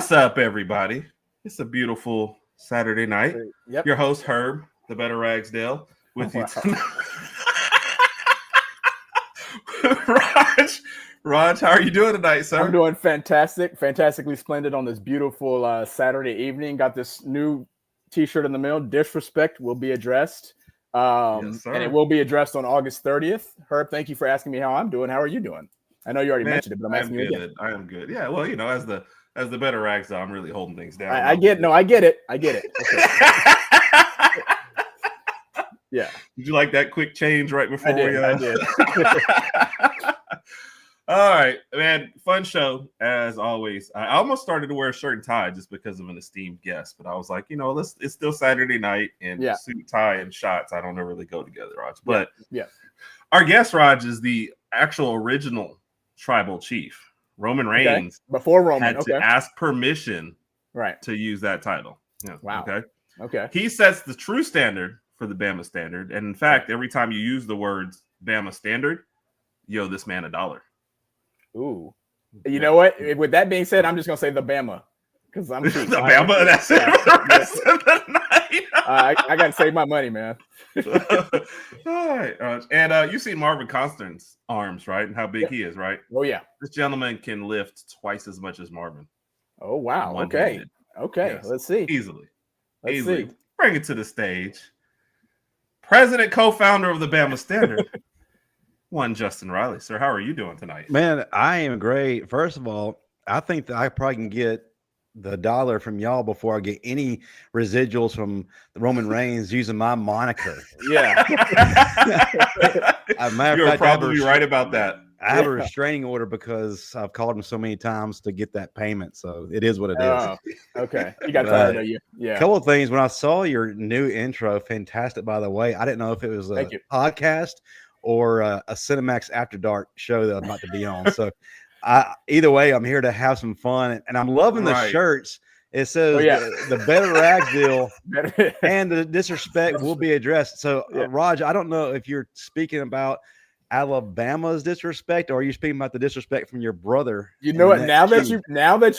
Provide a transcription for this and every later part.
What's up, everybody? It's a beautiful Saturday night. Yep. Your host, Herb, the better Ragsdale, with you tonight. Raj, how are you doing tonight, sir? I'm doing fantastic, fantastically splendid on this beautiful Saturday evening. Got this new T-shirt in the mail. Disrespect will be addressed, Yes, sir. and it will be addressed on August 30th. Herb, thank you for asking me how I'm doing. How are you doing? I know you already mentioned it, but I'm asking you again. I am good. Yeah, well, as the better Ragsdale, I'm really holding things down. I get it. Okay. Yeah. Did you like that quick change right before I did. All right, man. Fun show as always. I almost started to wear a shirt and tie just because of an esteemed guest, but I was like, it's still Saturday night, and suit, tie, and shots, I don't know really go together, Raj. But our guest, Raj, is the actual original tribal chief. Roman Reigns before Roman had to ask permission to use that title. Yeah. Wow. Okay. He sets the true standard for the Bama standard, and in fact, every time you use the words Bama standard, you owe this man $1. Ooh. You know what? With that being said, I'm just gonna say the Bama because I'm cheap. The Bama. That's it for the rest of the night. I gotta save my money, man. All right, and you've seen Marvin Constance's arms, right? And how big he is, right? Oh yeah. This gentleman can lift twice as much as Marvin. Oh wow. Okay. Yes. Let's see. Easily. Let's see. Bring it to the stage. President, co-founder of the Bama Standard. One Justin Riley. Sir, how are you doing tonight? Man, I am great. First of all, I think that I probably can get the $1 from y'all before I get any residuals from Roman Reigns using my moniker. Yeah. You're probably right about that. I have a restraining order because I've called him so many times to get that payment. So it is what it is. Okay. You got tired of you. Yeah. A couple of things. When I saw your new intro, fantastic, by the way. I didn't know if it was a podcast or a Cinemax After Dark show that I'm about to be on. So either way, I'm here to have some fun. And I'm loving the shirts. It says the better Ragsdale and the disrespect will be addressed. So, Raj, I don't know if you're speaking about Alabama's disrespect, or are you speaking about the disrespect from your brother? You know what? Now that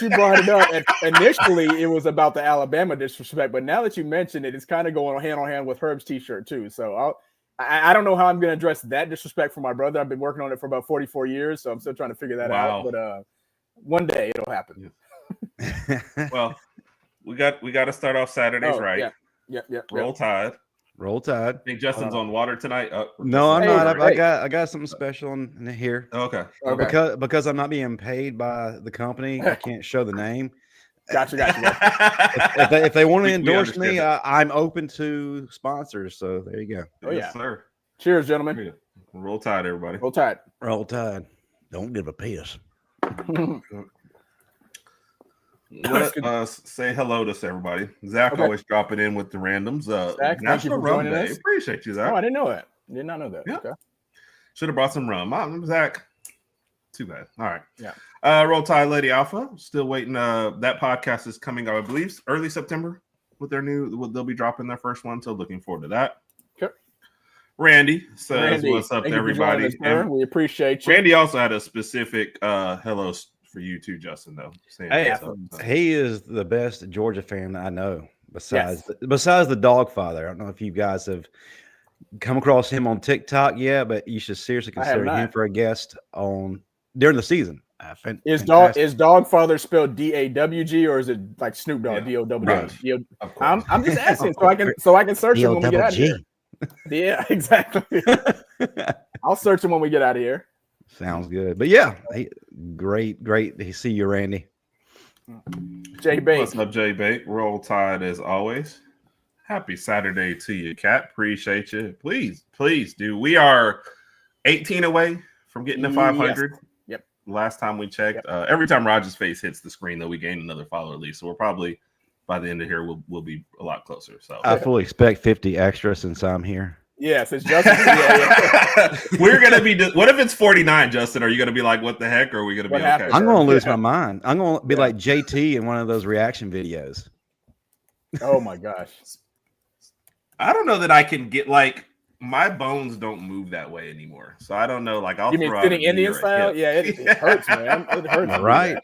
you brought it up, initially it was about the Alabama disrespect, but now that you mentioned it, it's kind of going hand on hand with Herb's T-shirt too. So I don't know how I'm going to address that disrespect for my brother. I've been working on it for about 44 years, so I'm still trying to figure that out. But one day it'll happen. Well, we got to start off Saturdays right. Yeah. Roll Tide. Roll Tide. I think Justin's on water tonight. No, I'm not. I got something special in here. Okay. Because I'm not being paid by the company, I can't show the name. Gotcha. If they want to endorse me, I'm open to sponsors. So there you go. Oh yeah, sir. Cheers, gentlemen. Roll Tide, everybody. Roll Tide. Roll Tide. Don't give a piss. Say hello to everybody. Zach always dropping in with the randoms. Zach, National Rum Day. Us. Appreciate you, Zach. Oh, I didn't know that. Did not know that. Yeah. Okay. Should have brought some rum. Zach. Too bad. All right. Yeah. Roll Tide Lady Alpha. Still waiting. That podcast is coming, I believe, early September with their they'll be dropping their first one. So looking forward to that. Okay. Randy says, what's up to everybody? We appreciate you. Randy also had a specific hello for you too, Justin, though. He is the best Georgia fan I know, besides the dog father. I don't know if you guys have come across him on TikTok yet, but you should seriously consider him for a guest during the season. Is dog father spelled DAWG, or is it like Snoop Dogg DOWG? I'm just asking so I can search him when we get out of here. Yeah, exactly. I'll search him when we get out of here. Sounds good. But yeah, great to see you, Randy. Jay Bate. What's up, Jay Bate? Roll Tide as always. Happy Saturday to you, Cat. Appreciate you. Please do. We are 18 away from getting to 500. Yep. Last time we checked. Every time Roger's face hits the screen, though, we gain another follower at least. So we're probably, by the end of here, we'll be a lot closer. So I fully expect 50 extra since I'm here. Yes, it's Justin. We're gonna be. What if it's 49, Justin? Are you gonna be like, what the heck? Or are we gonna be okay? I'm gonna lose my mind. I'm gonna be like JT in one of those reaction videos. Oh my gosh! I don't know that I can get like my bones don't move that way anymore, so I don't know. Like I'll throw out sitting Indian style. Yeah, it hurts, man. It hurts. Right.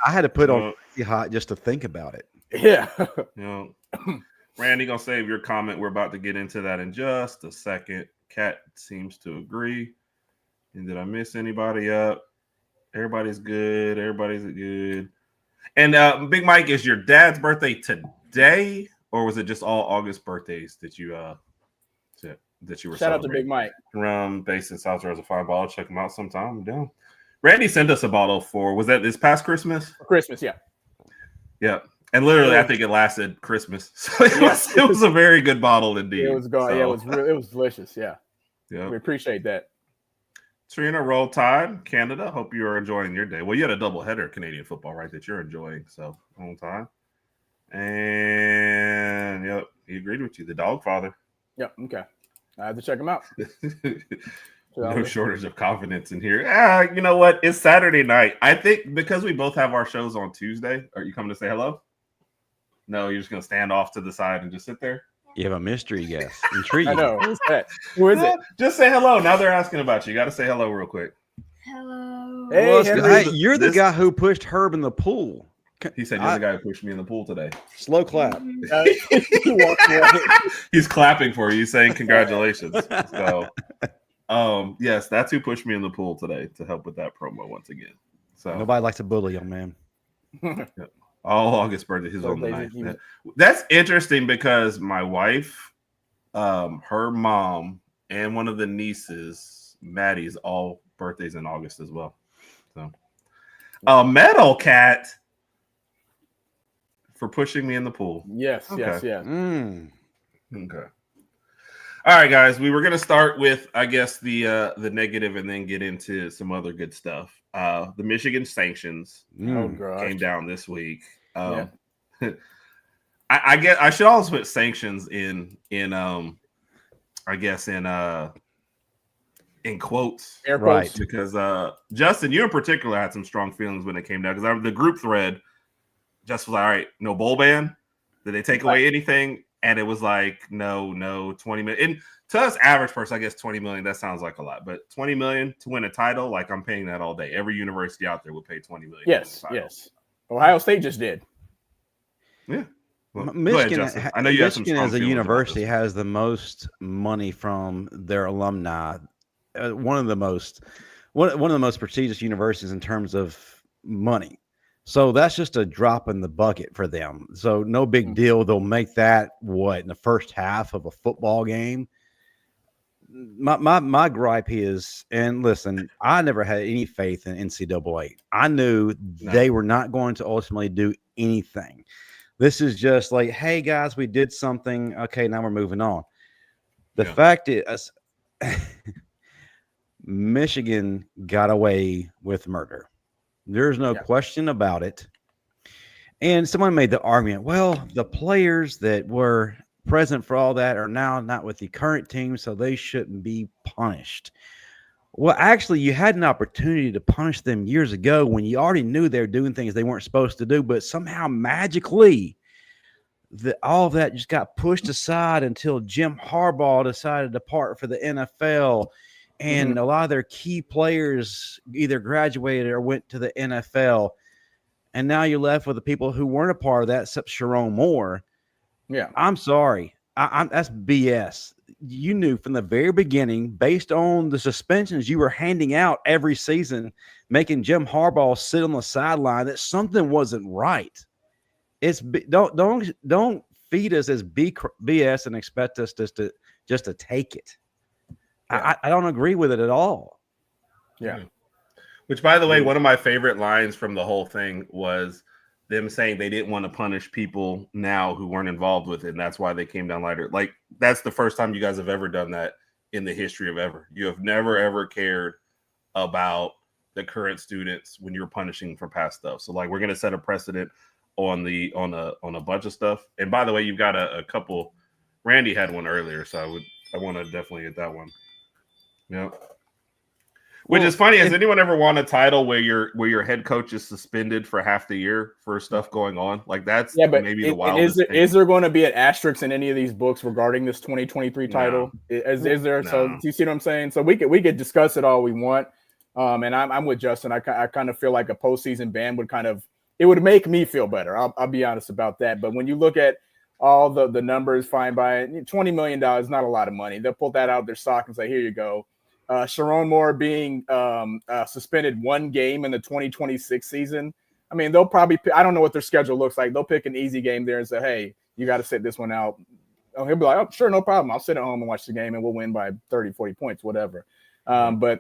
I had to put on hot just to think about it. Yeah. Randy, gonna save your comment. We're about to get into that in just a second. Kat seems to agree. And did I miss anybody up? Everybody's good. Everybody's good. And Big Mike, is your dad's birthday today, or was it just all August birthdays that you were? Shout out to Big Mike from based in South Jersey. Fine ball. Check him out sometime. I'm down. Randy sent us a bottle was that this past Christmas? Christmas, yeah. Yeah. And literally, I think it lasted Christmas. So it was a very good bottle indeed. It was gone. So. Yeah, it was delicious. Yeah. Yeah. We appreciate that. Trina, roll tide, Canada. Hope you are enjoying your day. Well, you had a doubleheader Canadian football, right? That you're enjoying. So roll tide. And yep, he agreed with you. The dog father. Yep. Okay. I have to check him out. No shortage of confidence in here. You know what? It's Saturday night. I think because we both have our shows on Tuesday. Are you coming to say hello? No, you're just going to stand off to the side and just sit there? You have a mystery guest. Intriguing. I know. Who's that? Who is it? Just say hello. Now they're asking about you. You got to say hello real quick. Hello. Hey, you're the guy who pushed Herb in the pool. He said, you're the guy who pushed me in the pool today. Slow clap. He's clapping for you. He's saying congratulations. So, yes, that's who pushed me in the pool today to help with that promo once again. So nobody likes to bully, young man. All August birthday. He's on the 9th. That's interesting because my wife, her mom, and one of the nieces, Maddie's, all birthdays in August as well. So, Metal Cat for pushing me in the pool. Yes, okay. Yes. Okay. All right, guys. We were going to start with, I guess, the negative and then get into some other good stuff. The Michigan sanctions came down this week. I guess I should also put sanctions in quotes, air quotes, because Justin, you in particular had some strong feelings when it came down because the group thread just was like, all right, no bowl ban. Did they take away anything? And it was like, no, 20 million. And to us, average person, I guess 20 million, that sounds like a lot. But 20 million to win a title, like I'm paying that all day. Every university out there would pay 20 million. Yes. Ohio State just did. Yeah. Well, Michigan, ahead, I know you Michigan as a university has the most money from their alumni. One of the most prestigious universities in terms of money. So that's just a drop in the bucket for them. So no big deal. They'll make that in the first half of a football game. My gripe is, and listen, I never had any faith in NCAA. I knew they were not going to ultimately do anything. This is just like, hey guys, we did something. Okay, now we're moving on. The fact is, Michigan got away with murder. There's no question about it. And someone made the argument, well, the players that were present for all that are now not with the current team, so they shouldn't be punished. Well, actually, you had an opportunity to punish them years ago when you already knew they were doing things they weren't supposed to do, but somehow magically all of that just got pushed aside until Jim Harbaugh decided to depart for the NFL. And a lot of their key players either graduated or went to the NFL. And now you're left with the people who weren't a part of that, except Sharon Moore. Yeah. I'm sorry. That's BS. You knew from the very beginning, based on the suspensions you were handing out every season, making Jim Harbaugh sit on the sideline, that something wasn't right. Don't feed us as BS and expect us just to take it. I don't agree with it at all. Yeah. Which, by the way, one of my favorite lines from the whole thing was them saying they didn't want to punish people now who weren't involved with it, and that's why they came down lighter. Like, that's the first time you guys have ever done that in the history of ever. You have never, ever cared about the current students when you're punishing for past stuff. So, like, we're going to set a precedent on a bunch of stuff. And by the way, you've got a couple. Randy had one earlier, so I want to definitely get that one. Yeah. Which is funny. Has anyone ever won a title where your head coach is suspended for half the year for stuff going on? Like that's maybe the wildest thing. Is there going to be an asterisk in any of these books regarding this 2023 title? No. Is there? No. So do you see what I'm saying? So we could discuss it all we want. And I'm with Justin. I kind of feel like a postseason ban would make me feel better. I'll be honest about that. But when you look at all the numbers, fine by $20 million is not a lot of money. They'll pull that out of their sock and say, here you go. Sharon Moore being suspended one game in the 2026 season. I mean, they'll probably I don't know what their schedule looks like. They'll pick an easy game there and say, hey, you got to sit this one out. Oh, he'll be like, oh, sure, no problem. I'll sit at home and watch the game and we'll win by 30, 40 points, whatever. But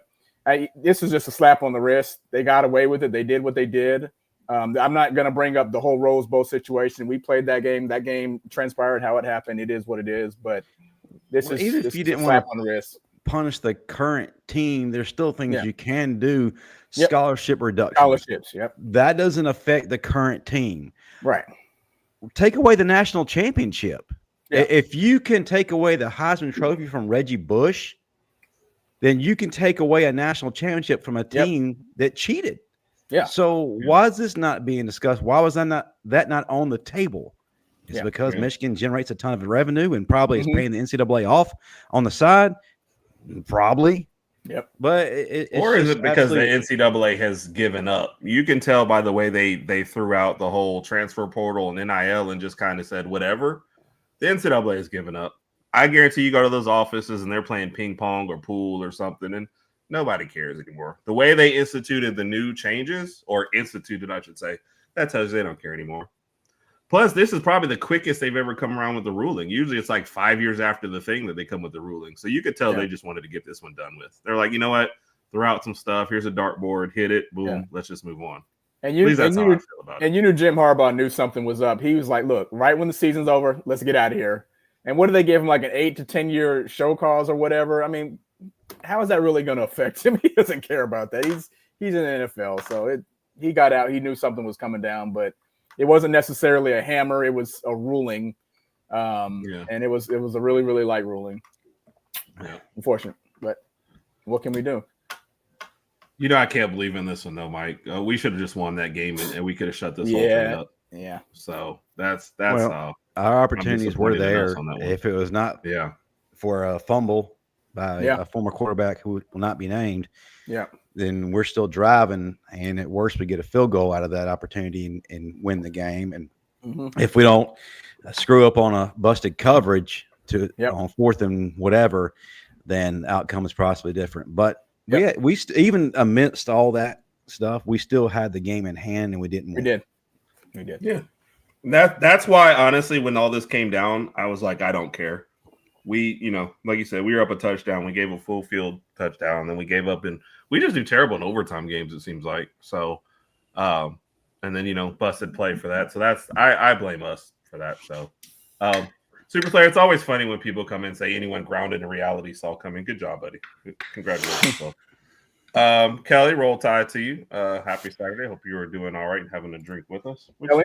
this is just a slap on the wrist. They got away with it. They did what they did. I'm not going to bring up the whole Rose Bowl situation. We played that game. That game transpired how it happened. It is what it is. But this is even if you didn't slap on the wrist. Punish the current team, there's still things you can do. Scholarship reduction. Scholarships, that doesn't affect the current team, right? Take away the national championship. If you can take away the Heisman Trophy from Reggie Bush, then you can take away a national championship from a team that cheated. So why is this not being discussed? Why was that not on the table? It's because Michigan generates a ton of revenue and probably is paying the NCAA off on the side. Probably. But or is it because the NCAA has given up? You can tell by the way they threw out the whole transfer portal and NIL and just kind of said whatever. The NCAA has given up. I guarantee you go to those offices and they're playing ping pong or pool or something and nobody cares anymore. The way they instituted the new changes, or instituted, I should say, that tells you they don't care anymore. Plus, this is probably the quickest they've ever come around with the ruling. Usually it's like 5 years after the thing that they come with the ruling. So you could tell they just wanted to get this one done with. They're like, you know what? Throw out some stuff. Here's a dartboard. Hit it. Boom. Let's just move on. And you knew Jim Harbaugh knew something was up. He was like, look, right when the season's over, let's get out of here. And what do they give him, like an 8 to 10 year show cause or whatever? I mean, how is that really going to affect him? He doesn't care about that. He's in the NFL. So he got out. He knew something was coming down, but it wasn't necessarily a hammer. It was a ruling. And it was a really, really light ruling. Unfortunate, but what can we do? You know, I can't believe in this one though, Mike. We should have just won that game and we could have shut this whole thing up. Yeah. So that's our opportunities were there. If it was not for a fumble by a former quarterback who will not be named, then we're still driving, and at worst we get a field goal out of that opportunity and win the game. And if we don't screw up on a busted coverage on fourth and whatever, then outcome is possibly different. But we even amidst all that stuff, we still had the game in hand, and we didn't win. We did. Yeah. That's why, honestly, when all this came down, I was like, I don't care. We, like you said, we were up a touchdown. We gave a full field touchdown, and then we gave up, and we just do terrible in overtime games, it seems like. So, and then, busted play for that. So I blame us for that. So, Super Player, it's always funny when people come in and say anyone grounded in reality saw coming. Good job, buddy. Congratulations. Kelly, roll tide to you. Happy Saturday. Hope you are doing all right and having a drink with us. Kelly?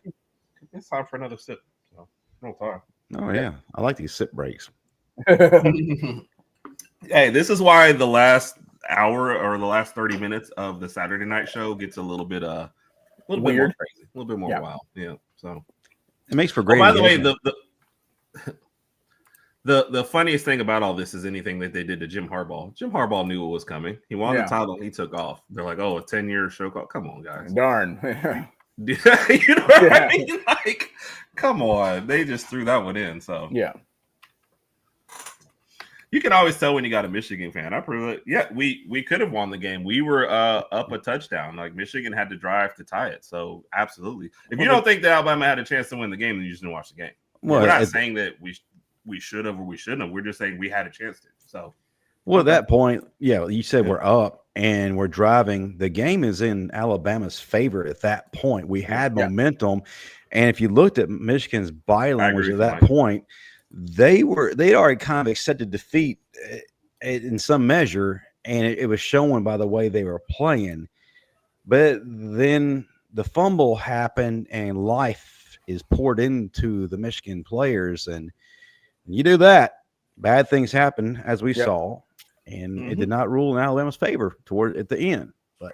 It's time for another sip. So, roll tide. Oh, yeah. I like these sip breaks. Hey, this is why the last hour or the last 30 minutes of the Saturday night show gets a little bit weird, bit more crazy, a little bit more wild. Yeah, so it makes for great. By the way, the funniest thing about all this is anything that they did to Jim Harbaugh. Jim Harbaugh knew what was coming. He won the title. He took off. They're like, oh, a 10-year show call. Come on, guys. Darn. You know what I mean? Like, come on. They just threw that one in. So yeah. You can always tell when you got a Michigan fan. I prove it. Yeah, we could have won the game. We were up a touchdown. Like, Michigan had to drive to tie it. So absolutely. If you don't think that Alabama had a chance to win the game, then you just didn't watch the game. Well, we're not saying that we should have or we shouldn't have. We're just saying we had a chance to. So, well, at that point, you said we're up and we're driving. The game is in Alabama's favor at that point. We had momentum, and if you looked at Michigan's body language at that point, they'd already kind of accepted defeat in some measure, and it was showing by the way they were playing. But then the fumble happened, and life is poured into the Michigan players, and you do that, bad things happen, as we saw. and it did not rule in Alabama's favor at the end. But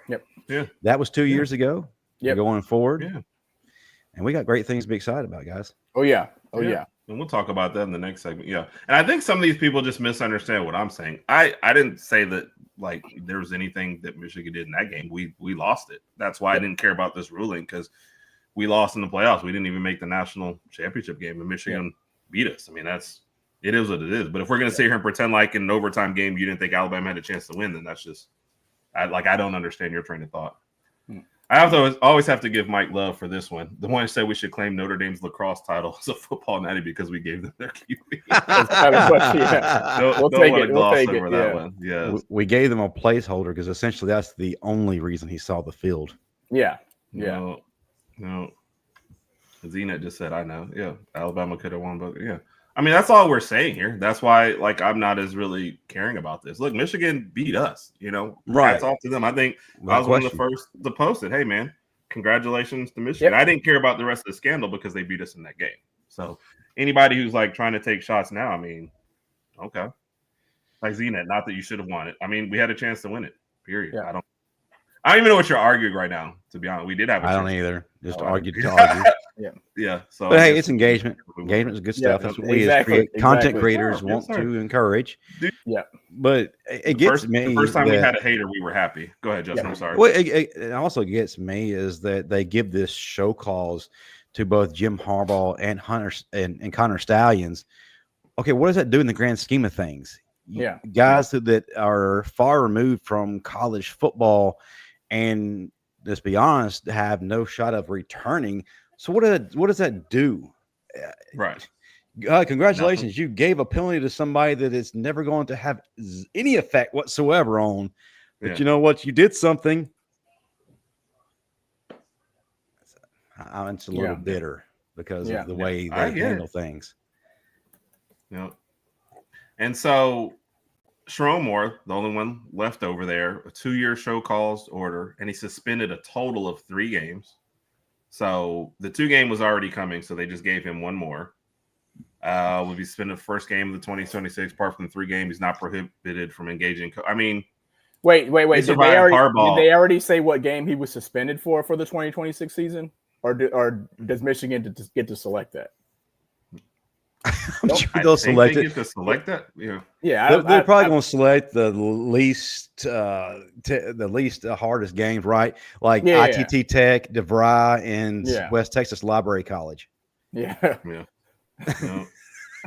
that was 2 years ago. Going forward, and we got great things to be excited about, guys. Oh yeah. And we'll talk about that in the next segment. Yeah. And I think some of these people just misunderstand what I'm saying. I didn't say that like there was anything that Michigan did in that game. We lost it. That's why I didn't care about this ruling, because we lost in the playoffs. We didn't even make the national championship game, and Michigan beat us. I mean, it is what it is. But if we're going to sit here and pretend like in an overtime game you didn't think Alabama had a chance to win, then that's just I don't understand your train of thought. I always have to give Mike love for this one. The one who said we should claim Notre Dame's lacrosse title as a football natty because we gave them their QB. We'll take it. That one. Yeah, we gave them a placeholder because essentially that's the only reason he saw the field. Yeah. No. Zena just said, I know. Yeah, Alabama could have won, but I mean, that's all we're saying here. That's why, like, I'm not as really caring about this. Look, Michigan beat us, Right. Hats off to them. I think I was one of the first to post it. Hey, man, congratulations to Michigan. I didn't care about the rest of the scandal because they beat us in that game. So anybody who's, like, trying to take shots now, I mean, okay. Like Zena, not that you should have won it. I mean, we had a chance to win it, period. Yeah. I don't even know what you're arguing right now, to be honest. We did have a chance. I don't either. Just argue to argue. Yeah. So, but hey, it's engagement. Engagement is good stuff. That's what we as content creators want to encourage. But it gets me. The first time we had a hater, we were happy. Go ahead, Justin. I'm sorry. Well, it also gets me is that they give this show cause to both Jim Harbaugh and Connor Stallions. Okay, what does that do in the grand scheme of things? Guys that are far removed from college football, and let's be honest, have no shot of returning. So what does that do? Right. Congratulations. Nothing. You gave a penalty to somebody that is never going to have any effect whatsoever on. But you know what? You did something. I'm just a little bitter because of the way they handle things. Yeah. And so Sherrone Moore, the only one left over there, a 2-year show cause order, and he suspended a total of 3 games. So the 2 game was already coming, so they just gave him 1 more. Will be suspended the first game of the 2026. Apart from the 3 games, he's not prohibited from engaging. Wait. Did they already say what game he was suspended for the 2026 season, or does Michigan get to select that? I'm sure they'll select it. Get to select that. They're probably going to select the least hardest games, right? Like ITT Tech, DeVry, and West Texas Library College. Yeah.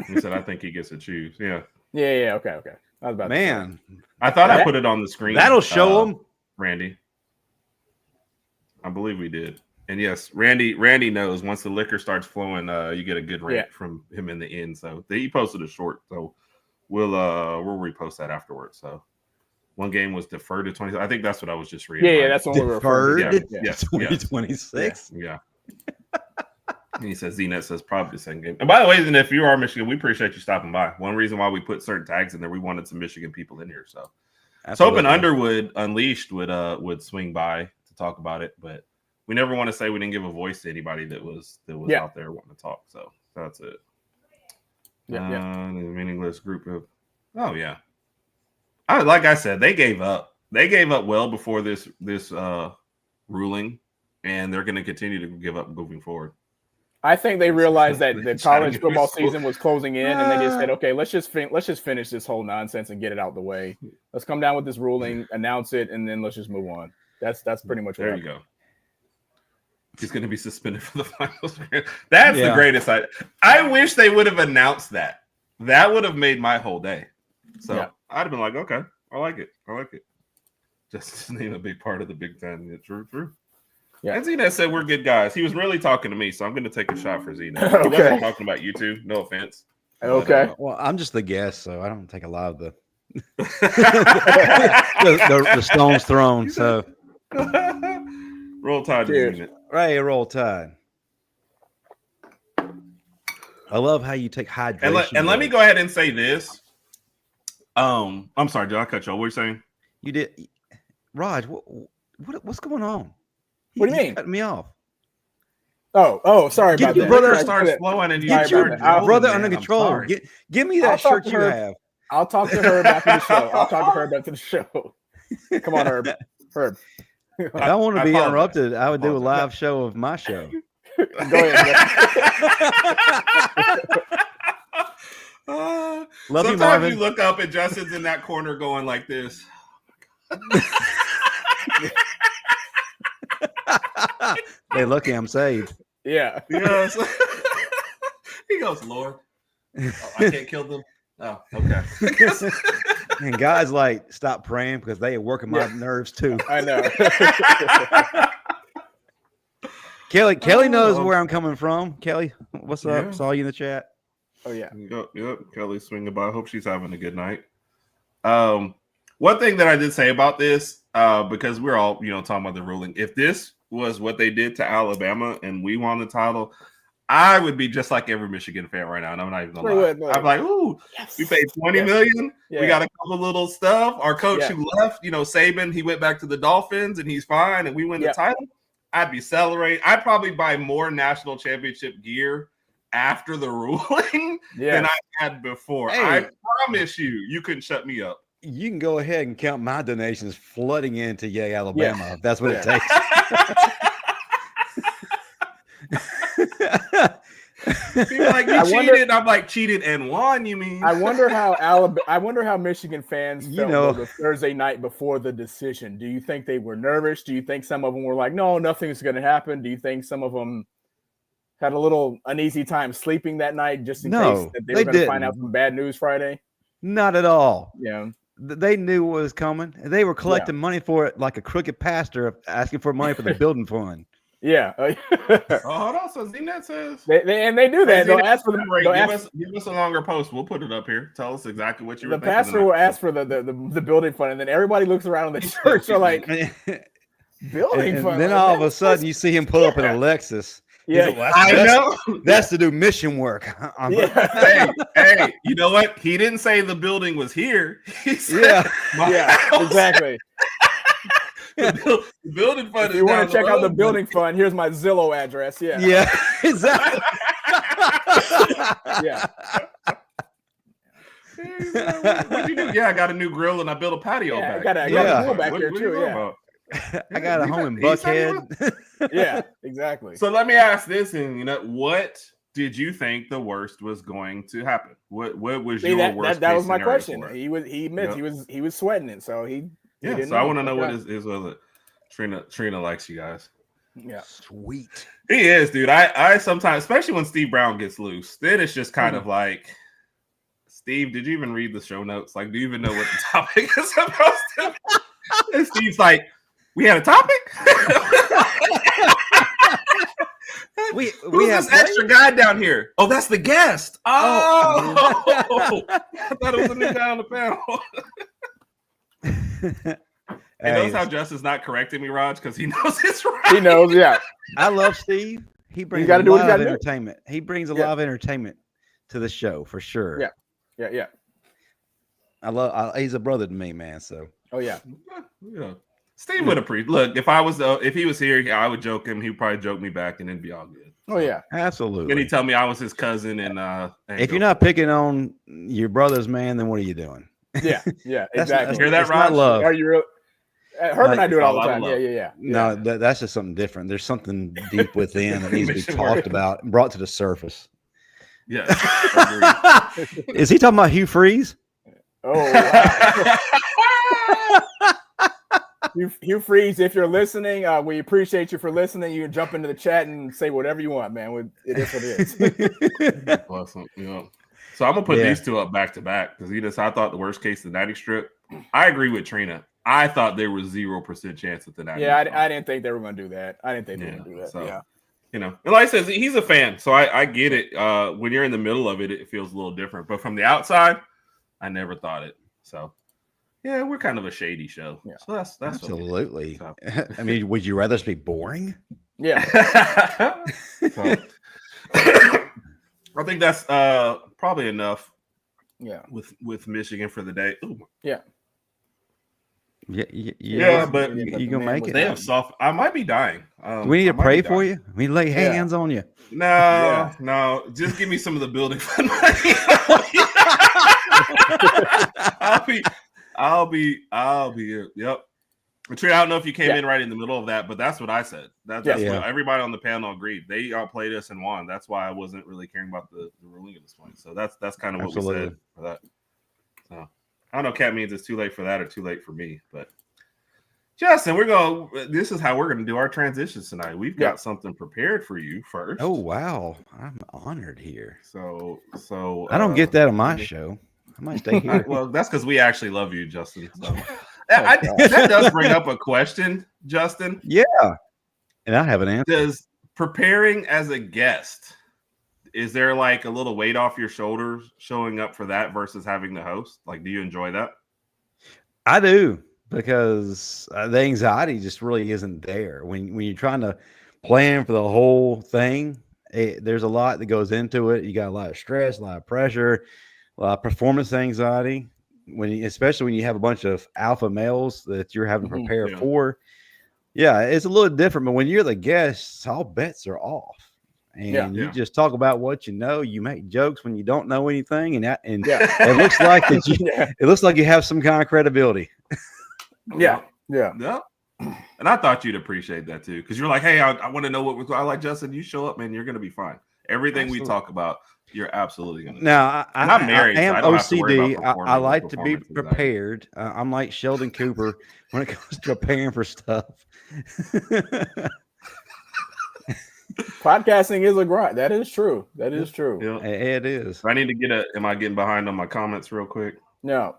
He said, I think he gets to choose. Yeah. Okay. I was about I thought I put it on the screen. That'll show them, Randy. I believe we did. And yes, Randy knows once the liquor starts flowing, you get a good rant from him in the end. So he posted a short, so we'll repost that afterwards. So 1 game was deferred to 20. I think that's what I was just reading. Yeah, that's what we were deferred to 2026. Yeah. And he says ZNet says probably the same game. And by the way, if you are Michigan, we appreciate you stopping by. One reason why we put certain tags in there, we wanted some Michigan people in here. So I was hoping Underwood Unleashed would swing by to talk about it, but we never want to say we didn't give a voice to anybody that was out there wanting to talk. So that's it. The meaningless group of like I said, they gave up. They gave up well before this ruling, and they're going to continue to give up moving forward. I think they realized that the college football season was closing in, and they just said, "Okay, let's just finish this whole nonsense and get it out the way. Let's come down with this ruling, announce it, and then let's just move on." That's pretty much there. You go. He's going to be suspended for the finals. That's the greatest. I wish they would have announced that. That would have made my whole day. So I'd have been like, okay, I like it. Just name a big part of the Big Ten. Yeah, true. Yeah. And Zena said we're good guys. He was really talking to me, so I'm going to take a shot for Zena. He wasn't talking about you two. No offense. Okay. But, well, I'm just the guest, so I don't take a lot of the the stones thrown. So roll Tide. Zena. Right, roll Tide. I love how you take hydration. And let me go ahead and say this. I'm sorry, did I cut you off? What were you saying? You did, Raj. What's going on? What do you mean? Cutting me off. Oh, sorry about that. Brother starts flowing and get your brother under control. Give me that shirt you have. I'll talk to Herb after the show. Come on, Herb. If I want to be interrupted, I would do a live show of my show. Go ahead. Love you, Sometimes Marvin. you look up and Justin's in that corner going like this. Hey, lucky I'm saved. Yeah. Yes. He goes, Lord, I can't kill them. Oh, okay. And guys like stop praying because they are working my nerves too. I know. Kelly knows where I'm coming from. Kelly, what's up? Yeah. Saw you in the chat. Oh yeah. Yep. Kelly's swinging by. I hope she's having a good night. One thing that I did say about this, because we're all talking about the ruling. If this was what they did to Alabama and we won the title, I would be just like every Michigan fan right now, and I'm not even gonna lie. I'm like, ooh, yes. We paid $20 million. Yeah. We got a couple little stuff. Our coach who left, Saban, he went back to the Dolphins and he's fine, and we win the title. I'd be celebrating. I'd probably buy more national championship gear after the ruling than I had before. Hey, I promise you couldn't shut me up. You can go ahead and count my donations flooding into Yay Alabama if that's what it takes. People like, you cheated. I'm like, cheated and won, you mean? I wonder how Michigan fans felt the Thursday night before the decision. Do you think they were nervous? Do you think some of them were like, no, nothing's going to happen? Do you think some of them had a little uneasy time sleeping that night just in case that they were going to find out some bad news Friday? Not at all. Yeah. They knew what was coming. They were collecting money for it like a crooked pastor asking for money for the building fund. Yeah. Hold on. So Znet says they do that. They'll ask for the. Give us a longer post. We'll put it up here. Tell us exactly what you were thinking. The pastor will ask for the building fund, and then everybody looks around the church. They're like, building fund. Then all of a sudden, you see him pull up in a Lexus. Yeah, I know. That's to do mission work. Hey, you know what? He didn't say the building was here. He said exactly. The building fund. If you want to check out the building fund, here's my Zillow address. Yeah, exactly. Yeah. What'd you do? Yeah, I got a new grill and I built a patio back. I got a grill back here too. Yeah. I got a home in Buckhead. Yeah, exactly. So let me ask this, and what did you think the worst was going to happen? What was your worst? That was my question. He admits he was sweating it, so he so I want to know what his was it. Trina likes you guys. Yeah, sweet. He is, dude. I sometimes, especially when Steve Brown gets loose, then it's just kind of like, Steve, did you even read the show notes? Like, do you even know what the topic is supposed to be? And Steve's like, we had a topic? we have this extra guy down here. Oh, that's the guest. Oh. I thought it was a new guy on the panel. He knows how Justin's not correcting me, Raj, because he knows it's right. He knows, yeah. I love Steve. He brings a lot of entertainment. He brings a lot of entertainment to the show for sure. Yeah. He's a brother to me, man. So. Oh yeah. Steve would appreciate. Look, if he was here, I would joke him. He'd probably joke me back, and it'd be all good. Oh yeah, absolutely. Then he'd tell me I was his cousin, and if you're not picking on your brothers, man, then what are you doing? Yeah, exactly. Hear that, Raj? Love. Are you real? Herb and I do it all the time. Yeah. No, that's just something different. There's something deep within that needs to be talked about and brought to the surface. Yeah. Is he talking about Hugh Freeze? Oh, wow. Hugh Freeze, if you're listening, we appreciate you for listening. You can jump into the chat and say whatever you want, man. It is what it is. Awesome. So I'm gonna put these two up back to back because I thought the worst case the 90 strip. I agree with Trina. I thought there was 0% chance at the 90. Yeah, I didn't think they were gonna do that. I didn't think they were gonna do that. So, and like I said, he's a fan, so I get it. When you're in the middle of it, it feels a little different. But from the outside, I never thought it. So. Yeah, we're kind of a shady show. Yeah. So that's absolutely. I mean, would you rather us be boring? Yeah. So, I think that's probably enough. Yeah. With Michigan for the day. Ooh. Yeah. Yeah, but you gonna make it? They have soft. I might be dying. We need to pray for you. We lay hands on you. No. Just give me some of the building fund money. I'll be. Yep. Trey, I don't know if you came in right in the middle of that, but that's what I said. That's what everybody on the panel agreed. They outplayed us and won. That's why I wasn't really caring about the ruling at this point. So that's kind of what we said for that. So I don't know if Cat means it's too late for that or too late for me, but Justin, this is how we're gonna do our transitions tonight. We've got something prepared for you first. Oh wow. I'm honored here. So I don't get that on my show. I might stay here. Well, that's because we actually love you, Justin. So. That does bring up a question, Justin. Yeah. And I have an answer. Does preparing as a guest, is there like a little weight off your shoulders showing up for that versus having the host? Like, do you enjoy that? I do, because the anxiety just really isn't there. When you're trying to plan for the whole thing, there's a lot that goes into it. You got a lot of stress, a lot of pressure, a lot of performance anxiety. Especially when you have a bunch of alpha males that you're having to prepare for. Yeah, it's a little different. But when you're the guest, all bets are off. And you just talk about what you know. You make jokes when you don't know anything. And it looks like it looks like you have some kind of credibility. Yeah. And I thought you'd appreciate that too. Because you're like, hey, I want to know what we're going. I like, Justin, you show up, man, you're gonna be fine. Everything we talk about, you're absolutely gonna. Now, I'm married. I am OCD. I like to be performance prepared. I'm like Sheldon Cooper when it comes to preparing for stuff. Podcasting is a grind. That is true. That is true. Yeah. It is. I need to am I getting behind on my comments real quick? No.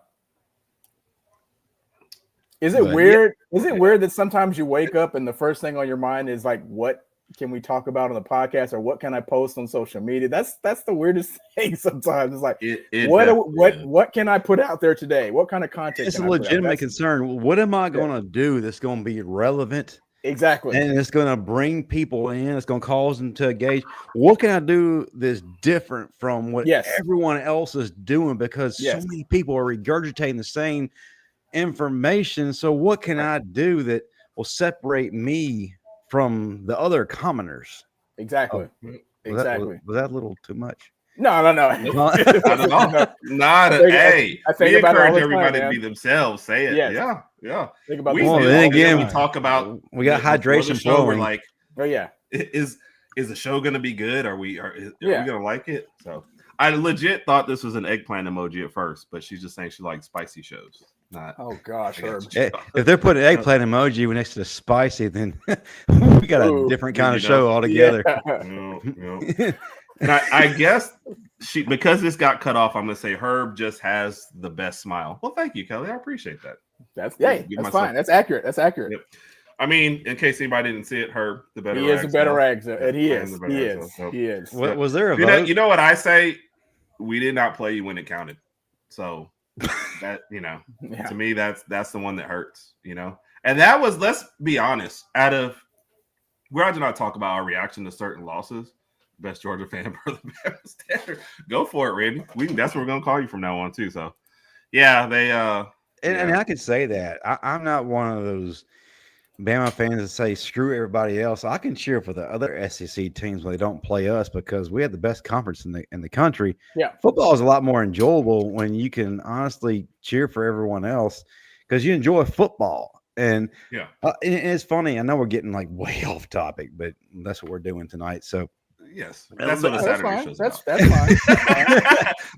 Is it weird? Is it weird that sometimes you wake up and the first thing on your mind is like, what can we talk about on the podcast, or what can I post on social media? That's the weirdest thing sometimes. It's like, what can I put out there today? What kind of content? It's a legitimate concern. What am I going to do that's going to be relevant? Exactly. And it's going to bring people in. It's going to cause them to engage. What can I do that's different from what everyone else is doing? Because so many people are regurgitating the same information. So what can I do that will separate me from the other commoners? Exactly. Was that a little too much? No. Not a hey. I think we encourage everybody to be themselves. Say it. Yes. Yeah. Think about then again, we talk about we got hydration flowing. We're like, is the show gonna be good? Are we gonna like it? So I legit thought this was an eggplant emoji at first, but she's just saying she likes spicy shows. Oh gosh, Herb. If they're putting an eggplant emoji next to the spicy, then we got a different kind of show altogether. I guess because this got cut off, I'm gonna say Herb just has the best smile. Well, thank you, Kelly. I appreciate that. That's fine. That's accurate. Yep. I mean, in case anybody didn't see it, Herb, the better. He is the better Ragsdale, and he is. Was there a vote? You know what I say? We did not play you when it counted. So that to me, that's the one that hurts. And that was, let's be honest. We're going to not talk about our reaction to certain losses. Best Georgia fan per the Bama standard. Go for it, Randy. That's what we're gonna call you from now on too. So, yeah, they. And I could say that I'm not one of those Bama fans that say screw everybody else. I can cheer for the other SEC teams when they don't play us because we have the best conference in the country. Yeah, football is a lot more enjoyable when you can honestly cheer for everyone else because you enjoy football. And and it's funny. I know we're getting like way off topic, but that's what we're doing tonight. So. Yes, that's what a Saturday show's about. That's fine.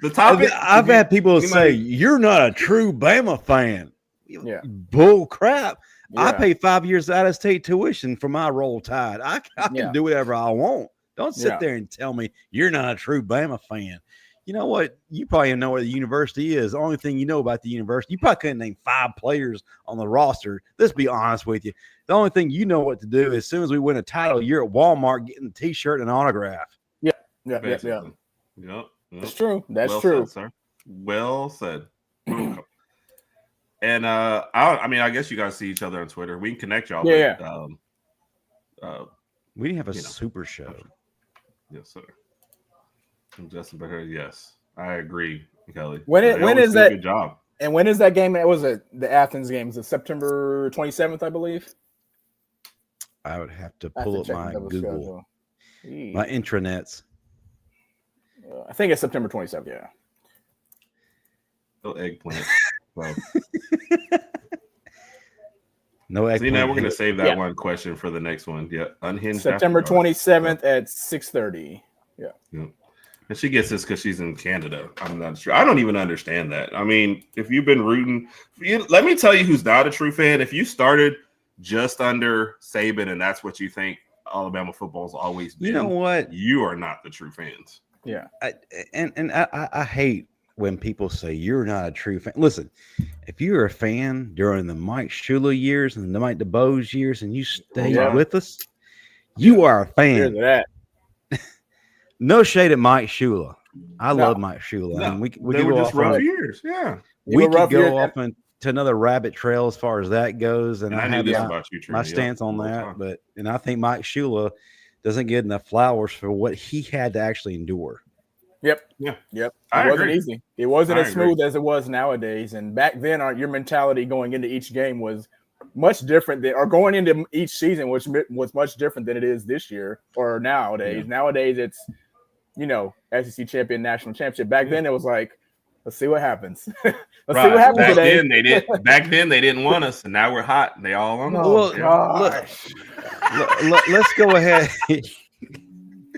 The topic. I've had people say you're not a true Bama fan. Yeah, bull crap. Yeah. I pay 5 years out of state tuition for my Roll Tide. I can do whatever I want. Don't sit there and tell me you're not a true Bama fan. You know what? You probably know where the university is. The only thing you know about the university, you probably couldn't name 5 players on the roster. Let's be honest with you. The only thing you know what to do as soon as we win a title, you're at Walmart getting a T-shirt and an autograph. Yeah. Yep. That's true. That's well true. Said, sir. Well said. And I guess you guys see each other on Twitter. We can connect y'all. Yeah. We didn't have a super show. Yes, sir. Justin Becker, yes, I agree, Kelly. When is that? Good job. And when is that game? It was the Athens game. Is it September 27th, I believe? I would have to pull up my Google, my schedule. My intranets. I think it's September 27th. Yeah. I think it's September 27th. Yeah. No eggplant. Well, no eggplant. See, now we're going to save that one question for the next one. Yeah, unhinged. September 27th at 6:30. Yeah. And she gets this because she's in Canada. I'm not sure. I don't even understand that. I mean, if you've been rooting, let me tell you who's not a true fan. If you started just under Saban and that's what you think Alabama football's always been, you know what? You are not the true fans. Yeah. I hate when people say you're not a true fan. Listen, if you're a fan during the Mike Shula years and the Mike DeBose years and you stayed with us, you are a fan. Here's that. No shade at Mike Shula. I love Mike Shula. No. I mean, we they could were go just off rough on, years. Yeah. We could go off into another rabbit trail as far as that goes. And I have knew this about you, my stance on that. But I think Mike Shula doesn't get enough flowers for what he had to actually endure. Yep. Yeah. Yep. It wasn't easy. It wasn't as smooth as it was nowadays. And back then, your mentality going into each game was much different or going into each season, which was much different than it is this year or nowadays. Yeah. Nowadays, it's, SEC champion, national championship. Back then, it was like, let's see what happens. Let's see what happens today. Back then, they didn't want us, and now we're hot. And they all on us. Well, let's go ahead.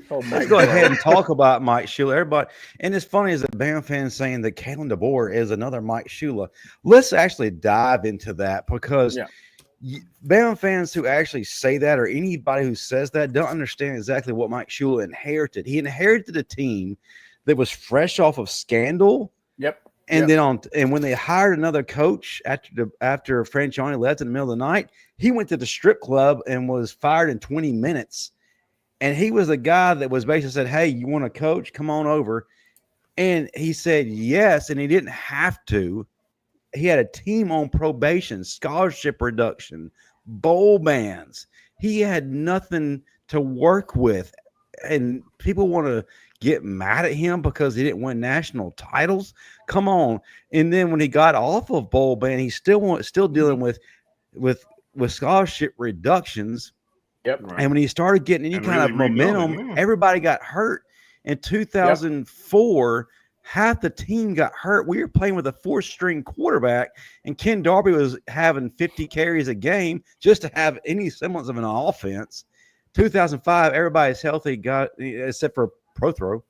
Let's go ahead and talk about Mike Shula. Everybody, and it's funny as a Bama fan saying that Kalen DeBoer is another Mike Shula. Let's actually dive into that because Bama fans who actually say that or anybody who says that don't understand exactly what Mike Shula inherited. He inherited a team that was fresh off of scandal. Yep. And then when they hired another coach after Franchione left in the middle of the night, he went to the strip club and was fired in 20 minutes. And he was a guy that was basically said, "Hey, you want to coach? Come on over." And he said yes, and he didn't have to. He had a team on probation, scholarship reduction, bowl bans. He had nothing to work with. And people want to get mad at him because he didn't win national titles. Come on. And then when he got off of bowl ban, he's still dealing with scholarship reductions. Yep. And when he started getting any kind of momentum, everybody got hurt. In 2004, half the team got hurt. We were playing with a 4th-string quarterback, and Ken Darby was having 50 carries a game just to have any semblance of an offense. 2005, everybody's healthy, except for Prothro.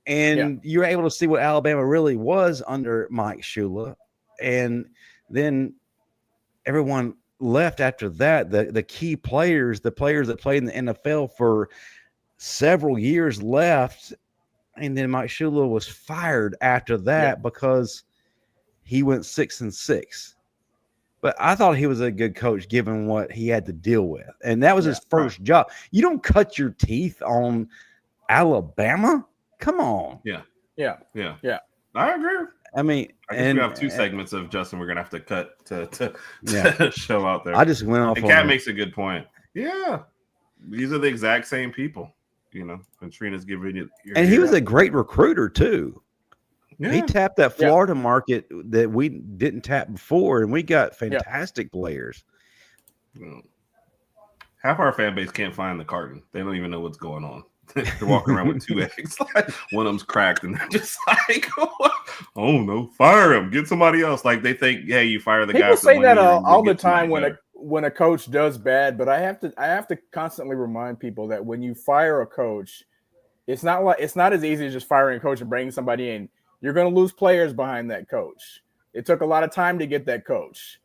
And you're able to see what Alabama really was under Mike Shula. And then everyone left after that. The key players, the players that played in the NFL for several years left. And then Mike Shula was fired after that because he went 6-6. But I thought he was a good coach given what he had to deal with. And that was his first job. You don't cut your teeth on Alabama? Come on. Yeah. I agree. I mean, I guess we have 2 segments of Justin we're going to have to cut to show out there. I just went off. And Kat makes a good point. Yeah. These are the exact same people. And Trina's giving you. And he was a great recruiter too. Yeah. He tapped that Florida market that we didn't tap before, and we got fantastic players. Half our fan base can't find the carton. They don't even know what's going on. They're walking around with 2 eggs. One of them's cracked, and they're just like, "Oh no, fire him! Get somebody else." Like they think, "Hey, you fire the guy." People say that all the time when a coach does bad, but I have to constantly remind people that when you fire a coach, it's not as easy as just firing a coach and bringing somebody in. You're going to lose players behind that coach. It took a lot of time to get that coach.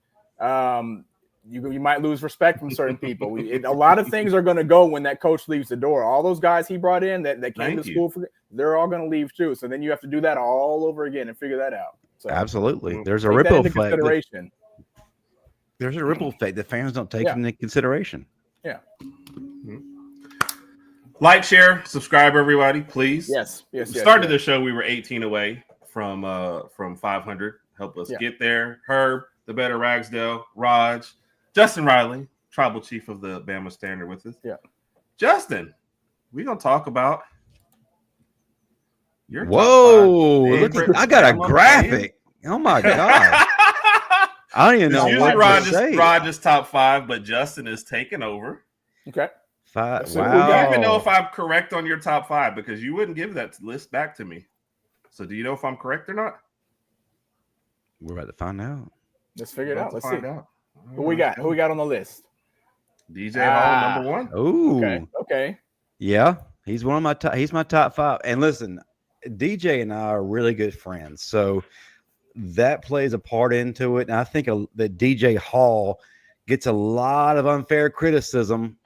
You might lose respect from certain people. A lot of things are going to go when that coach leaves the door. All those guys he brought in that came to school they're all going to leave too. So then you have to do that all over again and figure that out. So absolutely, there's a ripple effect. There's a ripple effect that fans don't take into consideration. Yeah. Like, share, subscribe, everybody, please. Yes. Started the show, we were 18 away from 500. Help us get there. Herb, the better Ragsdale, Raj, Justin Riley, tribal chief of the Bama Standard with us. Yeah. Justin, we're going to talk about your I got a graphic. Oh, my God. I don't even know what to say. Raj is top 5, but Justin is taking over. Okay. 5. So wow. I don't even know if I'm correct on your top 5 because you wouldn't give that list back to me. So do you know if I'm correct or not? We're about to find out. Let's figure it out. Let's see. Out. Who we got? Who we got on the list? DJ Hall, number 1. Oh, okay. Yeah, he's one of my top. He's my top 5. And listen, DJ and I are really good friends, so that plays a part into it. And I think that DJ Hall gets a lot of unfair criticism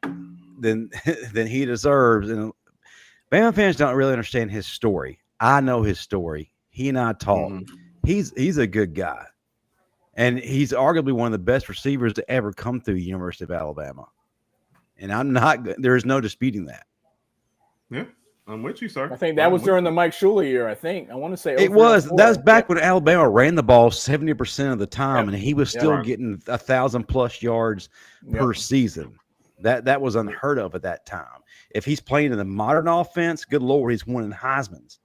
than he deserves. And Bama fans don't really understand his story. I know his story. He and I talk. Mm-hmm. He's a good guy, and he's arguably one of the best receivers to ever come through the University of Alabama. And there is no disputing that. Yeah, I'm with you, sir. I think that was during the Mike Shula year. I want to say it was. That was back when Alabama ran the ball 70% of the time, and he was still getting 1,000+ yards per season. That was unheard of at that time. If he's playing in the modern offense, good Lord, he's winning Heisman's.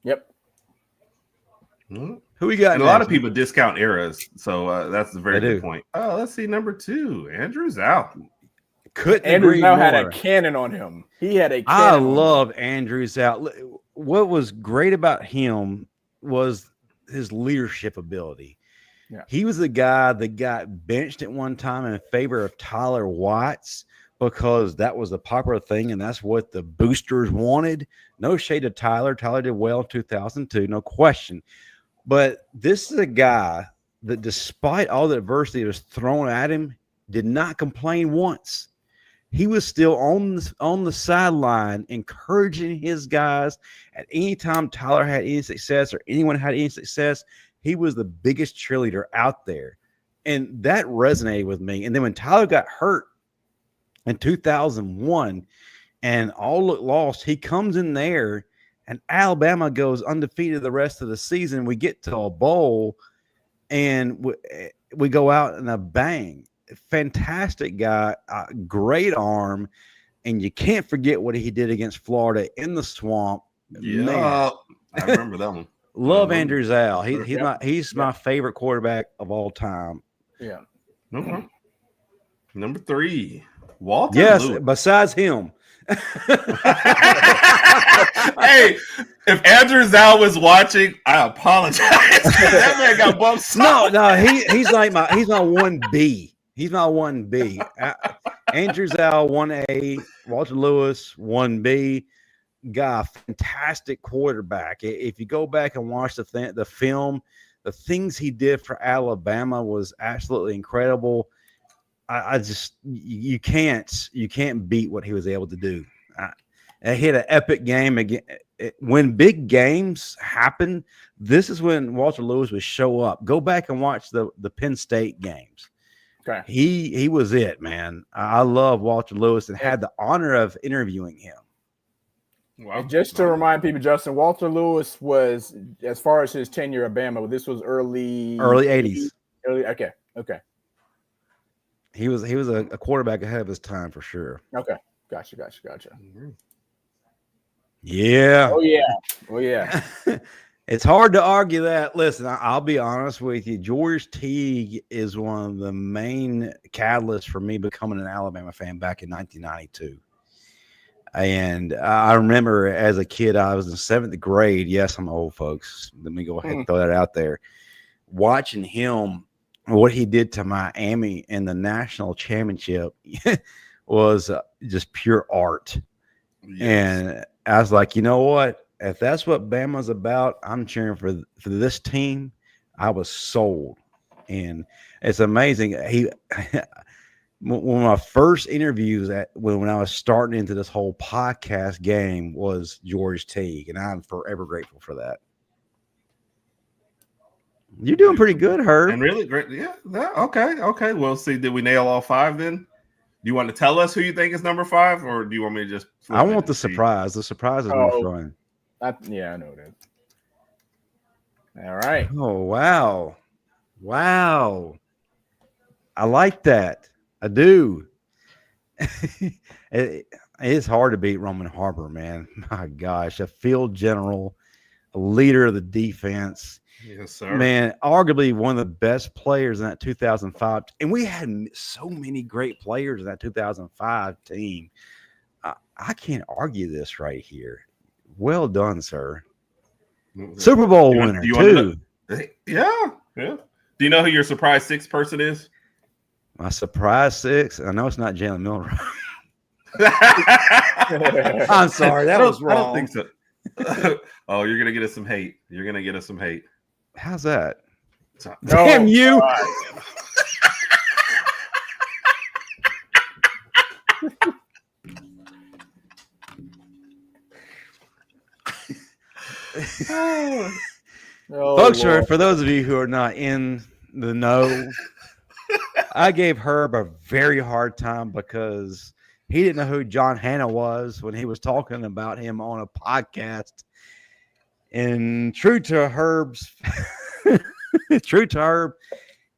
Yep. Mm-hmm. Who we got? And a lot of people discount eras, so that's a very good point. Oh, let's see, number 2, Andrew Zhao. Andrew Zhao had a cannon on him. He had a cannon. I love Andrew Zhao. What was great about him was his leadership ability. Yeah. He was the guy that got benched at one time in favor of Tyler Watts because that was a popular thing, and that's what the boosters wanted. No shade to Tyler. Tyler did well in 2002, no question. But this is a guy that, despite all the adversity that was thrown at him, did not complain once. He was still on the sideline encouraging his guys. At any time Tyler had any success or anyone had any success, he was the biggest cheerleader out there. And that resonated with me. And then when Tyler got hurt in 2001 and all looked lost, he comes in there and Alabama goes undefeated the rest of the season. We get to a bowl and we go out in a bang. Fantastic guy, great arm, and you can't forget what he did against Florida in the swamp. Yeah, man. I remember that one. Love Andrew Zhao. He's my favorite quarterback of all time. Yeah. Okay. Number 3, Walter. Yes, Lewis. Besides him. Hey, if Andrew Zhao was watching, I apologize. That man got bumped. No, he's my 1B. He's my 1B. Andrew Zhao, 1A. Walter Lewis, 1B. Guy, fantastic quarterback. If you go back and watch the film, the things he did for Alabama was absolutely incredible. You can't beat what he was able to do. He hit an epic game again. When big games happen, this is when Walter Lewis would show up. Go back and watch the Penn State games. Okay. He was it, man. I love Walter Lewis and had the honor of interviewing him. Wow. And just to remind people, Justin, Walter Lewis was, as far as his tenure at Bama, this was early 80s. Okay. He was a quarterback ahead of his time for sure. Okay. Gotcha. Mm-hmm. Yeah. Oh yeah. It's hard to argue that. Listen, I'll be honest with you. George Teague is one of the main catalysts for me becoming an Alabama fan back in 1992. And I remember as a kid, I was in 7th grade. Yes, I'm old, folks. Let me go ahead and throw that out there. Watching him, what he did to Miami in the national championship was just pure art. Yes. And I was like, you know what? If that's what Bama's about, I'm cheering for this team. I was sold. And it's amazing. One of my first interviews when I was starting into this whole podcast game was George Teague, and I'm forever grateful for that. You're doing pretty good, Herb. And really great. Yeah. Okay. Well, see, did we nail all 5 then? Do you want to tell us who you think is number 5, or do you want me to just? I want the surprise. The surprise is more fun. I know that. All right. Oh, wow. I like that. I do. It's hard to beat Roman Harbaugh, man. My gosh, a field general, a leader of the defense. Yes, sir. Man, arguably one of the best players in that 2005. And we had so many great players in that 2005 team. I can't argue this right here. Well done, sir. Super Bowl winner, too. Yeah. Do you know who your surprise 6 person is? My surprise 6. I know it's not Jalen Milroe. I'm sorry, that was wrong. I don't think so. Oh, you're gonna get us some hate. How's that? Damn you! Folks, for those of you who are not in the know, I gave Herb a very hard time because he didn't know who John Hannah was when he was talking about him on a podcast. And true to Herb,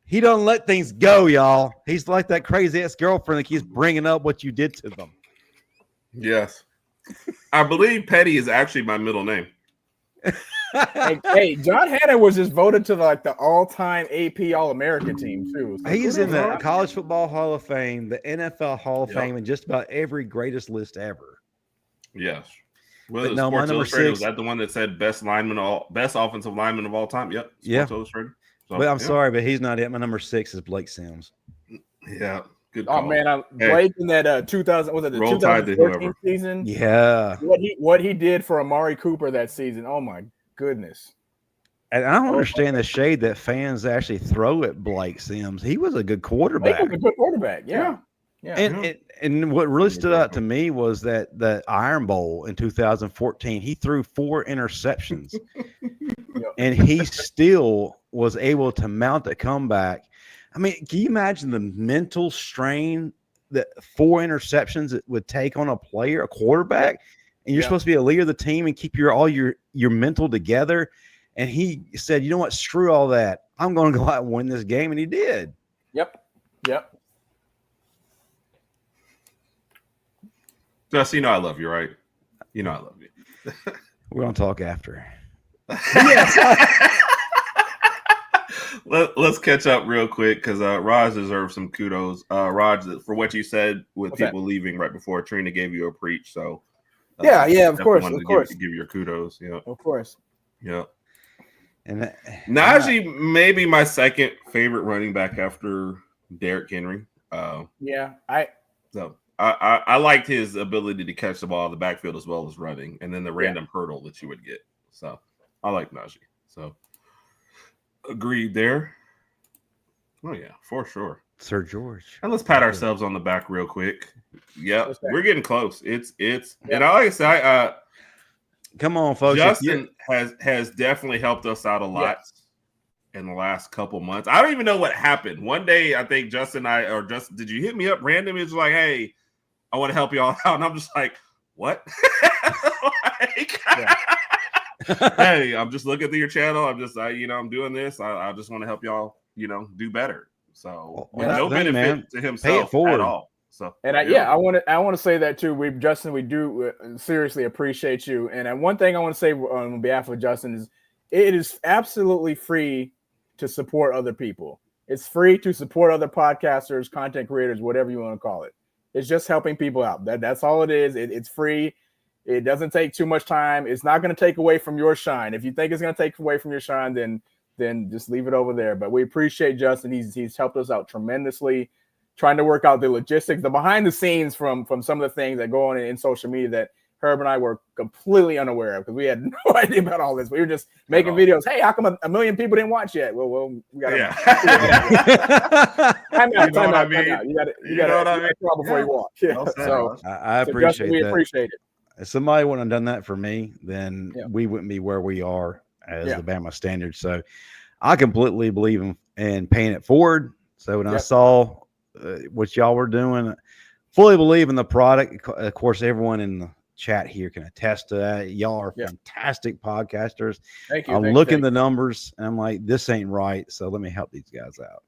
he don't let things go, y'all. He's like that crazy ex-girlfriend that keeps bringing up what you did to them. Yes. I believe Petty is actually my middle name. Hey, John Hannah was just voted to the all-time AP All-American team too. So he's in the College Football Hall of Fame, the NFL Hall of Fame, and just about every greatest list ever. Yes. Well, no, Sports my Illustrated, 6 was that the one that said best offensive lineman of all time? Yep. Sports Illustrated. So, but I'm sorry, but he's not it. My number 6 is Blake Sims. Yeah. Good call. Oh man, Blake in that 2014 season. Yeah. What he did for Amari Cooper that season. Oh my goodness. And I don't understand the shade that fans actually throw at Blake Sims. He was a good quarterback. Blake was a good quarterback. Yeah. And what really stood out to me was that the Iron Bowl in 2014, he threw 4 interceptions, and he still was able to mount a comeback. I mean, can you imagine the mental strain that 4 interceptions it would take on a player, a quarterback, and you're supposed to be a leader of the team and keep your mental together? And he said, you know what, screw all that. I'm going to go out and win this game, and he did. Yep. Just, I love you, right? I love you. We're going to talk after. Let's catch up real quick because Raj deserves some kudos. Raj, for what you said with people leaving right before Trina gave you a preach. So of course. Give your kudos. Yeah, of course. Yeah. And Najee may be my second favorite running back after Derrick Henry. I liked his ability to catch the ball in the backfield as well as running, and then the random hurdle that you would get. So I like Najee. So agreed there. Oh yeah, for sure. Sir George. And let's pat ourselves on the back real quick. Yeah, we're getting close. It's and like I said, come on, folks. Justin has definitely helped us out a lot in the last couple months. I don't even know what happened. One day, I think Justin and Justin, did you hit me up random? It's like, hey, I want to help y'all out. And I'm just like, what? Hey, I'm just looking through your channel. I'm just, I'm doing this. I just want to help y'all, do better. So no benefit to himself at all. So, and I want to say that too. Justin, we do seriously appreciate you. And one thing I want to say on behalf of Justin is, it is absolutely free to support other people. It's free to support other podcasters, content creators, whatever you want to call it. It's just helping people out. That's all it is. It's free. It doesn't take too much time. It's not going to take away from your shine. If you think it's going to take away from your shine, then just leave it over there. But we appreciate Justin. He's helped us out tremendously, trying to work out the logistics, the behind the scenes from some of the things that go on in social media that Herb and I were completely unaware of because we had no idea about all this. We were just making videos. Hey, how come a million people didn't watch yet? Well, we got to. Time out. You got to before you watch. Yeah. So I appreciate that. We appreciate it. If somebody wouldn't have done that for me, then we wouldn't be where we are as the Bama Standard. So I completely believe in paying it forward. So when I saw what y'all were doing, fully believe in the product. Of course, everyone in the chat here can attest to that. Y'all are fantastic podcasters. Thank you. I'm looking at the numbers and I'm like, this ain't right. So let me help these guys out.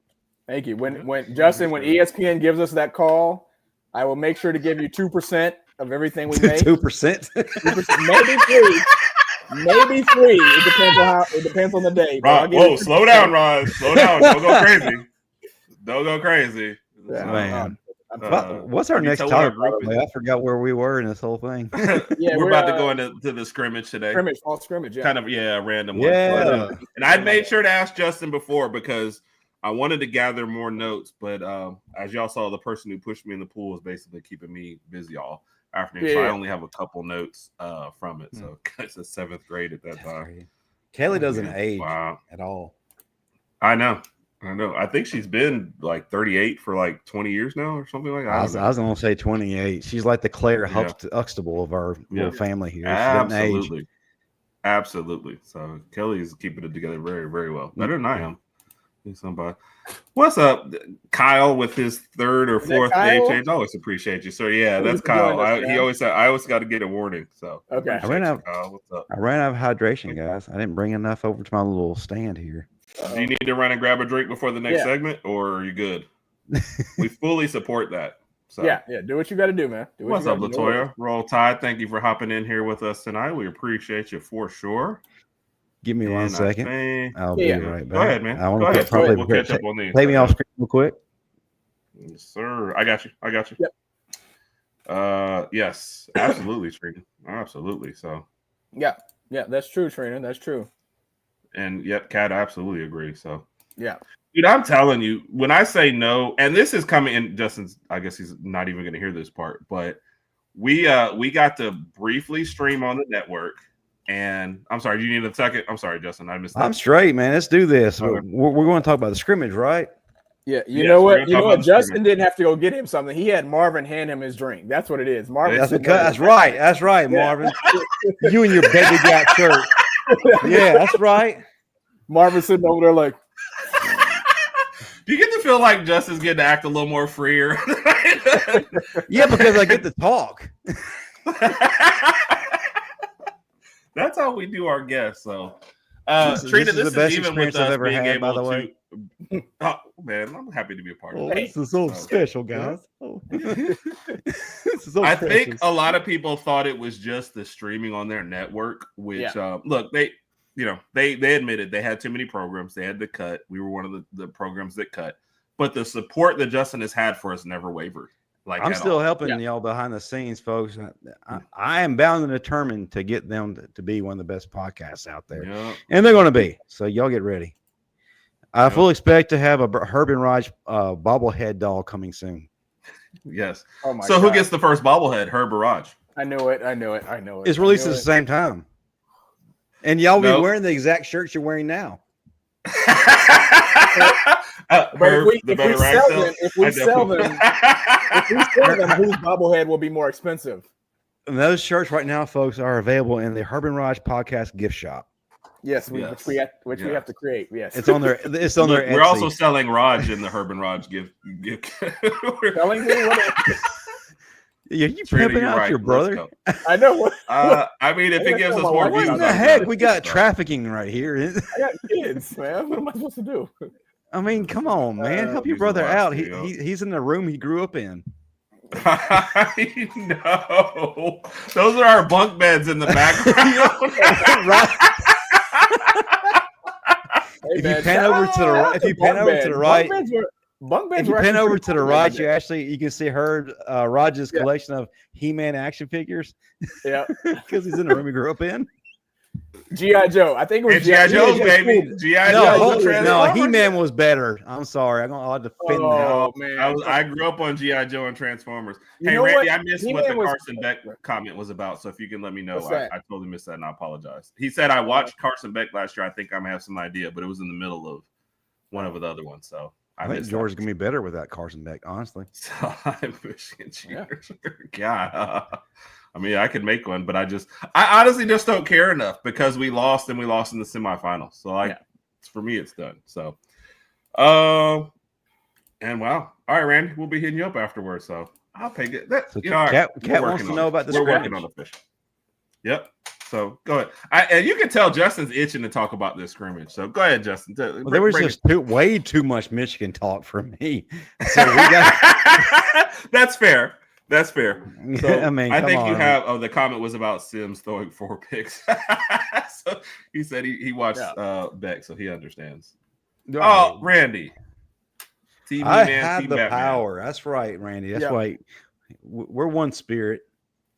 Thank you. When ESPN gives us that call, I will make sure to give you 2% of everything we make. 2%? Maybe 3. It depends on the day. Whoa, slow down, Rod. Slow down. Don't go crazy. Don't go crazy. Yeah, man. What's our next topic? I forgot where we were in this whole thing. We're about to go into the scrimmage today. Fall scrimmage, kind of random. Yeah. And I'd made sure to ask Justin before because I wanted to gather more notes, but as y'all saw, the person who pushed me in the pool is basically keeping me busy all afternoon. So I only have a couple notes from it. So it's a 7th grade at that time. Kelly doesn't age at all. I know. I think she's been like 38 for like 20 years now or something like that. I was going to say 28. She's like the Claire Huxtable of our little family here. She Absolutely. Absolutely. So Kelly is keeping it together very, very well. Better than I am. Somebody. What's up, Kyle, with his 3rd or 4th day change? I always appreciate you, sir. Yeah, that's Kyle. He always said I always got to get a warning. So okay. I ran out of hydration, guys. I didn't bring enough over to my little stand here. Do you need to run and grab a drink before the next segment, or are you good? We fully support that. So yeah, do what you got to do, man. What's up, Latoya? Roll Tide. Thank you for hopping in here with us tonight. We appreciate you for sure. Give me 1 second. I'll be right back. Go ahead, man. We'll catch up on these. Play me off screen real quick. Yes, sir. I got you. Yep. Yes, absolutely, Trina. Absolutely. So. Yeah, that's true, Trina. That's true. And Kat, I absolutely agree. So. Yeah. Dude, I'm telling you, when I say no, and this is coming in, Justin's, I guess he's not even going to hear this part, but we got to briefly stream on the network. And I'm sorry, do you need a second? I'm sorry, Justin. I missed that. I'm straight, man. Let's do this. We're going to talk about the scrimmage, right? Yeah. You know what? Justin didn't have to go get him something. He had Marvin hand him his drink. That's what it is. Marvin. That's right, Marvin. You and your baby gap shirt. Yeah, that's right. Marvin sitting over there like. Do you get to feel like Justin's getting to act a little more freer? Yeah, because I get to talk. That's how we do our guests. So, Trina, this is even with us being able by the way. Oh man, I'm happy to be a part of it. This is so special, guys. I think a lot of people thought it was just the streaming on their network. Which, look, they admitted they had too many programs. They had to cut. We were one of the programs that cut. But the support that Justin has had for us never wavered. Like I'm still helping y'all behind the scenes, folks. I am bound and determined to get them to be one of the best podcasts out there. Yep. And they're going to be. So y'all get ready. I fully expect to have a Herb and Rodg bobblehead doll coming soon. Yes. Oh my God. Who gets the first bobblehead? Herb or Rodg? I knew it. It's released at the same time. And y'all be wearing the exact shirts you're wearing now. If we sell them, whose bobblehead will be more expensive? And those shirts right now, folks, are available in the Herb and Rodg podcast gift shop. Yes, which we have to create. Yes, it's on their. It's on their. We're also selling Rodg in the Herb and Rodg gift. Selling Yeah, you pimping out your brother. I know. I mean, if it gives us more views, what the heck? We got trafficking right here. I got kids, man. What am I supposed to do? I mean, come on, man. Help your brother out. He's in the room he grew up in. I know. Those are our bunk beds in the background. Right. If you pan over to the right, you pan over to the right, you can see Rodg's collection of He-Man action figures. Yeah, because he's in the room he grew up in. G.I. Joe. I think it was G.I. Joe's, baby. G.I. Joe. No, He-Man was better. I'm sorry. I'll defend that. Man. I grew up on G.I. Joe and Transformers. Hey, Randy, I missed what the Carson Beck comment was about. So if you can let me know, I totally missed that and I apologize. He said, I watched Carson Beck last year. I think I may have some idea, but it was in the middle of one of the other ones. So I think George is going to be better with that Carson Beck, honestly. So I'm Michigan cheaters. God. I mean, I could make one, but I honestly just don't care enough because we lost and we lost in the semifinals. So for me, it's done. So, and wow. All right, Randy, we'll be hitting you up afterwards. So I'll pay it. Cat wants to know about this. We're working on the fish. Yep. So go ahead. And you can tell Justin's itching to talk about this scrimmage. So go ahead, Justin. There was just way too much Michigan talk for me. So we got. That's fair. That's fair. So I mean, I think you have. Oh, the comment was about Sims throwing 4 picks. So he said he watched Beck, so he understands. Oh, Randy, I have the power. That's right, Randy. That's right. We're one spirit.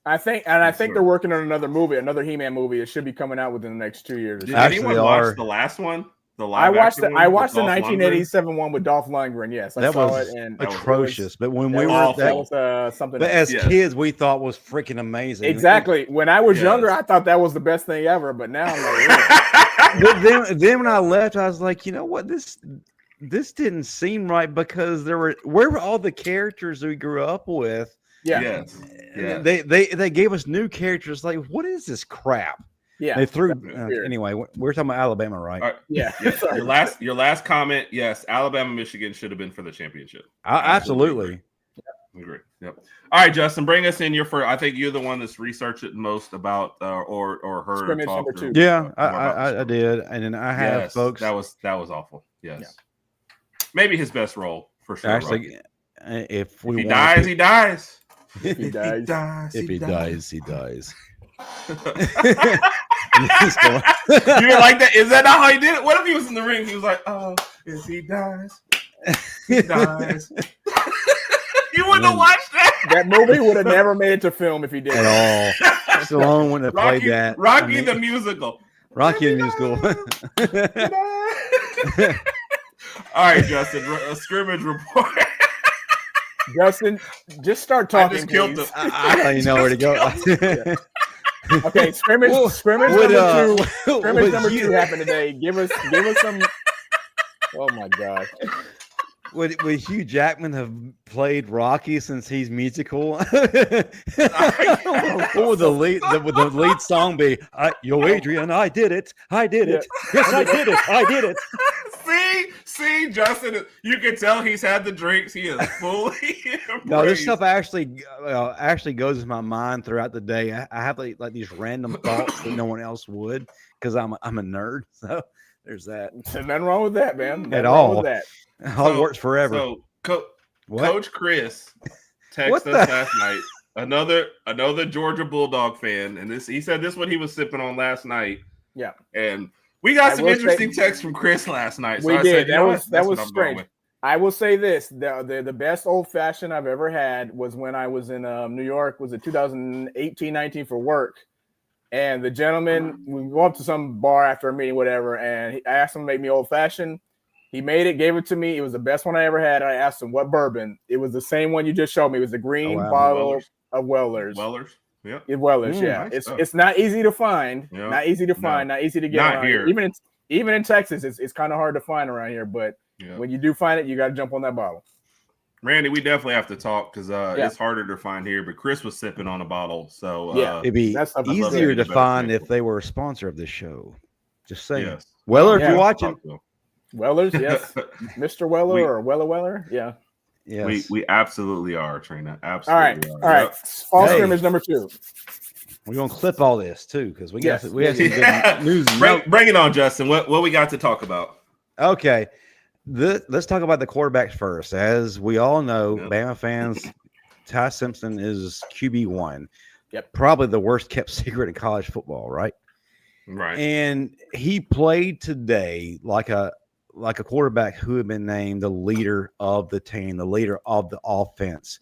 I think they're working on another movie, another He-Man movie. It should be coming out within the next 2 years. Did anyone watch the last one? I watched the 1987 one with Dolph Lundgren. Yes, I saw it, and atrocious. But when we were that was something. But as kids, we thought was freaking amazing. Exactly. When I was younger, I thought that was the best thing ever. But now I'm like, but then when I left, I was like, you know what, this didn't seem right, because where were all the characters we grew up with? Yeah. They gave us new characters. Like, what is this crap? Yeah, they threw. Anyway, we're talking about Alabama, right? Yeah. Your last comment. Yes, Alabama, Michigan should have been for the championship. Absolutely. Agree. Yep. All right, Justin, bring us in your first. I think you're the one that's researched it most about or heard. Scrimmage number 2. Yeah, I did, and then I have folks. That was awful. Yes, maybe his best role for sure. Actually, if he dies, he dies. If he dies, he dies. You didn't like that? Is that not how he did it? What if he was in the ring? He was like, "Oh, if he dies, he dies." You wouldn't have watched that. That movie would have never made it to film if he did at all. Stallone wouldn't have played that. Rocky the musical. All right, Justin. A scrimmage report. Justin, just start talking. I just killed him. I don't even know where to go. Okay, scrimmage number 2. Scrimmage number 2 happened today. Give us some. Oh my God. Would Hugh Jackman have played Rocky since he's musical? What would the lead song be? Yo, Adrian, I did it. Yes, I did it. See, Justin, you can tell he's had the drinks. He is fully embraced. No, this stuff actually goes in my mind throughout the day. I have like these random thoughts that no one else would, because I'm a nerd. So there's that. There's nothing wrong with that, man. At all. It works forever. So Coach Chris texted us last night. Another Georgia Bulldog fan, and he said this what he was sipping on last night. Yeah, and we got some interesting texts from Chris last night. So we did. That was strange. I will say this: the best old fashioned I've ever had was when I was in New York. Was it 2018-19 for work? And the gentleman, we go up to some bar after a meeting, whatever, and I asked him to make me old fashioned. He made it, gave it to me. It was the best one I ever had. I asked him what bourbon. It was the same one you just showed me. It was a green bottle of Weller's. Yeah. Weller's, yeah. Nice it's not easy to find. Yeah. Not easy to find. Not easy to get around here. Even in Texas, it's kind of hard to find around here. But when you do find it, you got to jump on that bottle. Randy, we definitely have to talk because it's harder to find here. But Chris was sipping on a bottle, so it'd be easier to find if they were a sponsor of this show. Just saying. Yes. Weller, if you're watching. Weller's, yes. Mr. Weller or Weller. Yeah. Yes. We absolutely are, Trina. Absolutely. All right. Fall scrimmage number 2. We're gonna clip all this too, because we have some good news. Bring it on, Justin. What we got to talk about? Okay. Let's talk about the quarterbacks first. As we all know, Bama fans, Ty Simpson is QB1. Yep. Probably the worst kept secret in college football, right? Right. And he played today like a quarterback who had been named the leader of the team, the leader of the offense.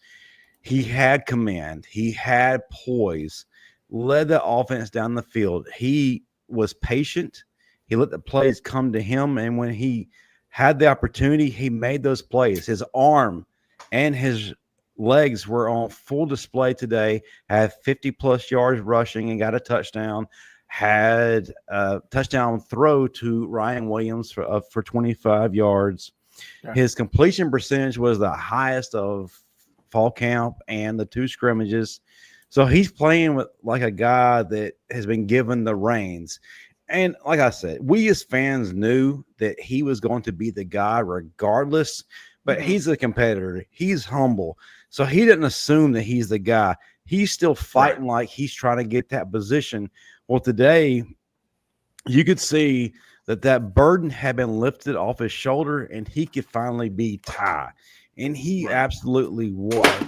He had command. He had poise, led the offense down the field. He was patient. He let the plays come to him. And when he had the opportunity, he made those plays. His arm and his legs were on full display today, had 50-plus yards rushing and got a touchdown. Had a touchdown throw to Ryan Williams for 25 yards. Okay. His completion percentage was the highest of fall camp and the 2 scrimmages. So he's playing with like a guy that has been given the reins. And like I said, we as fans knew that he was going to be the guy regardless, but he's a competitor. He's humble. So he didn't assume that he's the guy. He's still fighting like he's trying to get that position. Well, today you could see that burden had been lifted off his shoulder and he could finally be Ty. And he absolutely was.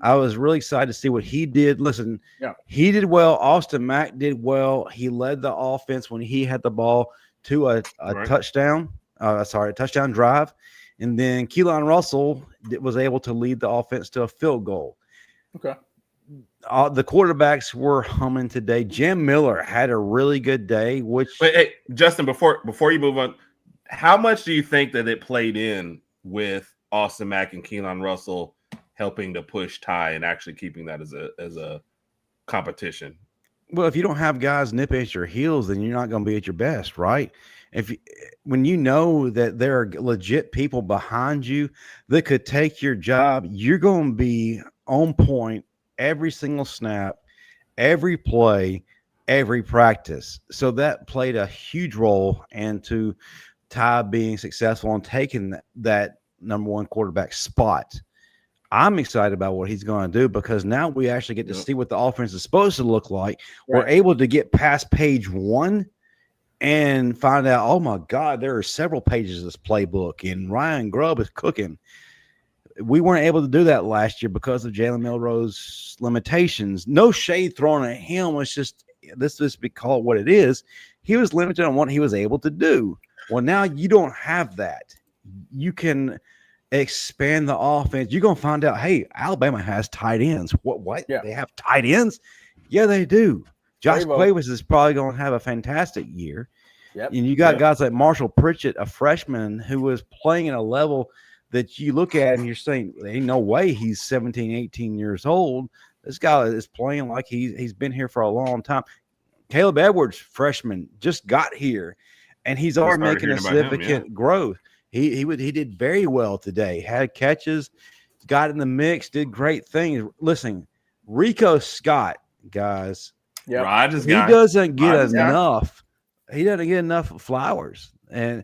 I was really excited to see what he did. Listen, he did well. Austin Mack did well. He led the offense when he had the ball to a touchdown. A touchdown drive. And then Keelan Russell was able to lead the offense to a field goal. Okay. The quarterbacks were humming today. Jim Miller had a really good day. Hey, Justin, before you move on, how much do you think that it played in with Austin Mack and Keelan Russell helping to push Ty and actually keeping that as a competition? Well, if you don't have guys nipping at your heels, then you're not going to be at your best, right? When you know that there are legit people behind you that could take your job, you're going to be on point every single snap, every play, every practice. So that played a huge role into Ty being successful and taking that number one quarterback spot. I'm excited about what he's going to do because now we actually get to see what the offense is supposed to look like. Right. We're able to get past page 1 and find out, oh my God, there are several pages of this playbook, and Ryan Grubb is cooking. We weren't able to do that last year because of Jalen Milroe's limitations. No shade thrown at him. It's just, let's just be called what it is. He was limited on what he was able to do. Well, now you don't have that. You can expand the offense. You're going to find out, hey, Alabama has tight ends. What? Yeah. They have tight ends? Yeah, they do. Josh Cuevas is probably going to have a fantastic year. Yep. And you got guys like Marshall Pritchett, a freshman who was playing at a level that you look at and you're saying, ain't no way he's 17, 18 years old. This guy is playing like he's been here for a long time. Caleb Edwards, freshman, just got here, and he's already making a significant growth. He did very well today. Had catches, got in the mix, did great things. Listen, Rico Scott, guys, he doesn't get enough. He doesn't get enough flowers. And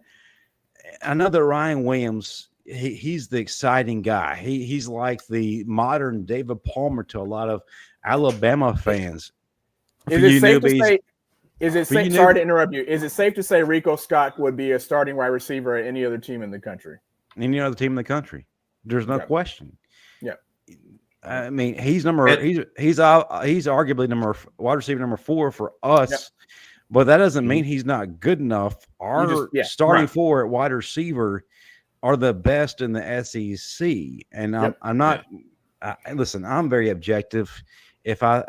I know that Ryan Williams, he's the exciting guy. He's like the modern David Palmer to a lot of Alabama fans. Is it safe to say? Sorry to interrupt you. Is it safe to say Rico Scott would be a starting wide receiver at any other team in the country? Any other team in the country? There's no question. Yeah. I mean, he's arguably wide receiver number 4 for us, but that doesn't mean he's not good enough. Our starting 4 at wide receiver are the best in the SEC, and I'm not. Listen, I'm very objective. If I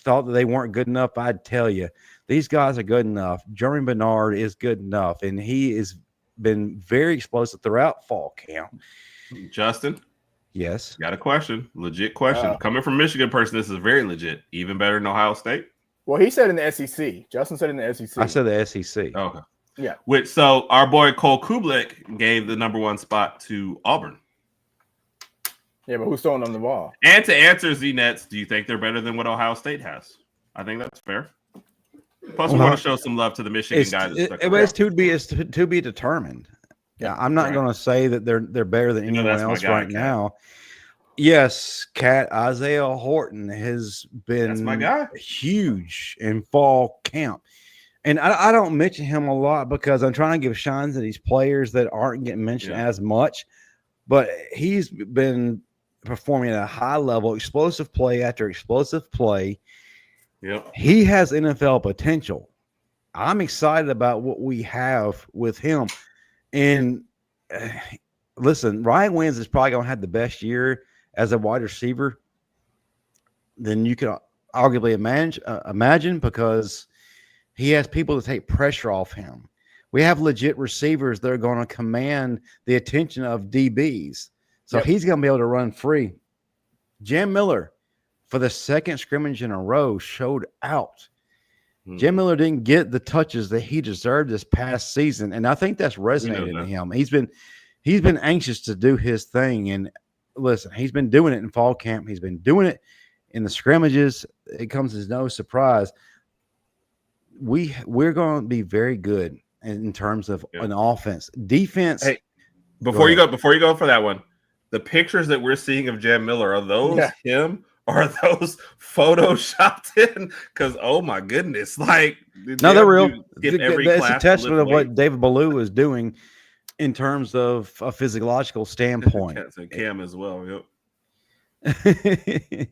thought that they weren't good enough, I'd tell you these guys are good enough. Jeremy Bernard is good enough, and he has been very explosive throughout fall camp. Justin, yes, got a question, legit question coming from Michigan person. This is very legit. Even better than Ohio State. Well, he said in the SEC. Justin said in the SEC. I said the SEC. Okay. Yeah. So our boy Cole Kublik gave the number 1 spot to Auburn. Yeah, but who's throwing them the ball? And to answer Z-Nets, do you think they're better than what Ohio State has? I think that's fair. Plus, we want to show some love to the Michigan guys. It's to be determined. Yeah, I'm not going to say that they're better than anyone else right now. Yes, Isaiah Horton has been huge in fall camp. And I don't mention him a lot because I'm trying to give shines to these players that aren't getting mentioned as much. But he's been performing at a high level, explosive play after explosive play. Yep. He has NFL potential. I'm excited about what we have with him. And listen, Ryan Williams is probably going to have the best year as a wide receiver than you can arguably imagine because he has people to take pressure off him. We have legit receivers that are going to command the attention of DBs. So he's going to be able to run free. Jam Miller, for the second scrimmage in a row, showed out. Jam Miller didn't get the touches that he deserved this past season, and I think that's resonated in him. He's been anxious to do his thing, and listen, he's been doing it in fall camp. He's been doing it in the scrimmages. It comes as no surprise. We're going to be very good in terms of an offense. Defense. Hey, before you go for that one, the pictures that we're seeing of Jam Miller, are those him or are those photoshopped in? Because oh my goodness, like no, they're real. It's a testament of what David Ballou is doing in terms of a physiological standpoint. Cam as well. Yep.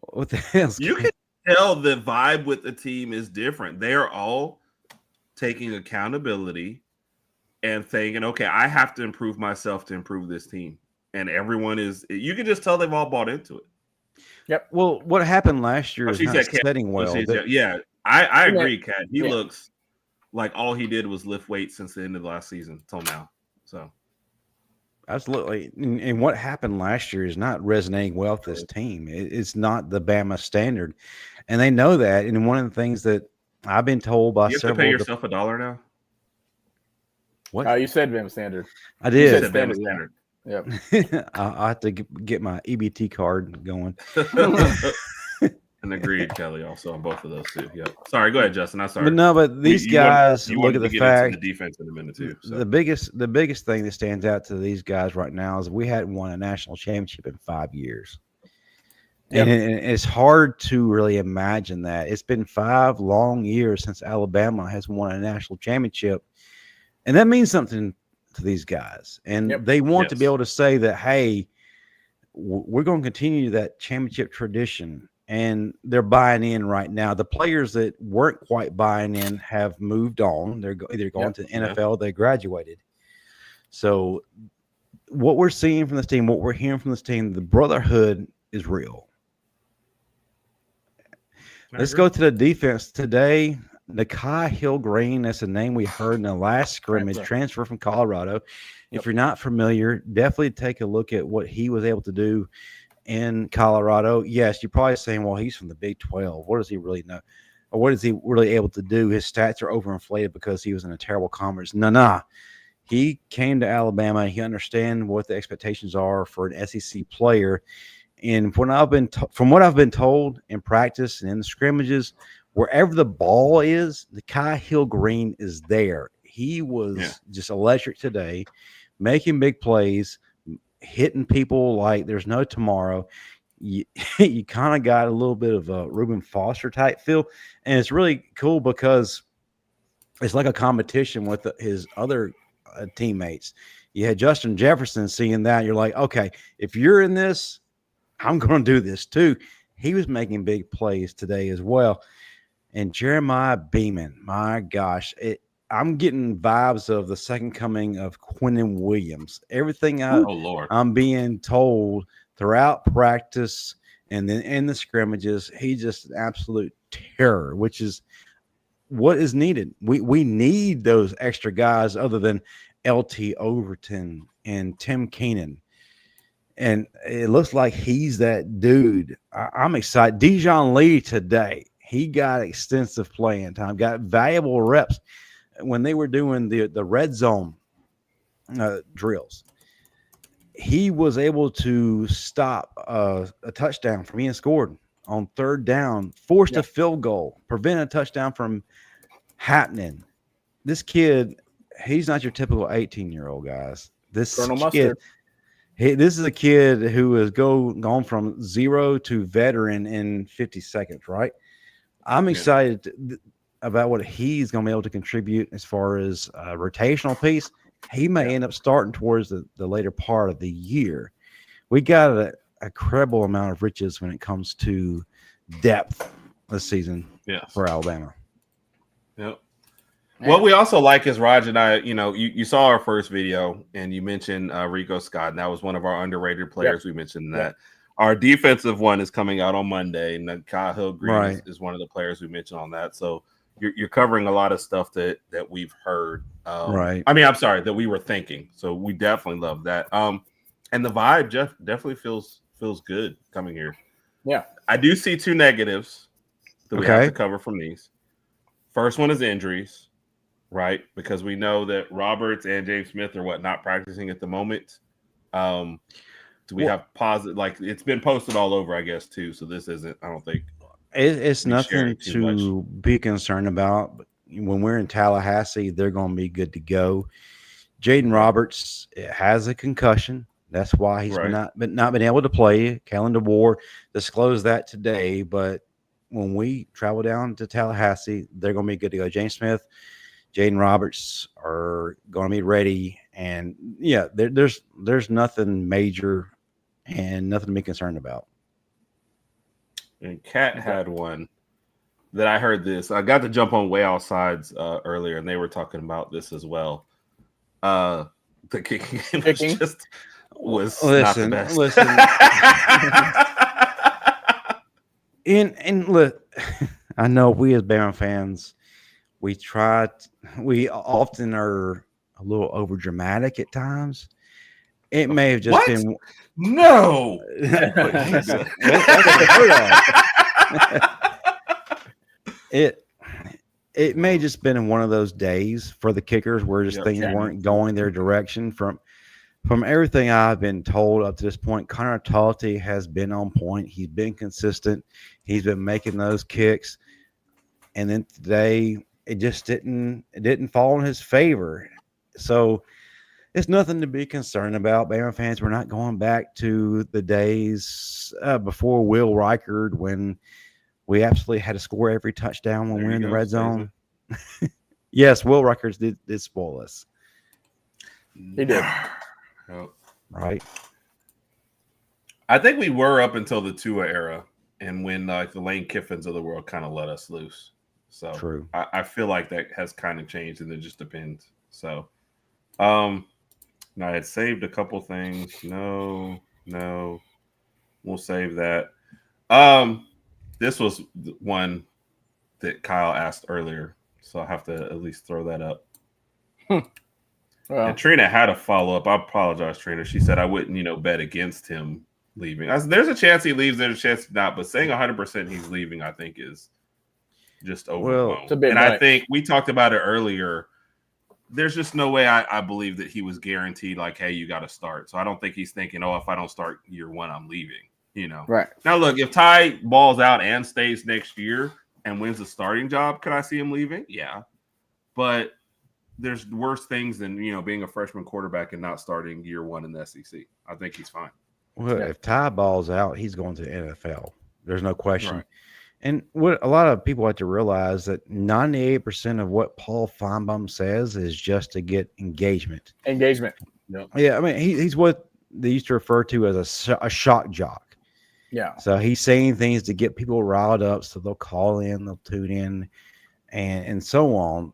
What the hell? You can tell the vibe with the team is different. They are all taking accountability and thinking, okay, I have to improve myself to improve this team. And everyone is, you can just tell they've all bought into it. Yep. Well, what happened last year is not setting well. I agree, Kat. He looks like all he did was lift weights since the end of the last season till now. So absolutely. And what happened last year is not resonating well with this team. It's not the Bama standard, and they know that. And one of the things that I've been told by you have several, to pay yourself $1 now. What? Oh, you said Bama standard. I did. You said Bama standard. Yep. I have to get my EBT card going. And agreed, Kelly, also on both of those too. Yeah. Sorry, go ahead, Justin. I'm sorry. But no, but these guys look at the fact the defense in a minute too. So. The biggest thing that stands out to these guys right now is we hadn't won a national championship in 5 years. Yep. And it's hard to really imagine that. It's been 5 long years since Alabama has won a national championship. And that means something to these guys. And they want to be able to say that, hey, we're going to continue that championship tradition. And they're buying in right now. The players that weren't quite buying in have moved on. They're either going to the NFL, they graduated. So what we're seeing from this team, what we're hearing from this team, the brotherhood is real. Let's go to the defense today. Nakai Hill-Green, that's a name we heard in the last scrimmage, transfer from Colorado. If you're not familiar, definitely take a look at what he was able to do in Colorado. Yes, you're probably saying, well, he's from the Big 12. What does he really know? Or what is he really able to do? His stats are overinflated because he was in a terrible conference. No. He came to Alabama. He understands what the expectations are for an SEC player. And from what I've been told in practice and in the scrimmages, wherever the ball is, Nakai Hill-Green is there. He was just electric today, making big plays, hitting people like there's no tomorrow. You kind of got a little bit of a Reuben Foster type feel, and it's really cool because it's like a competition with his other teammates. You had Justin Jefferson seeing that. You're like, okay, if you're in this, I'm going to do this too. He was making big plays today as well. And Jeremiah Beeman, my gosh, I'm getting vibes of the second coming of Quinnen Williams. Everything I'm being told throughout practice and then in the scrimmages, he's just an absolute terror, which is what is needed. We need those extra guys other than LT Overton and Tim Keenan. And it looks like he's that dude. I'm excited. Dijon Lee today, he got extensive playing time, got valuable reps when they were doing the red zone drills. He was able to stop a touchdown from being scored on third down, forced a field goal, prevent a touchdown from happening. This kid, he's not your typical 18-year-old, guys. This kid, this is a kid who has gone from 0 to veteran in 50 seconds, right? I'm excited about what he's going to be able to contribute as far as a rotational piece. He may end up starting towards the later part of the year. We got a incredible amount of riches when it comes to depth this season for Alabama. Yep. What we also like is Raj and I, you saw our first video and you mentioned Rico Scott, and that was one of our underrated players. We mentioned that. Our defensive one is coming out on Monday, and Nakai Hill-Green is one of the players we mentioned on that. So you're covering a lot of stuff that we've heard. I mean, I'm sorry, that we were thinking. So we definitely love that. And the vibe, Jeff, definitely feels good coming here. Yeah. I do see 2 negatives that we have to cover from these. First one is injuries, right? Because we know that Roberts and James Smith are not practicing at the moment. Do we have positive? Like, it's been posted all over, I guess, too. So this isn't, I don't think. It's nothing to be concerned about. But when we're in Tallahassee, they're going to be good to go. Jaden Roberts has a concussion. That's why he's not been able to play. Kellen DeBoer disclosed that today. But when we travel down to Tallahassee, they're going to be good to go. James Smith, Jaden Roberts are going to be ready. And, there's nothing major and nothing to be concerned about. And Kat had one that I heard this. I got to jump on Way Outside's earlier, and they were talking about this as well. The kicking was not the best. Listen. and look, I know we as Bama fans, we often are a little over dramatic at times. It may have just been no. It may have just been one of those days for the kickers where just things weren't going their direction. From everything I've been told up to this point, Connor Talty has been on point. He's been consistent. He's been making those kicks, and then today it just didn't fall in his favor. So it's nothing to be concerned about, Bama fans. We're not going back to the days before Will Reichard when we absolutely had to score every touchdown when we're in the red zone. Yes, Will Reichard did spoil us. He did. Right. I think we were up until the Tua era, and when the Lane Kiffins of the world kind of let us loose. So true. I feel like that has kind of changed, and it just depends. So, now I had saved a couple things. No, we'll save that. This was one that Kyle asked earlier, so I'll have to at least throw that up. Well, and Trina had a follow-up. I apologize, Trina. She said I wouldn't, bet against him leaving. There's a chance he leaves, there's a chance not, but saying 100% he's leaving, I think, is just overblown. Well, I think we talked about it earlier. There's just no way I believe that he was guaranteed, like, hey, you got to start. So I don't think he's thinking, if I don't start year one, I'm leaving. Right. Now, look, if Ty balls out and stays next year and wins the starting job, could I see him leaving? Yeah. But there's worse things than, being a freshman quarterback and not starting year one in the SEC. I think he's fine. Well, if Ty balls out, he's going to the NFL. There's no question. Right. And what a lot of people have to realize that 98% of what Paul Feinbaum says is just to get engagement. Yep. Yeah, I mean, he's what they used to refer to as a shock jock. Yeah. So he's saying things to get people riled up, so they'll call in, they'll tune in, and so on.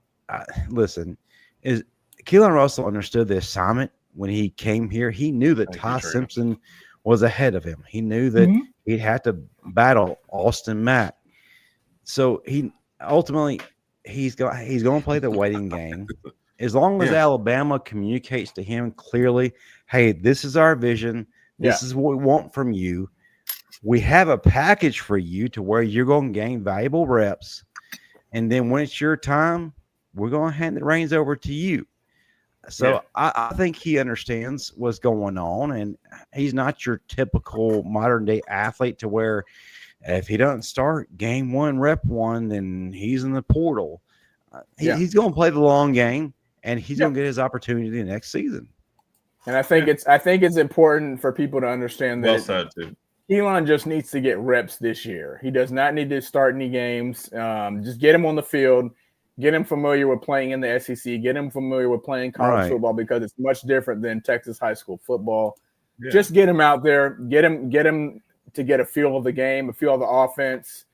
Listen, Keelan Russell understood the assignment when he came here. He knew that Ty Simpson was ahead of him. He knew that he'd have to battle Austin Mack. So he ultimately he's going to play the waiting game. As long as Alabama communicates to him clearly, hey, this is our vision. This is what we want from you. We have a package for you to where you're going to gain valuable reps. And then when it's your time, we're going to hand the reins over to you. So I think he understands what's going on. And he's not your typical modern day athlete to where if he doesn't start game one, rep one, then he's in the portal. He's going to play the long game, and he's going to get his opportunity next season. And I think it's important for people to understand that. Well said, too. Keelan just needs to get reps this year. He does not need to start any games. Just get him on the field, get him familiar with playing in the SEC, get him familiar with playing college football because it's much different than Texas high school football. Yeah. Just get him out there, get him to get a feel of the game, a feel of the offense,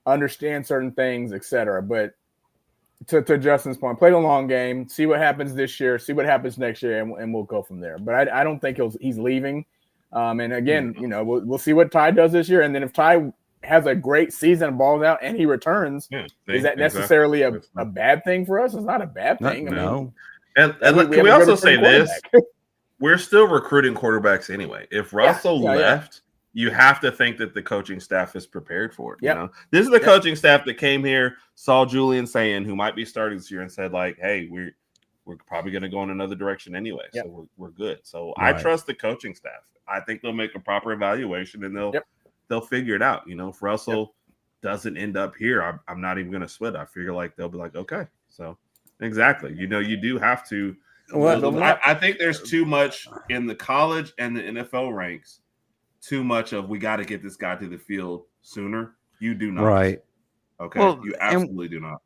understand certain things, etc. But to Justin's point, play the long game, see what happens this year, see what happens next year, and we'll go from there. But I don't think he's leaving. And again, we'll see what Ty does this year. And then if Ty has a great season, balls out, and he returns, is that necessarily a bad thing for us? It's not a bad thing. No. And can we also say this? We're still recruiting quarterbacks anyway. If Russell left, you have to think that the coaching staff is prepared for it. This is the coaching staff that came here, saw Julian Sayin, who might be starting this year, and said, like, hey, we're probably going to go in another direction anyway. So we're good. So I trust the coaching staff. I think they'll make a proper evaluation and they'll figure it out. If Russell doesn't end up here, I'm not even going to sweat. I figure like they'll be like, okay. So exactly. You do have to. Well, I think there's too much in the college and the NFL ranks. Too much of we got to get this guy to the field sooner. You do not. Right. Okay. Well, you absolutely do not.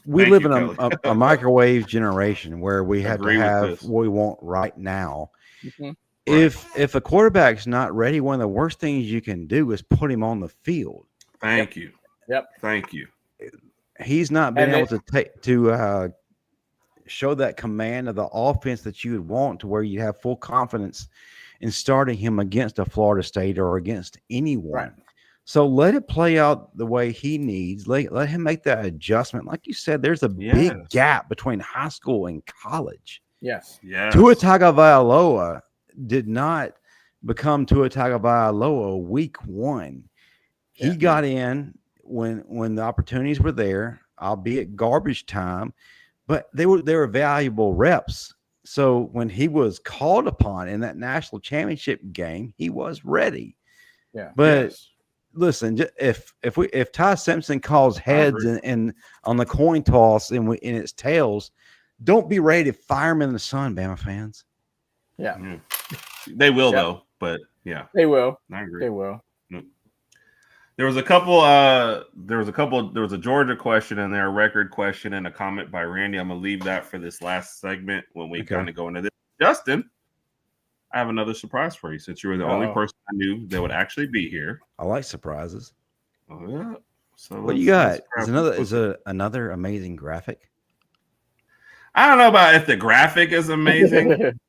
We live in a microwave generation where we have to have what we want right now. Mm-hmm. If a quarterback's not ready, one of the worst things you can do is put him on the field. Thank you. Yep. Thank you. He's not been able to show that command of the offense that you would want to where you have full confidence in starting him against a Florida State or against anyone. Right. So let it play out the way he needs. Let him make that adjustment. Like you said, there's a big gap between high school and college. Yes. Tua Tagovailoa did not become Tua Tagovailoa week 1. He got in when the opportunities were there, albeit garbage time, but they were valuable reps. So when he was called upon in that national championship game, he was ready. Yeah. But listen, if Ty Simpson calls heads and on the coin toss and it's tails, don't be ready to fire him in the sun, Bama fans. Yeah. They will though, but yeah. They will. I agree. They will. There was a Georgia question in there, a record question, and a comment by Randy. I'm gonna leave that for this last segment when we kind of go into this. Justin, I have another surprise for you since you were the only person I knew that would actually be here. I like surprises. Oh yeah. So what you got? Is another amazing graphic? I don't know about if the graphic is amazing.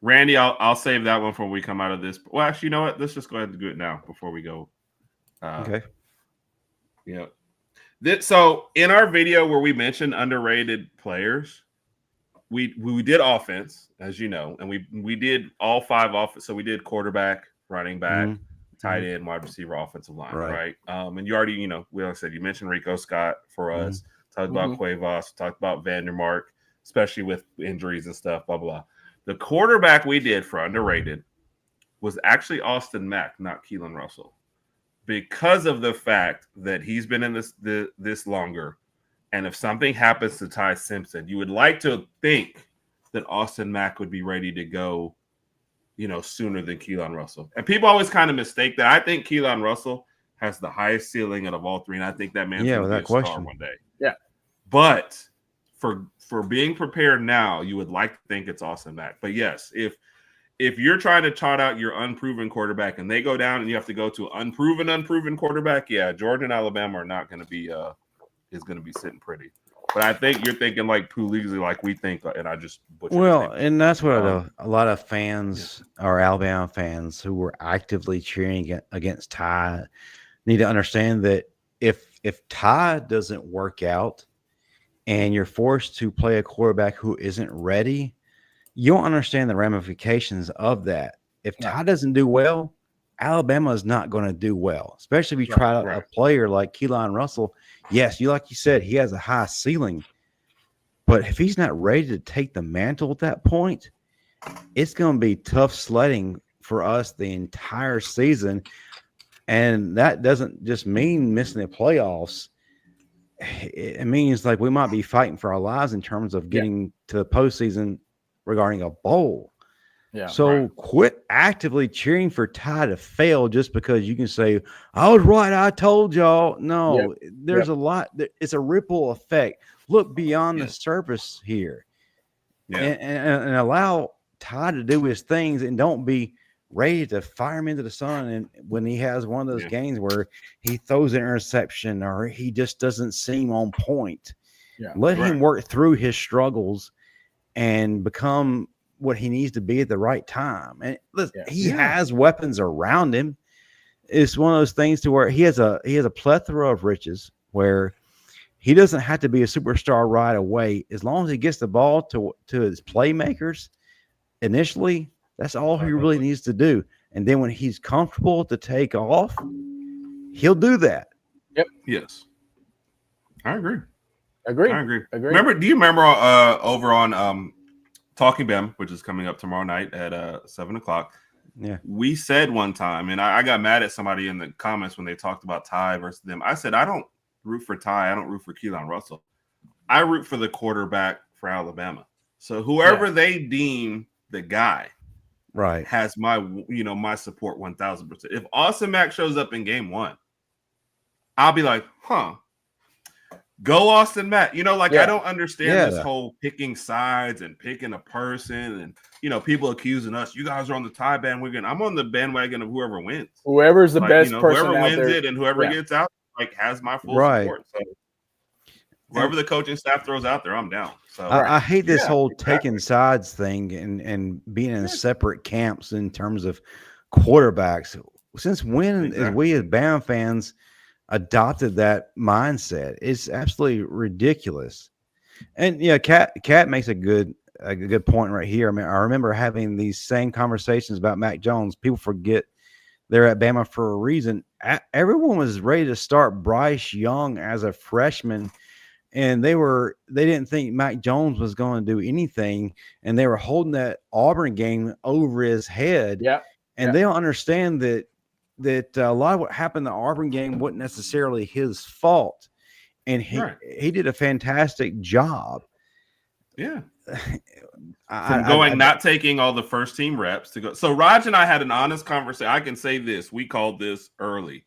Randy, I'll save that one for when we come out of this. Well, actually, you know what? Let's just go ahead and do it now before we go. Okay. Yeah. So in our video where we mentioned underrated players, we did offense, as you know, and we did all 5 offense. So we did quarterback, running back, tight end, wide receiver, offensive line, right? And you already, we already said you mentioned Rico Scott for us. Talked about Cuevas, talked about Vandermark, especially with injuries and stuff. Blah blah. The quarterback we did for underrated was actually Austin Mack, not Keelan Russell, because of the fact that he's been in this longer. And if something happens to Ty Simpson, you would like to think that Austin Mack would be ready to go, sooner than Keelan Russell. And people always kind of mistake that. I think Keelan Russell has the highest ceiling out of all 3, and I think that man's going to be a star one day. Yeah. But for being prepared now, you would like to think it's Austin Mack. But yes, if you're trying to trot out your unproven quarterback and they go down and you have to go to unproven quarterback, Georgia and Alabama are not going to be is going to be sitting pretty. But I think you're thinking like Puglisi, like we think, and I just butchered and that's what a lot of fans or Alabama fans who were actively cheering against Ty need to understand that if Ty doesn't work out and you're forced to play a quarterback who isn't ready, you don't understand the ramifications of that. If Ty doesn't do well, Alabama is not going to do well, especially if you try out a player like Keelan Russell. Yes, like you said, he has a high ceiling, but if he's not ready to take the mantle at that point, it's going to be tough sledding for us the entire season. And that doesn't just mean missing the playoffs. It means like we might be fighting for our lives in terms of getting to the postseason regarding a bowl. Yeah. So quit actively cheering for Ty to fail just because you can say, I was right, I told y'all. No, there's a lot. It's a ripple effect. Look beyond the surface here and allow Ty to do his things and don't be ready to fire him into the sun. And when he has one of those games where he throws an interception or he just doesn't seem on point, let him work through his struggles and become what he needs to be at the right time. And listen, he has weapons around him. It's one of those things to where he has a plethora of riches where he doesn't have to be a superstar right away. As long as he gets the ball to his playmakers initially, that's all he really needs to do. And then when he's comfortable to take off, he'll do that. Yep. Yes. I agree. Agree. Do you remember over on Talking Bama, which is coming up tomorrow night at 7:00. Yeah. We said one time, and I got mad at somebody in the comments when they talked about Ty versus them. I said, I don't root for Ty. I don't root for Keelan Russell. I root for the quarterback for Alabama. So whoever they deem the guy has my my support 1,000%. If Austin Mack shows up in game 1, I'll be like, go Austin Mack. I don't understand this whole picking sides and picking a person and, people accusing us. You guys are on the Ty bandwagon. I'm on the bandwagon of whoever wins. Whoever's the best person whoever out wins there. it and whoever gets out, has my full support. So whoever the coaching staff throws out there, I'm down. So I hate this whole taking sides thing and being in separate camps in terms of quarterbacks. Since when is we as Bama fans adopted that mindset? It's absolutely ridiculous. And yeah, Cat makes a good point right here. I mean, I remember having these same conversations about Mac Jones. People forget they're at Bama for a reason. Everyone was ready to start Bryce Young as a freshman, and they didn't think Mac Jones was going to do anything, and they were holding that Auburn game over his head. Yeah. And they don't understand that a lot of what happened in the Auburn game wasn't necessarily his fault. And he did a fantastic job. Yeah. Not taking all the first team reps to go. So Raj and I had an honest conversation. I can say this. We called this early.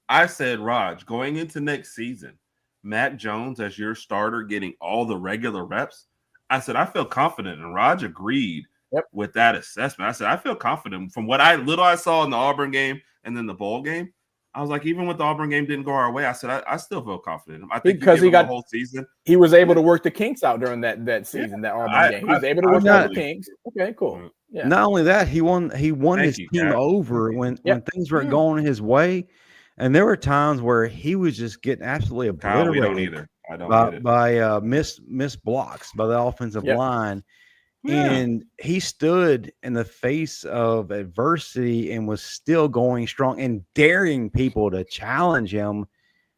I said, Raj, going into next season, Mac Jones as your starter getting all the regular reps. I said, I feel confident. And Raj agreed with that assessment. I said, I feel confident from what I saw in the Auburn game and then the bowl game. I was like, even with the Auburn game didn't go our way, I said, I still feel confident. I think because he got the whole season. He was able to work the kinks out during that season, that Auburn game. He was able to work out the kinks. Okay, cool. Yeah. Not only that, he won his team over when things weren't going his way. And there were times where he was just getting absolutely obliterated. We don't either. I don't by missed blocks by the offensive line. Yeah. And he stood in the face of adversity and was still going strong and daring people to challenge him.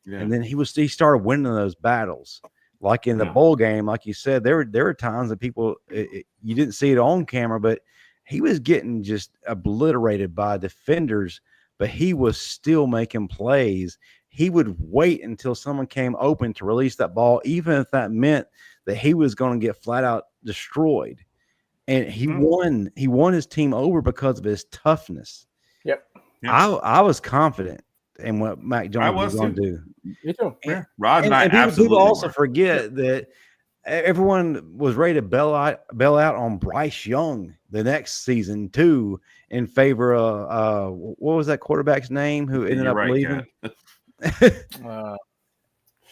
Yeah. And then he started winning those battles. Like in the bowl game, like you said, there were times that people you didn't see it on camera, but he was getting just obliterated by defenders, but he was still making plays. He would wait until someone came open to release that ball, even if that meant that he was going to get flat out destroyed. And he won his team over because of his toughness. Yep. I was confident in what Mac Jones was going to do. Me too. Yeah. Rod and I absolutely people also forget that everyone was ready to bail out on Bryce Young the next season too, in favor of what was that quarterback's name who ended up leaving?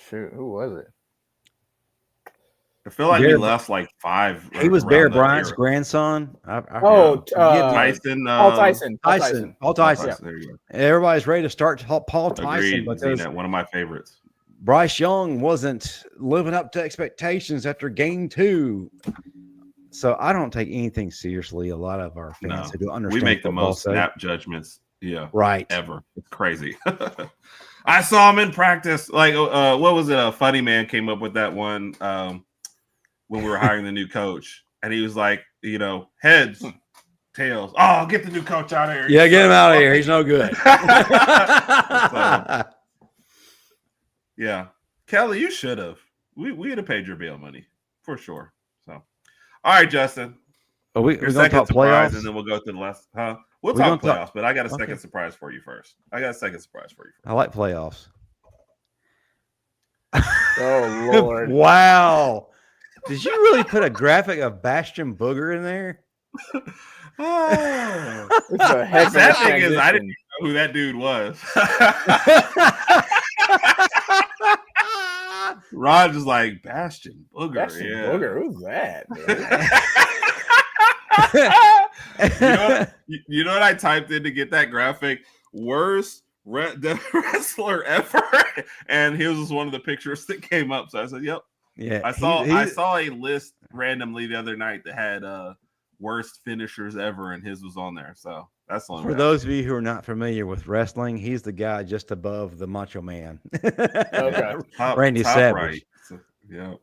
Shoot, who was it? I feel like he left like 5. He was Bear Bryant's grandson. Tyson. Paul Tyson. Paul Tyson. There you go. Everybody's ready to start Paul Tyson. Because one of my favorites. Bryce Young wasn't living up to expectations after game 2. So I don't take anything seriously. A lot of our fans who do understand. We make the most snap judgments. Yeah. Right. Ever. It's crazy. I saw him in practice. Like, what was it? A funny man came up with that one. When we were hiring the new coach, and he was like, heads, tails. Oh, get the new coach out of here. Yeah, get him out of here. He's no good. Yeah. Kelly, you should have. We'd have paid your bail money for sure. So, all right, Justin. We're going to talk playoffs, and then we'll go to the last. We'll talk playoffs, but I got a second surprise for you first. I like playoffs. Oh, Lord. Wow. Did you really put a graphic of Bastion Booger in there? Oh, the sad thing is, I didn't know who that dude was. Rod is like Bastion Booger. Bastion Booger, who's that? You know what I typed in to get that graphic? Worst wrestler ever, and his was one of the pictures that came up. So I said, "Yep." Yeah, I saw a list randomly the other night that had worst finishers ever, and his was on there. So that's on. For those of you who are not familiar with wrestling, he's the guy just above the Macho Man. Okay, Randy Savage. Right. So, yeah.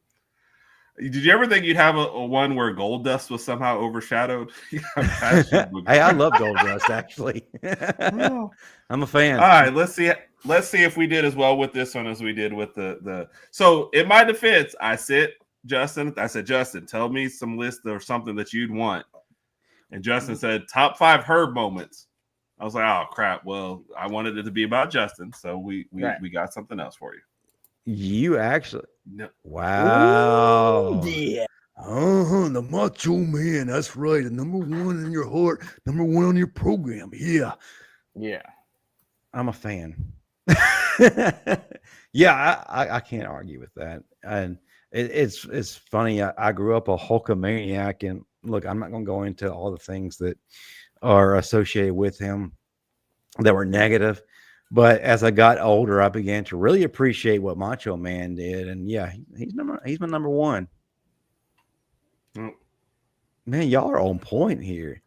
Did you ever think you'd have a one where Gold Dust was somehow overshadowed? Hey, I love Gold Dust actually. I'm a fan. All right, let's see if we did as well with this one as we did with the. So in my defense, I said, Justin, tell me some list or something that you'd want. And Justin said top 5 Herb moments. I was like, oh crap. Well, I wanted it to be about Justin, so we got something else for you. You actually, wow, ooh, yeah. The Macho Man. That's right. The number 1 in your heart, number 1 on your program. Yeah. I'm a fan. Yeah, I can't argue with that. And it's funny. I grew up a Hulkamaniac, and look, I'm not going to go into all the things that are associated with him. that were negative. But as I got older, I began to really appreciate what Macho Man did. And yeah, he's my number one. Man, y'all are on point here.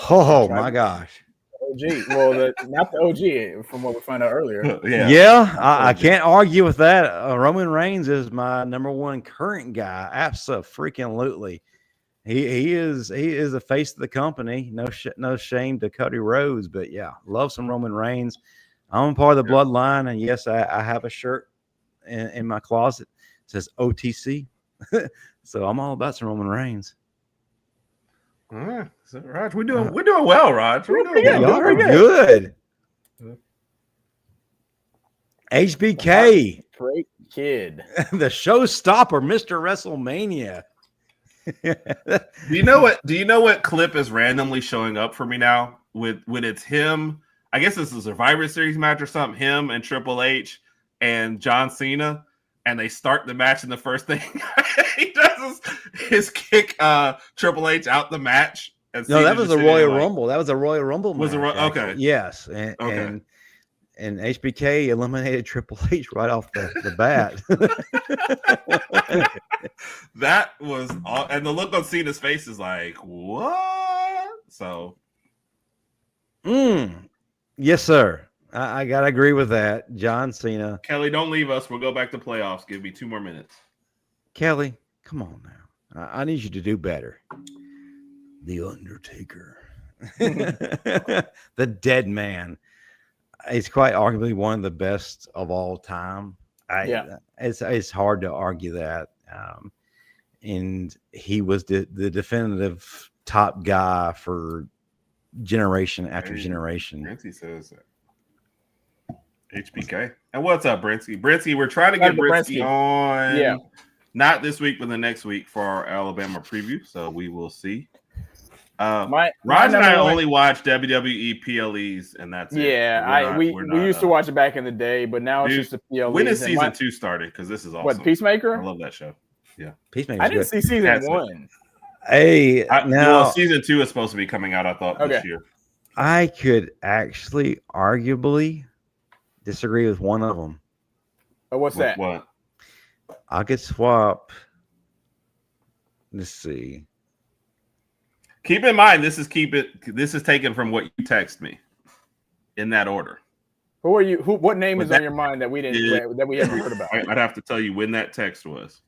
Oh my gosh. OG. Well, not the OG from what we found out earlier. Yeah, I can't argue with that. Roman Reigns is my number one current guy. Absolutely. He is the face of the company. No shame to Cody Rhodes, but yeah, love some Roman Reigns. I'm part of the bloodline, and yes, I have a shirt in my closet. It says OTC. So I'm all about some Roman Reigns. All right, so Raj, we're doing well, Raj. We're doing well. Y'all are good. HBK, great kid, the showstopper, Mr. WrestleMania. Do you know what clip is randomly showing up for me now? When it's him, I guess it's a Survivor Series match or something. Him and Triple H and John Cena, and they start the match, and the first thing he does is kick Triple H out the match. And no, that was a Royal Rumble. That was a Royal Rumble. Was match, okay? Yes, and HBK eliminated Triple H right off the bat. That was all, and the look on Cena's face is like, what? So, yes, sir. I gotta agree with that. John Cena. Kelly, don't leave us. We'll go back to playoffs. Give me 2 more minutes. Kelly, come on now. I need you to do better. The Undertaker. The Dead Man. It's quite arguably one of the best of all time. It's hard to argue that. And he was the definitive top guy for generation after generation. Brincy says HBK. And what's up, Brincy? Brincy, we're trying to get Brincy on. Yeah. Not this week, but the next week for our Alabama preview. So we will see. Raj and I only watch WWE PLEs, and that's it. Yeah, we used to watch it back in the day, but now it's just a PLE. When is season 2 started? Because this is awesome. What, Peacemaker? I love that show. Yeah, Peacemaker. I didn't see season 1. Hey, now season 2 is supposed to be coming out, I thought, this year. I could actually arguably disagree with one of them. Oh, what's that? What? I could swap. Let's see. Keep in mind, this is taken from what you text me in that order. Who are you? What name is on your mind that we haven't heard about? I'd have to tell you when that text was.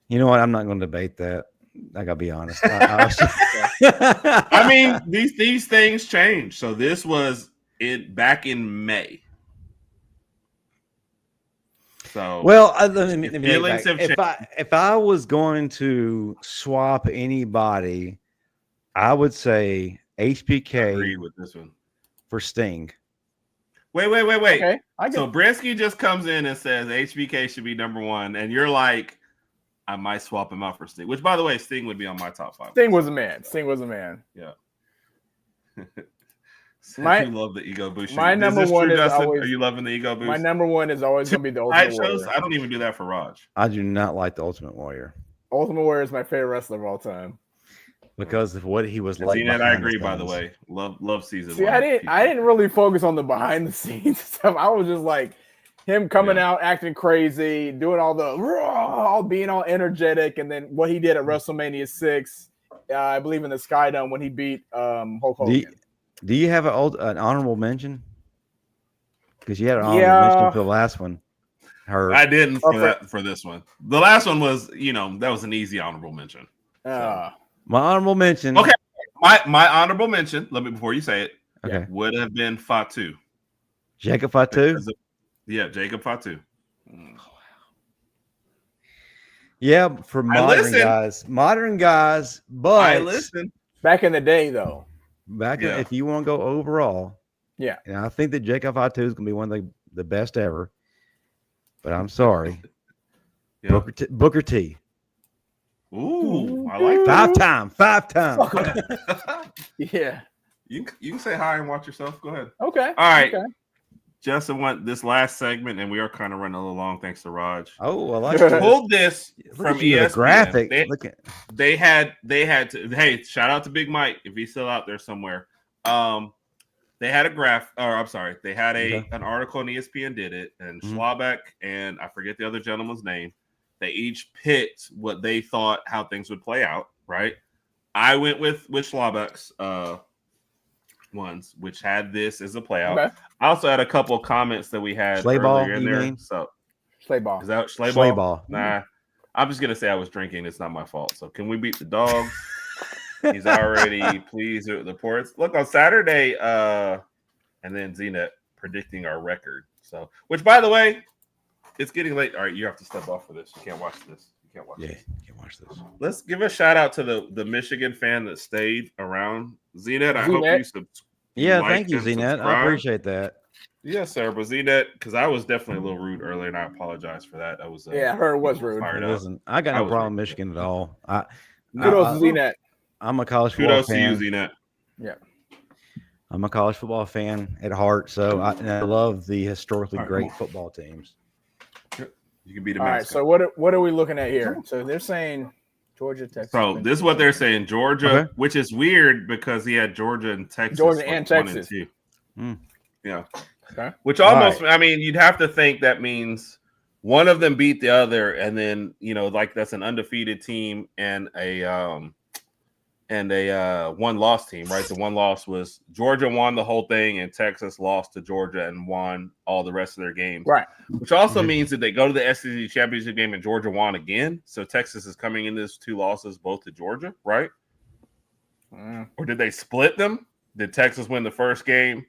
You know what? I'm not going to debate that. I gotta be honest. I mean, these things change. So this was back in May. So well, if I was going to swap anybody, I would say HBK. I agree with this one for Sting. Wait. Okay, so Bransky just comes in and says HBK should be number 1, and you're like, I might swap him out for Sting. Which, by the way, Sting would be on my top 5. Sting was a man. Yeah. You love the ego boost. My number one is Justin? always. Are you loving the ego boost? My number one is always going to be the Ultimate Warrior. I don't even do that for Raj. I do not like the Ultimate Warrior. Ultimate Warrior is my favorite wrestler of all time because of what he was like. I agree. By the way, love season. See, I didn't really focus on the behind the scenes stuff. I was just like him coming out acting crazy, doing being all energetic, and then what he did at WrestleMania 6, I believe in the Skydome when he beat Hulk Hogan. Do you have an honorable mention? Because you had an honorable mention for the last one. I didn't for this one. The last one was, that was an easy honorable mention. My honorable mention. Okay. My honorable mention, before you say it, okay, would have been Fatu. Jacob Fatu? Yeah, Jacob Fatu. Yeah, for modern guys, but I listen. Back in the day, though. If you want to go overall, and I think that Jacob Fatu is going to be one of the best ever. But I'm sorry, Booker T. Ooh, I like that. 5 times. Yeah, you can say hi and watch yourself. Go ahead. Okay. All right. Okay. Justin went this last segment, and we are kind of running a little long, thanks to Raj. Oh, I like to pulled this from ESPN. The graphic. They had to. Hey, shout out to Big Mike if he's still out there somewhere. they had a graph, or I'm sorry, they had an article on ESPN did it, and Schlabach and I forget the other gentleman's name. They each picked what they thought how things would play out. Right. I went with Schlabach's ones, which had this as a play out. Okay. I also had a couple of comments that we had earlier in there. Mean? So Schleyball. Is that Schleyball? Nah. I'm just gonna say I was drinking. It's not my fault. So can we beat the dogs? He's already pleased with the reports. Look on Saturday, and then Zenit predicting our record. So, which by the way, it's getting late. All right, you have to step off for this. You can't watch this. You can't watch this. You can't watch this. Let's give a shout out to the Michigan fan that stayed around. Zenit, I hope you thank you, Zenit. I appreciate that. Yes, sir. But Zenit, because I was definitely a little rude earlier, and I apologize for that. I was Herb was rude. I got no problem with Michigan at all. Kudos to Zenit. I'm a college football fan. Kudos to you, Zenit. Yeah. I'm a college football fan at heart, so I love the historically great football teams. You can beat them. All right, so what are we looking at here? So they're saying Georgia, Texas. So this is what they're saying. Georgia, which is weird because he had Georgia and Texas. Georgia and Texas. 1 and 2. Yeah. Okay. Which almost, I mean, you'd have to think that means one of them beat the other, and then like that's an undefeated team and a one-loss team, right? The one loss was Georgia won the whole thing, and Texas lost to Georgia and won all the rest of their games, right? Which also means that they go to the SEC championship game and Georgia won again. So Texas is coming in this 2 losses both to Georgia, right? Or did they split them? Did Texas win the first game?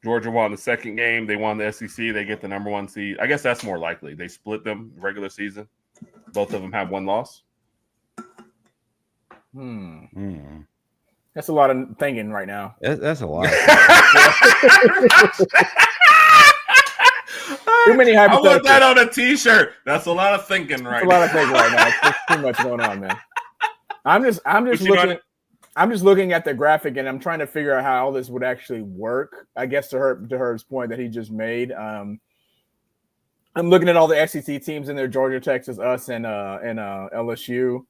Georgia won the second game. They won the SEC. They get the number 1 seed. I guess that's more likely. They split them regular season. Both of them have 1 loss. That's a lot of thinking right now. That's a lot. Too many hypotheticals. I want that on a T-shirt. That's a lot of thinking right now. That's a lot of thinking right now. There's too much going on, man. I'm just looking at the graphic, and I'm trying to figure out how all this would actually work. I guess to Herb's point that he just made. I'm looking at all the SEC teams in there: Georgia, Texas, us, and LSU.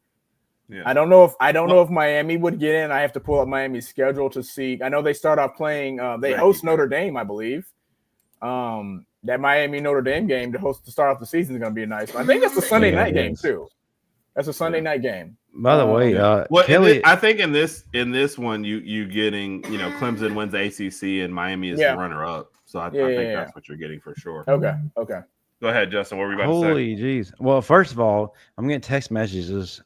Yeah. I don't know if Miami would get in. I have to pull up Miami's schedule to see. I know they start off playing. They host Notre Dame, I believe. That Miami Notre Dame game to start off the season is going to be a nice one. I think that's a Sunday night game too. That's a Sunday night game. By the way, Kelly, I think in this one you getting Clemson wins the ACC and Miami is the runner up. So I think that's what you're getting for sure. Okay. Go ahead, Justin. What were you about to say? Holy jeez. Well, first of all, I'm getting text messages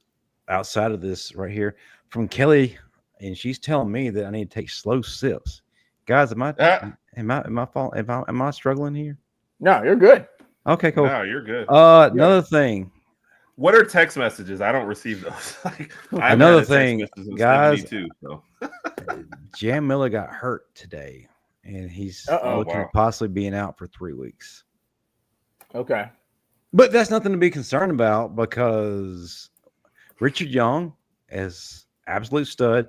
outside of this right here from Kelly, and she's telling me that I need to take slow sips. Guys, am I struggling here? No, you're good. Okay, cool. No, you're good. Another thing. What are text messages? I don't receive those. Another thing, guys. Too, so. Jam Miller got hurt today, and he's looking at possibly being out for 3 weeks. Okay. But that's nothing to be concerned about because Richard Young is absolute stud,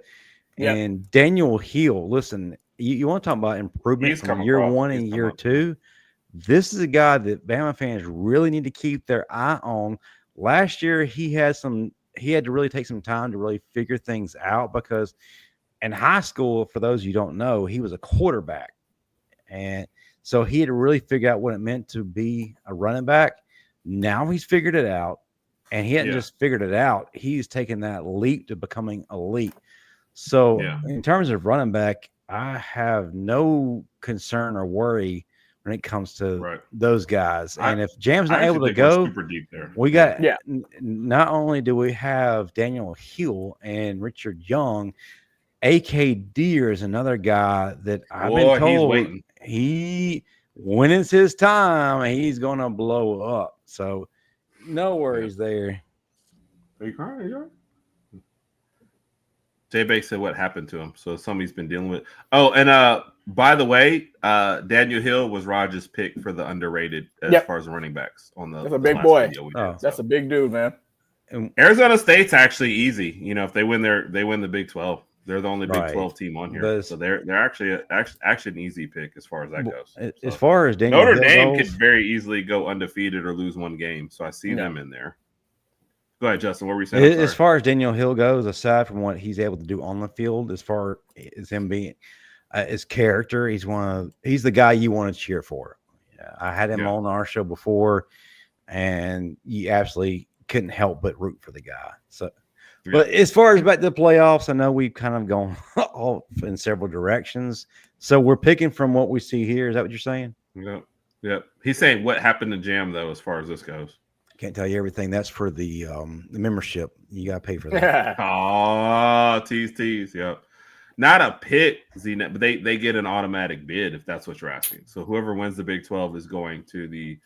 and Daniel Hill. Listen, you want to talk about improvement from year 1 and year 2? This is a guy that Bama fans really need to keep their eye on. Last year, he had to really take some time to really figure things out because in high school, for those you don't know, he was a quarterback. And so he had to really figure out what it meant to be a running back. Now he's figured it out. And he hadn't just figured it out. He's taken that leap to becoming elite. So in terms of running back, I have no concern or worry when it comes to those guys. And if Jam's not able to go, super deep there. We got not only do we have Daniel Hill and Richard Young, AK Deere is another guy that I've been told when it's his time, he's going to blow up. So no worries there. Are you crying? J-Bake said what happened to him. So somebody's been dealing with. Oh, and by the way, Daniel Hill was Rodg's pick for the underrated as far as the running backs on the. That's a big boy. That's a big dude, man. Arizona State's actually easy. If they win the Big 12. They're the only Big 12 team on here, so they're actually an easy pick as far as that goes. As far as Daniel Notre Dame could very easily go undefeated or lose 1 game, so I see them in there. Go ahead, Justin. What were you saying? As far as Daniel Hill goes, aside from what he's able to do on the field, as far as him being, His character. He's the guy you want to cheer for. I had him on our show before, and you absolutely couldn't help but root for the guy. So, but as far as back to the playoffs, I know we've kind of gone off in several directions. So we're picking from what we see here. Is that what you're saying? Yep. He's saying what happened to Jam though, as far as this goes. Can't tell you everything. That's for the membership. You got to pay for that. Oh, tease. Yep. Not a pick, Z-Net, but they get an automatic bid if that's what you're asking. So whoever wins the Big 12 is going to the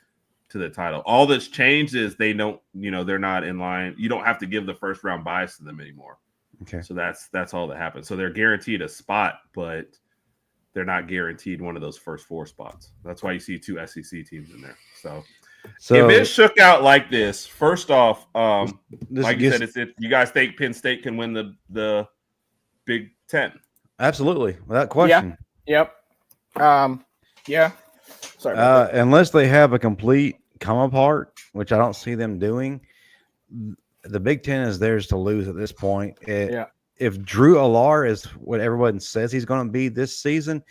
title. All that's changed is they don't, they're not in line. You don't have to give the first round buys to them anymore. Okay. So that's all that happens. So they're guaranteed a spot, but they're not guaranteed one of those first 4 spots. That's why you see 2 SEC teams in there. So if it shook out like this, first off, like you said, if you guys think Penn State can win the Big 10? Absolutely, without question. Yep. Yeah. Sorry. Unless they have a complete come apart, which I don't see them doing, the Big 10 is theirs to lose at this point. If Drew Allar is what everyone says he's going to be this season,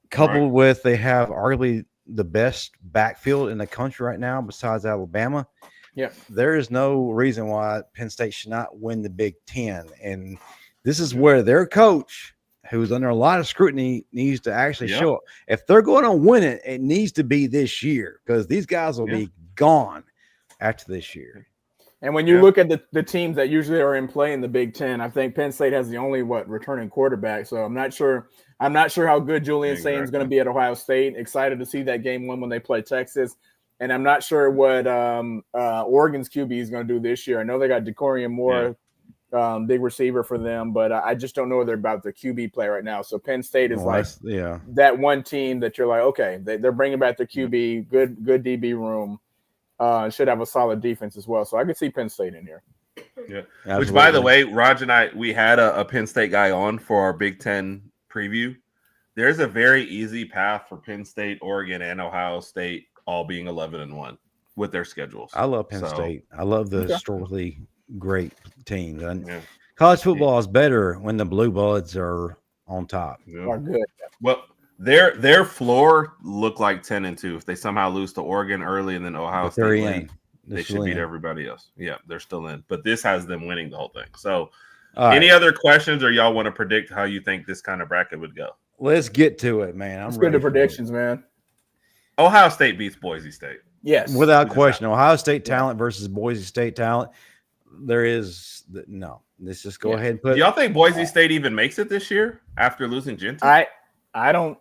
coupled with they have arguably the best backfield in the country right now besides Alabama, there is no reason why Penn State should not win the Big 10. And this is where their coach, who's under a lot of scrutiny, needs to actually show up. If they're going to win it, it needs to be this year because these guys will be gone after this year. And when you look at the teams that usually are in play in the Big 10, I think Penn State has the only returning quarterback. So I'm not sure how good Julian Sainz is going to be at Ohio State. Excited to see that game 1 when they play Texas. And I'm not sure what Oregon's QB is going to do this year. I know they got DeCorian Moore, big receiver for them, but I just don't know whether about the QB play right now. So Penn State is that one team that you're like, okay, they're bringing back their QB, good DB room. Should have a solid defense as well. So I could see Penn State in here. Yeah. Absolutely. Which, by the way, Raj and I, we had a Penn State guy on for our Big 10 preview. There's a very easy path for Penn State, Oregon, and Ohio State all being 11-1 with their schedules. I love Penn State. I love the historically great teams. And college football is better when the blue bloods are on top. Are good. Well, their floor looked like 10-2. If they somehow lose to Oregon early and then Ohio State late, they should beat everybody else. Yeah, they're still in. But this has them winning the whole thing. So any other questions or y'all want to predict how you think this kind of bracket would go? Let's get to it, man. Let's get to predictions, man. Ohio State beats Boise State. Yes. Without question. Ohio State talent versus Boise State talent. There is no. Let's just go ahead and put. Do y'all think Boise State even makes it this year after losing Genty? I don't.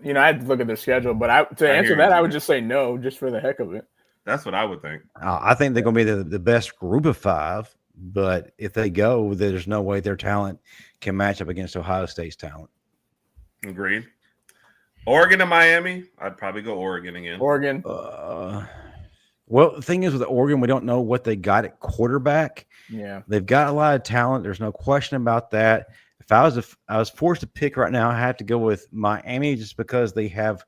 I had to look at their schedule, but to answer that, I would just say no, just for the heck of it. That's what I would think. I think they're going to be the best group of 5, but if they go, there's no way their talent can match up against Ohio State's talent. Agreed. Oregon and Miami, I'd probably go Oregon again. Oregon. Well, the thing is with Oregon, we don't know what they got at quarterback. Yeah, they've got a lot of talent. There's no question about that. If I was forced to pick right now, I have to go with Miami just because they have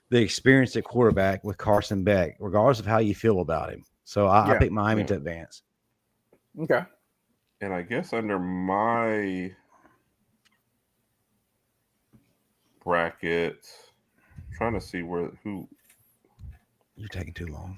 the experience at quarterback with Carson Beck, regardless of how you feel about him. So I pick Miami to advance. Okay. And I guess under my bracket, I'm trying to see who. You're taking too long.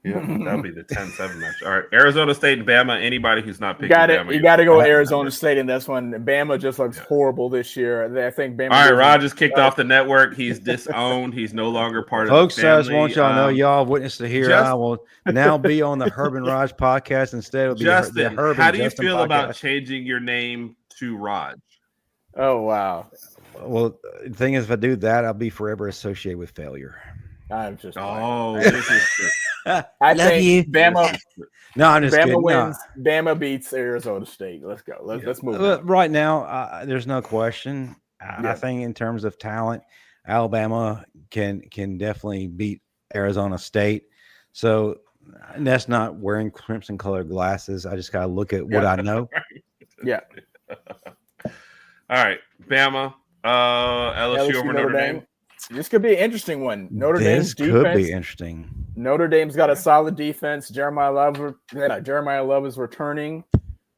Yeah, that'll be the 10-7 match. All right, Arizona State and Bama. Anybody who's not picking Bama, you got to go Arizona State in this one. Bama just looks horrible this year. I think Bama. All right, Rod just kicked off the network. He's disowned. He's no longer part of the family. Folks, I just want y'all to know, y'all witnessed it here. I will now be on the Herb and Rodg podcast instead of Justin. The Herb how do you Justin feel podcast. About changing your name to Rod? Oh wow. Well, the thing is, if I do that, I'll be forever associated with failure. I'm just. This is true. I think Bama. No, I'm just kidding. Wins. No. Bama beats Arizona State. Let's go. Let's move. Right now, there's no question. I think in terms of talent, Alabama can definitely beat Arizona State. So that's not wearing crimson colored glasses. I just got to look at what I know. Yeah. All right, Bama, LSU over Notre Dame. This could be an interesting one. This could be interesting. Notre Dame's got a solid defense. Jeremiah Love is returning.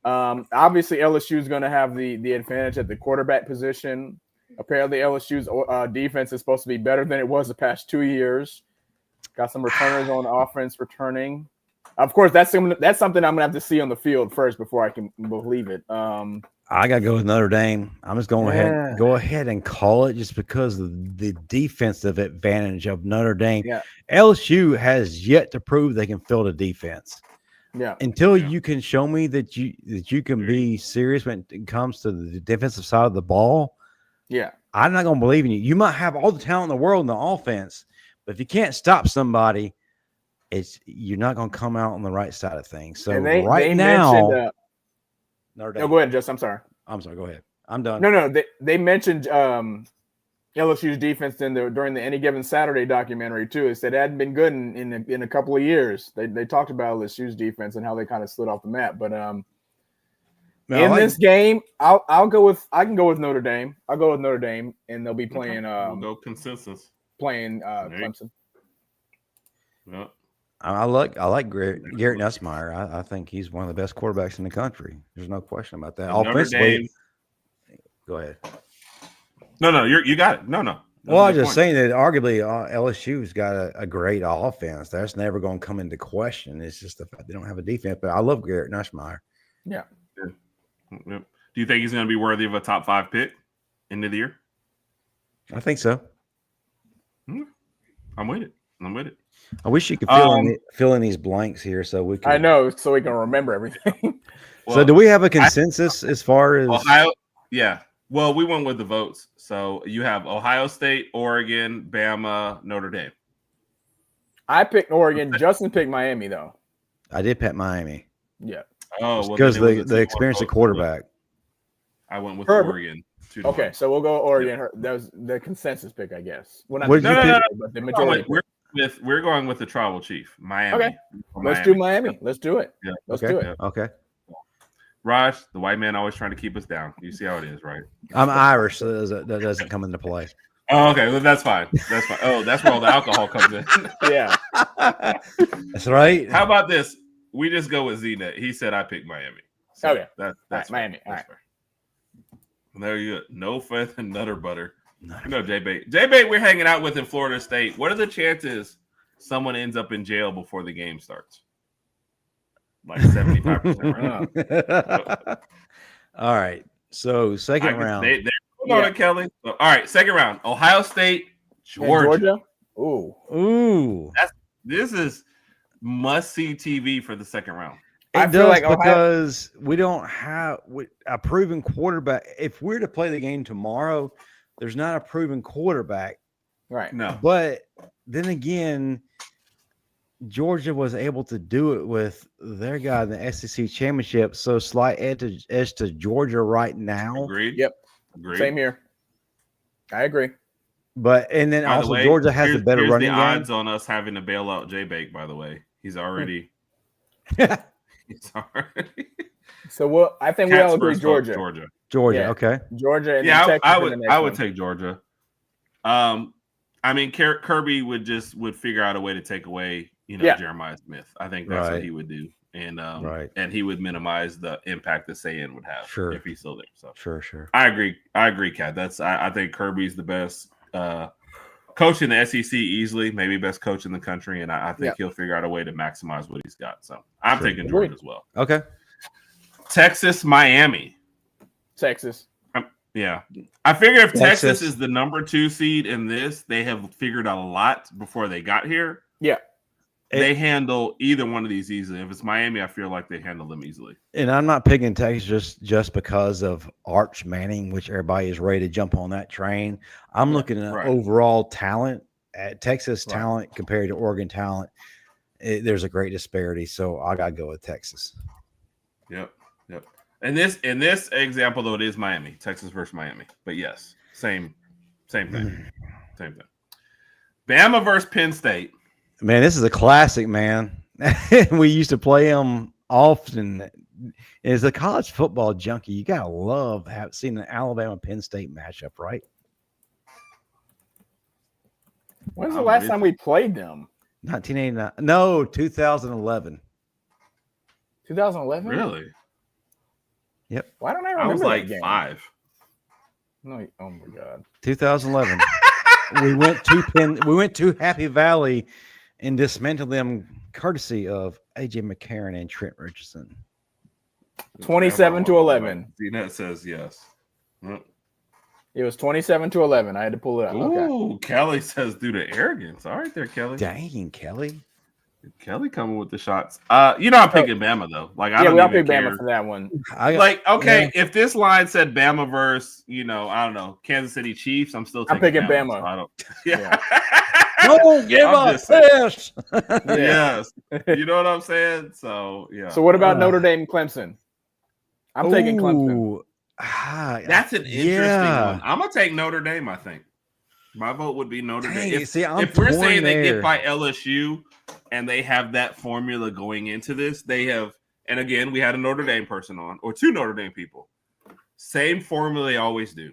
Obviously, LSU is going to have the advantage at the quarterback position. Apparently, LSU's defense is supposed to be better than it was the past 2 years. Got some returners on offense returning. Of course, that's something I'm gonna have to see on the field first before I can believe it. I gotta go with Notre Dame. I'm just going go ahead and call it just because of the defensive advantage of Notre Dame. Yeah. LSU has yet to prove they can field a defense. Yeah. Until you can show me that you can be serious when it comes to the defensive side of the ball. Yeah. I'm not gonna believe in you. You might have all the talent in the world in the offense, but if you can't stop somebody, you're not gonna come out on the right side of things. So they now. No, go ahead, Justin. I'm sorry. Go ahead. I'm done. No. They mentioned LSU's defense during the Any Given Saturday documentary too. It said it hadn't been good in a couple of years. They talked about LSU's defense and how they kind of slid off the map. But this game, I can go with Notre Dame. I'll go with Notre Dame, and they'll be playing. We'll go consensus. Playing Clemson. Yeah. I like Garrett Nussmeier. I think he's one of the best quarterbacks in the country. There's no question about that. Offensively, go ahead. No, you got it. No. Well, I was just saying that arguably LSU's got a great offense. That's never going to come into question. It's just the fact they don't have a defense. But I love Garrett Nussmeier. Yeah. Do you think he's going to be worthy of a top 5 pick end of the year? I think so. I'm with it. I wish you could fill in these blanks here so we can. I know, so we can remember everything. Well, so do we have a consensus as far as Ohio? Yeah. Well, we went with the votes. So you have Ohio State, Oregon, Bama, Notre Dame. I picked Oregon. Justin picked Miami, though. I did pick Miami. Yeah. Oh, because the experience of quarterback. I went with Oregon. Okay, so we'll go Oregon. Yeah. That was the consensus pick, I guess. Well, what did you pick? But the majority. We're going with the tribal chief, Miami. Okay, let's do Miami. Let's do it. Yeah, let's do it. Okay. Raj, the white man always trying to keep us down. You see how it is, right? I'm Irish, so that doesn't come into play. Oh, okay, well, that's fine. That's fine. Oh, that's where all the alcohol comes in. Yeah, that's right. How about this? We just go with Z-Net. He said I picked Miami. So okay, that's right, Miami. All right. Fair. There you go. No faith and nutter butter. No, J-Bait. J-Bait we're hanging out with in Florida State. What are the chances someone ends up in jail before the game starts? Like 75%. Right? All right. So second round. Hold on, Kelly. So, all right, second round. Ohio State, Georgia. Ooh. This is must-see TV for the second round. I feel like because we don't have a proven quarterback. If we're to play the game tomorrow, there's not a proven quarterback. Right. No. But then again, Georgia was able to do it with their guy in the SEC championship. So slight edge to Georgia right now. Agreed. Yep. Agreed. Same here. I agree. But and then also Georgia has a better running game. Odds on us having to bail out J-Bake, by the way. He's already. So I think we all agree Georgia. Yeah. Okay. Georgia. And yeah, Texas I would take Georgia. I mean, Kirby would figure out a way to take away, Jeremiah Smith. I think that's what he would do, and and he would minimize the impact that Sayin would have if he's still there. So sure. I agree, Kat. I think Kirby's the best coach in the SEC easily, maybe best coach in the country, and I think he'll figure out a way to maximize what he's got. So I'm taking Georgia as well. Okay. Texas, Miami. Texas. Yeah. I figure if Texas is the number 2 seed in this, they have figured out a lot before they got here. Yeah. They handle either one of these easily. If it's Miami, I feel like they handle them easily. And I'm not picking Texas just because of Arch Manning, which everybody is ready to jump on that train. I'm looking at overall talent, at Texas talent compared to Oregon talent. There's a great disparity, so I got to go with Texas. Yep. And this example, though, it is Miami, Texas versus Miami. But yes, same thing. Same thing. Bama versus Penn State. Man, this is a classic, man. We used to play them often. As a college football junkie, you gotta love seeing an Alabama-Penn State matchup, right? When's the last time we played them? 1989. No, 2011. 2011? Really? Yep. Why don't I remember? I was like that game? 5. No, oh my God. 2011. we went to Happy Valley and dismantled them courtesy of AJ McCarron and Trent Richardson. 27-11. That says yes. It was 27-11. I had to pull it up. Ooh, okay. Kelly says due to arrogance. All right there, Kelly. Dang, Kelly. Kelly coming with the shots. I'm picking Bama though. Like I don't I'll even pick care. Bama for that one. If this line said Bama versus, I don't know, Kansas City Chiefs, I'm still taking Bama. So I don't. Yeah. Don't give up fish. Yes. You know what I'm saying? So yeah. So what about Notre Dame Clemson? I'm taking Clemson. That's an interesting one. I'm gonna take Notre Dame, I think. My vote would be Notre Dame. If we're saying they get by LSU and they have that formula going into this, they have, and again, we had a Notre Dame person on, or two Notre Dame people. Same formula they always do.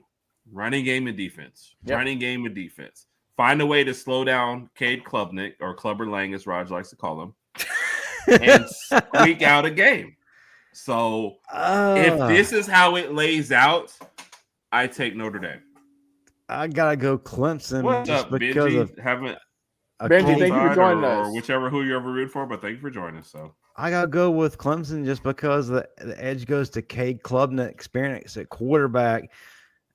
Running game and defense. Yep. Running game and defense. Find a way to slow down Cade Klubnik, or Clubber Lang, as Raj likes to call him, and squeak out a game. So if this is how it lays out, I take Notre Dame. I gotta go Clemson. What's just up, because Benji? of Benji, thank you for joining us. Or whichever who you ever root for, but thank you for joining us. So I gotta go with Clemson just because the edge goes to Cade Klubnik experience at quarterback.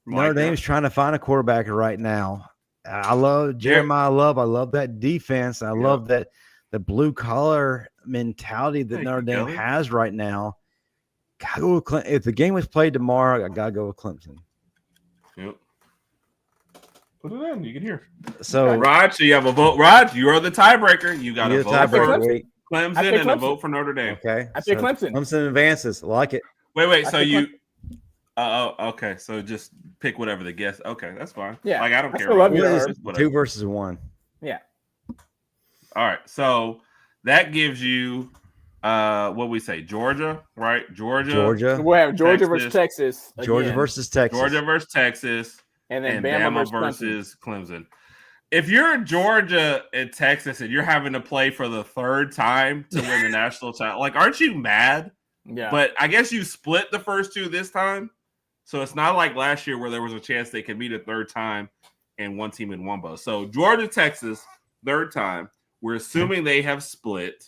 Notre Dame's trying to find a quarterback right now. I love Jeremiah Love. I love that defense. I love that the blue collar mentality that Notre Dame has right now. Gotta go with Clemson. If the game was played tomorrow, I gotta go with Clemson. Yep. Put it in. You can hear. So, Raj, so you have a vote. Raj, you are the tiebreaker. You got a vote for Clemson and a vote for Notre Dame. Okay. I pick Clemson. Clemson advances. I like it. Wait. So you. Okay. So just pick whatever the guess. Okay, that's fine. Yeah. Like I don't care. What is 2 versus 1? Yeah. All right. So that gives you. What we say, Georgia, right? Georgia. We have Georgia versus Texas. Again. Georgia versus Texas. And then Bama versus Clemson. If you're Georgia and Texas and you're having to play for the third time to win the national title, like, aren't you mad? Yeah. But I guess you split the first two this time. So it's not like last year where there was a chance they could meet a third time and one team in one boat. So Georgia, Texas, third time. We're assuming they have split.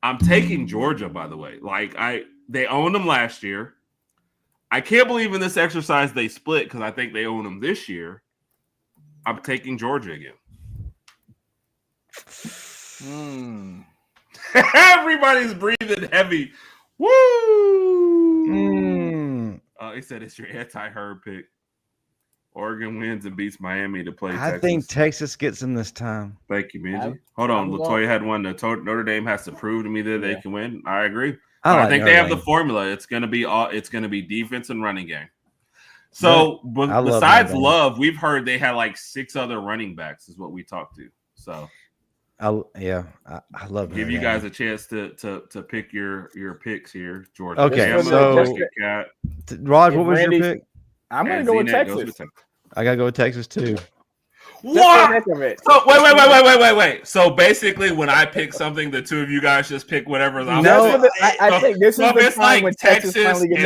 I'm taking Georgia, by the way. Like they owned them last year. I can't believe in this exercise they split because I think they own them this year. I'm taking Georgia again. Everybody's breathing heavy. Woo! He said it's your anti-Herb pick. Oregon wins and beats Miami to play Texas. I think Texas gets them this time. Thank you, Benji. Hold on. Latoya had one. Notre Dame has to prove to me that they can win. I agree. I think they have the formula. It's gonna be defense and running game. So besides Love, we've heard they had like 6 other running backs, is what we talked to. So I love give you guys a chance to pick your picks here, Georgia. Okay, so Rod, what was your pick? I'm gonna go with Texas. I gotta go with Texas too. What? So wait. So basically, when I pick something, the two of you guys just pick whatever. I think this is the time when Texas finally gets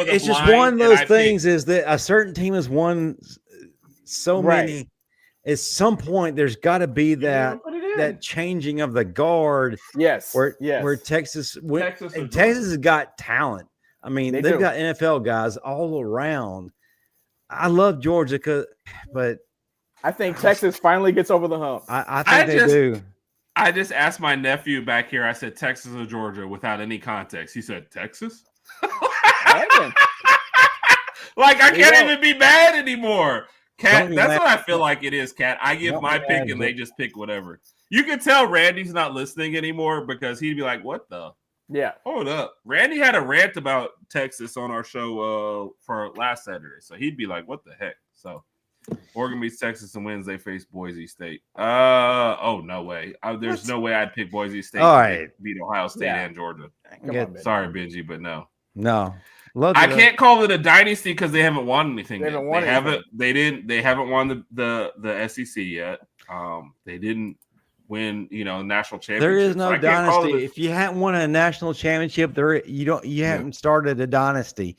it's just one of those things is that a certain team has won so many. At some point, there's got to be that changing of the guard. Yes. Where Texas has got talent. I mean, they've got NFL guys all around. I love Georgia, but I think Texas finally gets over the hump. I think they do. I just asked my nephew back here. I said Texas or Georgia without any context. He said Texas. Like I can't even be mad anymore. Cat, that's what I feel like it is, Cat. I give my pick and they just pick whatever. You can tell Randy's not listening anymore because he'd be like, "What the?" Yeah. Hold up. Randy had a rant about Texas on our show for last Saturday. So he'd be like, "What the heck?" So Oregon beats Texas and wins. They face Boise State. No way. There's no way I'd pick Boise State. All right. Beat Ohio State and Georgia. Sorry, Benji, but no. No. I can't call it a dynasty because they haven't won anything. They haven't won the SEC yet. They didn't win, national championship. There is no dynasty. If you haven't won a national championship, you haven't started a dynasty.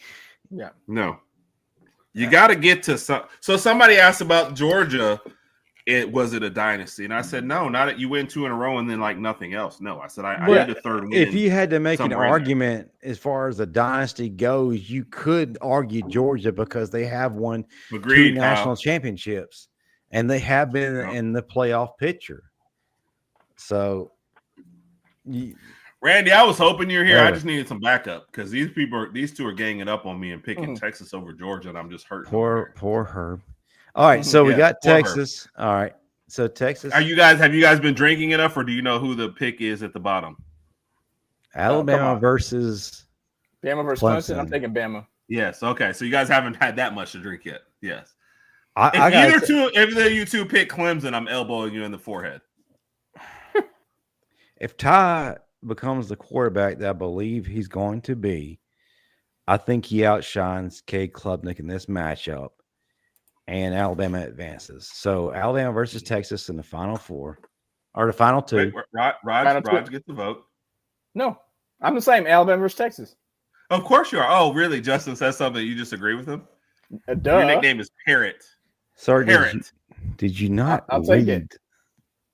Yeah. No. You got to get to some. So somebody asked about Georgia. Was it a dynasty? And I said, no, not that you win 2 in a row and then like nothing else. No, I said, I need a third win. If you had to make an argument as far as the dynasty goes, you could argue Georgia because they have won 2 national championships and they have been in the playoff picture. So, Randy, I was hoping you're here. I just needed some backup because these two are ganging up on me and picking Texas over Georgia, and I'm just hurt. Poor Herb. All right, so we got Texas. All right, so Texas. Have you guys been drinking enough, or do you know who the pick is at the bottom? Alabama versus Bama versus Clemson. I'm taking Bama. Yes. Okay. So you guys haven't had that much to drink yet. Yes. If either you two pick Clemson, I'm elbowing you in the forehead. If Ty becomes the quarterback that I believe he's going to be, I think he outshines Cade Klubnik in this matchup. And Alabama advances. So Alabama versus Texas in the final 4 or the final 2. Rodg gets the vote. No, I'm the same. Alabama versus Texas. Of course you are. Oh, really? Justin says something. You just agree with him? Duh. Your nickname is Parrot. Sorry, did you not I'll take it.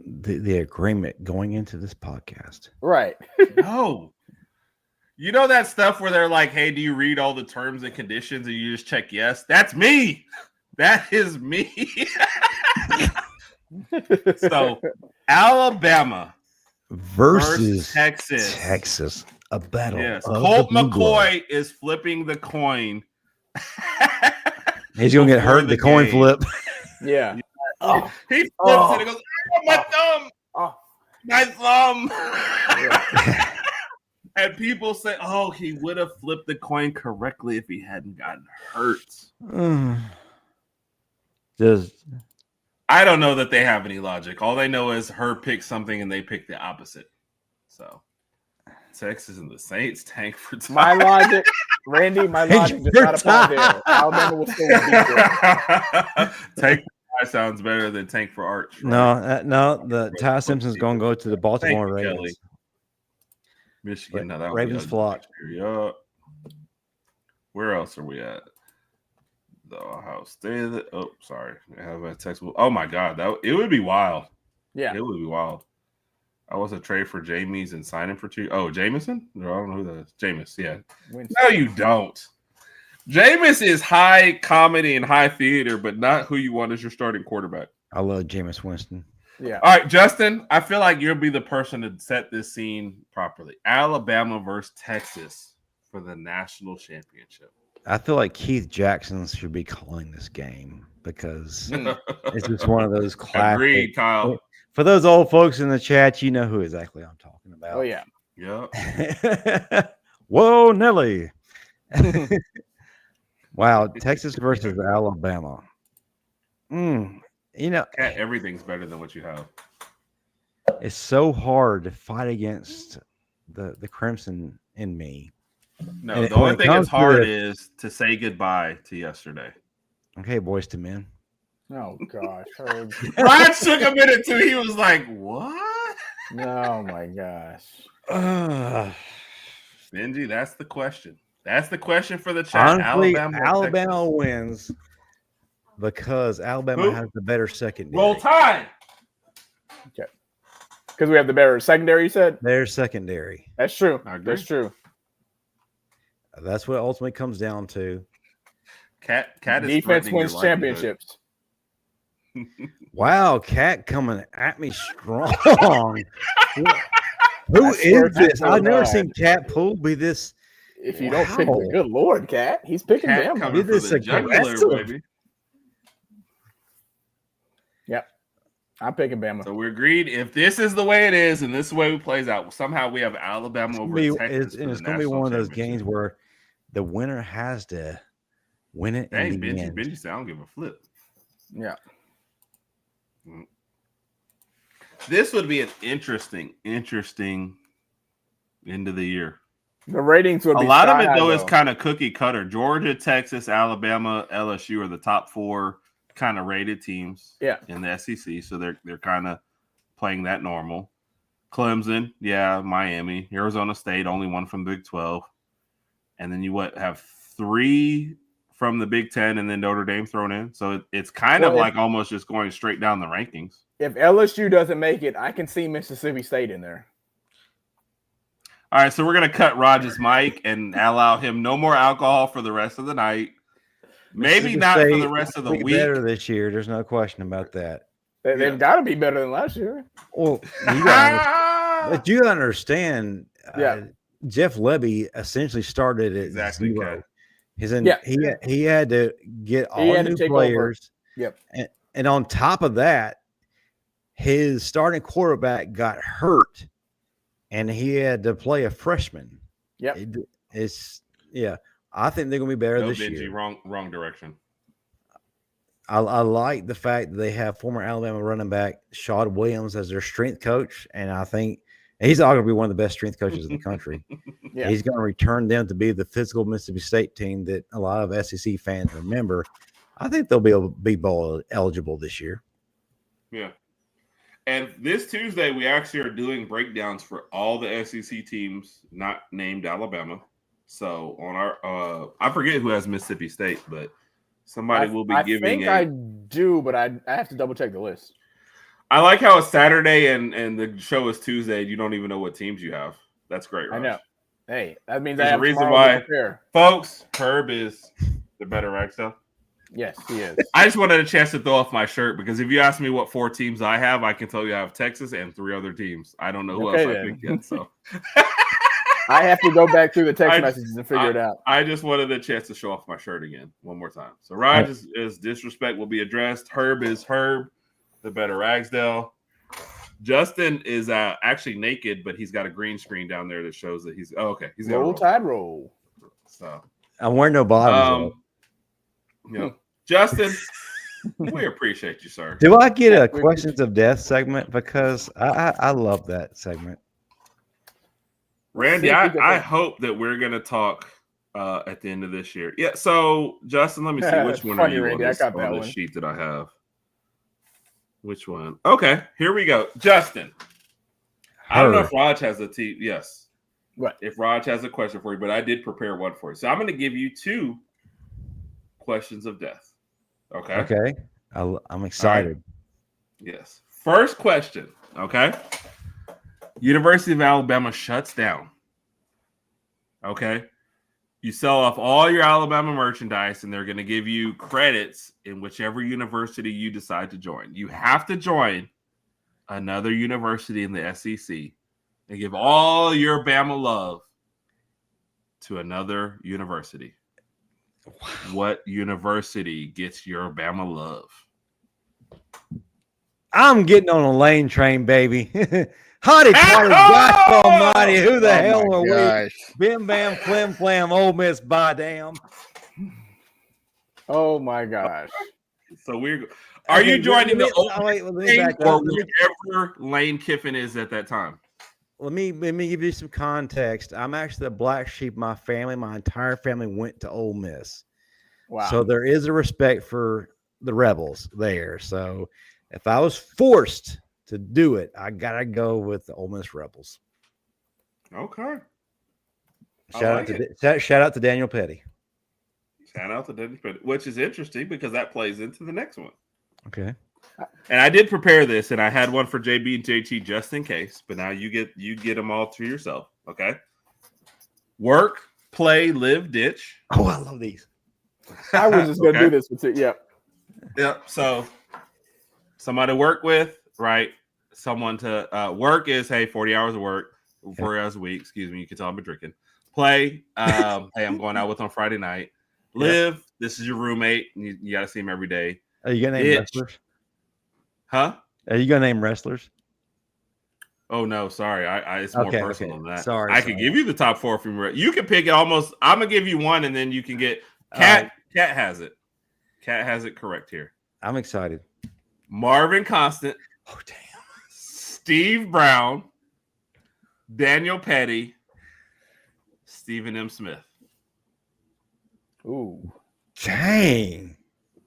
The agreement going into this podcast? Right. No. You know that stuff where they're like, hey, do you read all the terms and conditions and you just check yes? That's me. That is me. So, Alabama versus Texas. A battle. Yes. Colt McCoy is flipping the coin. He's going to get hurt in the coin flip. Yeah. He flips it and goes, my thumb. My thumb. Yeah. And people say, oh, he would have flipped the coin correctly if he hadn't gotten hurt. I don't know that they have any logic. All they know is her picked something and they picked the opposite. So Texas and the Saints tank for time. My logic, Randy, does not apply there. Alabama will still beat them. Tank for Ty sounds better than tank for Arch. Right? No, the Ty Simpson's going to go to the Baltimore Ravens. Kelly. Michigan. Now that Ravens flock. Yep. Where else are we at? The Ohio State. Oh, sorry. I have a textbook. Oh my God, it would be wild. Yeah, it would be wild. I was a trade for Jamies and signing for 2. Oh, Jameson? No, I don't know who that is. Jameis, yeah. No, you don't. Jameis is high comedy and high theater, but not who you want as your starting quarterback. I love Jameis Winston. Yeah. All right, Justin, I feel like you'll be the person to set this scene properly. Alabama versus Texas for the national championship. I feel like Keith Jackson should be calling this game because it's just one of those classic. Agreed, Kyle. For those old folks in the chat, you know who exactly I'm talking about. Oh, yeah. Yep. Whoa, Nelly. Wow, Texas versus Alabama. Everything's better than what you have. It's so hard to fight against the Crimson in me. No, the only thing that's hard is to say goodbye to yesterday. Okay, boys to men. Oh, gosh. Rod took a minute too. He was like, what? Oh, my gosh. Benji, that's the question. That's the question for the chat. Honestly, Alabama wins because Alabama has the better secondary. Roll Tide. Okay. Because we have the better secondary, you said? Their secondary. That's true. That's true. That's what it ultimately comes down to. Cat is defense wins championships. Wow, Cat coming at me strong. Who is this? I've never seen Cat Poole be this. If you don't pick the good Lord, Cat, he's picking them. Be this aggressive. Yep. I'm picking Bama. So we agreed if this is the way it is and this is the way it plays out, somehow we have Alabama over Texas. And it's going to be one of those games where the winner has to win it. Dang, Benji said, I don't give a flip. Yeah. This would be an interesting end of the year. The ratings would be a lot of it, though, is kind of cookie cutter. Georgia, Texas, Alabama, LSU are the top 4 kind of rated teams in the SEC. So they're kind of playing that normal. Clemson, Miami, Arizona State, only one from Big 12. And then you have 3 from the Big Ten and then Notre Dame thrown in. So it's kind of like almost just going straight down the rankings. If LSU doesn't make it, I can see Mississippi State in there. All right, so we're going to cut Rodg's mic and allow him no more alcohol for the rest of the night. Maybe not for the rest of the week. Better this year. There's no question about that. They've got to be better than last year. Well, you understand. Jeff Lebby essentially started at zero. He had to get all new players. Yep. And on top of that, his starting quarterback got hurt, and he had to play a freshman. Yep. I think they're going to be better this year. Wrong direction. I like the fact that they have former Alabama running back Shad Williams as their strength coach, and I think he's arguably one of the best strength coaches in the country. He's going to return them to be the physical Mississippi State team that a lot of SEC fans remember. I think they'll be able to be bowl eligible this year. Yeah. And this Tuesday, we actually are doing breakdowns for all the SEC teams not named Alabama. So on our I forget who has Mississippi State, but somebody will be giving I do, but I have to double check the list. I like how it's Saturday and the show is Tuesday. You don't even know what teams you have. That's great, Raj. I know. Hey, that means there's a reason why, folks, Herb is the better Ragsdale. Yes, he is. I just wanted a chance to throw off my shirt because if you ask me what 4 teams I have, I can tell you I have Texas and 3 other teams. I don't know who else I picked yet. So I have to go back through the text messages and figure it out. I just wanted a chance to show off my shirt again one more time. So Raj is disrespect will be addressed. Herb is Herb, the better Ragsdale. Justin is actually naked, but he's got a green screen down there that shows that he's okay. He's roll tide roll. So I'm wearing no bottoms. Justin, we appreciate you, sir. Do I get a questions of death segment? Because I love that segment. Randy, I hope that we're going to talk at the end of this year. Yeah, so, Justin, let me see. Which one are you Randy, on this sheet that I have? Which one? Okay, here we go. Justin, I don't know if Raj has a team. Yes. What? If Raj has a question for you, but I did prepare one for you. So I'm going to give you 2 questions of death. Okay? Okay. I'm excited. Right. Yes. First question, okay? University of Alabama shuts down. Okay? You sell off all your Alabama merchandise, and they're going to give you credits in whichever university you decide to join. You have to join another university in the SEC and give all your Bama love to another university. Wow. What university gets your Bama love? I'm getting on a lane train, baby. Hotty toddy, God almighty, who the hell are we? Bim bam, flim flam, Ole Miss, by damn. Oh my gosh. So are you joining the Ole Miss or wherever Lane Kiffin is at that time? Let me give you some context. I'm actually the black sheep of my family. My entire family went to Ole Miss. Wow. So there is a respect for the Rebels there. So if I was forced to do it, I gotta go with the Ole Miss Rebels. Okay. Shout out to Daniel Petty. Shout out to Daniel Petty, which is interesting because that plays into the next one. Okay. And I did prepare this, and I had one for JB and JT just in case. But now you get them all to yourself. Okay. Work, play, live, ditch. Oh, I love these. I was just gonna do this with it. Yep. Yep. So somebody to work with, right? Someone to work is 40 hours of work, 40 hours a week. Excuse me. You can tell I'm drinking. Play. Hey, I'm going out with on Friday night. Live. This is your roommate. You got to see him every day. Are you gonna name wrestlers? Huh? Are you gonna name wrestlers? Oh no, sorry. It's more personal than that. Sorry. I could give you the top 4 from you can pick it almost. I'm gonna give you one, and then you can get Cat. Cat has it. Cat has it correct here. I'm excited. Marvin Constant. Oh damn. Steve Brown. Daniel Petty. Stephen M. Smith. Ooh. Dang.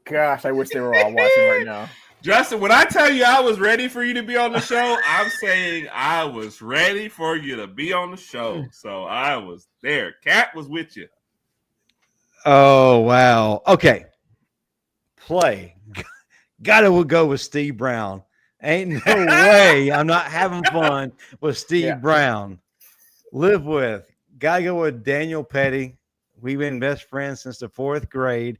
Gosh, I wish they were all watching right now. Justin, when I tell you I was ready for you to be on the show, I'm saying I was ready for you to be on the show. So I was there. Cat was with you. Oh, wow. Okay. Play. Gotta go with Steve Brown. Ain't no way I'm not having fun with Steve Brown. Live with. Gotta go with Daniel Petty. We've been best friends since the 4th grade.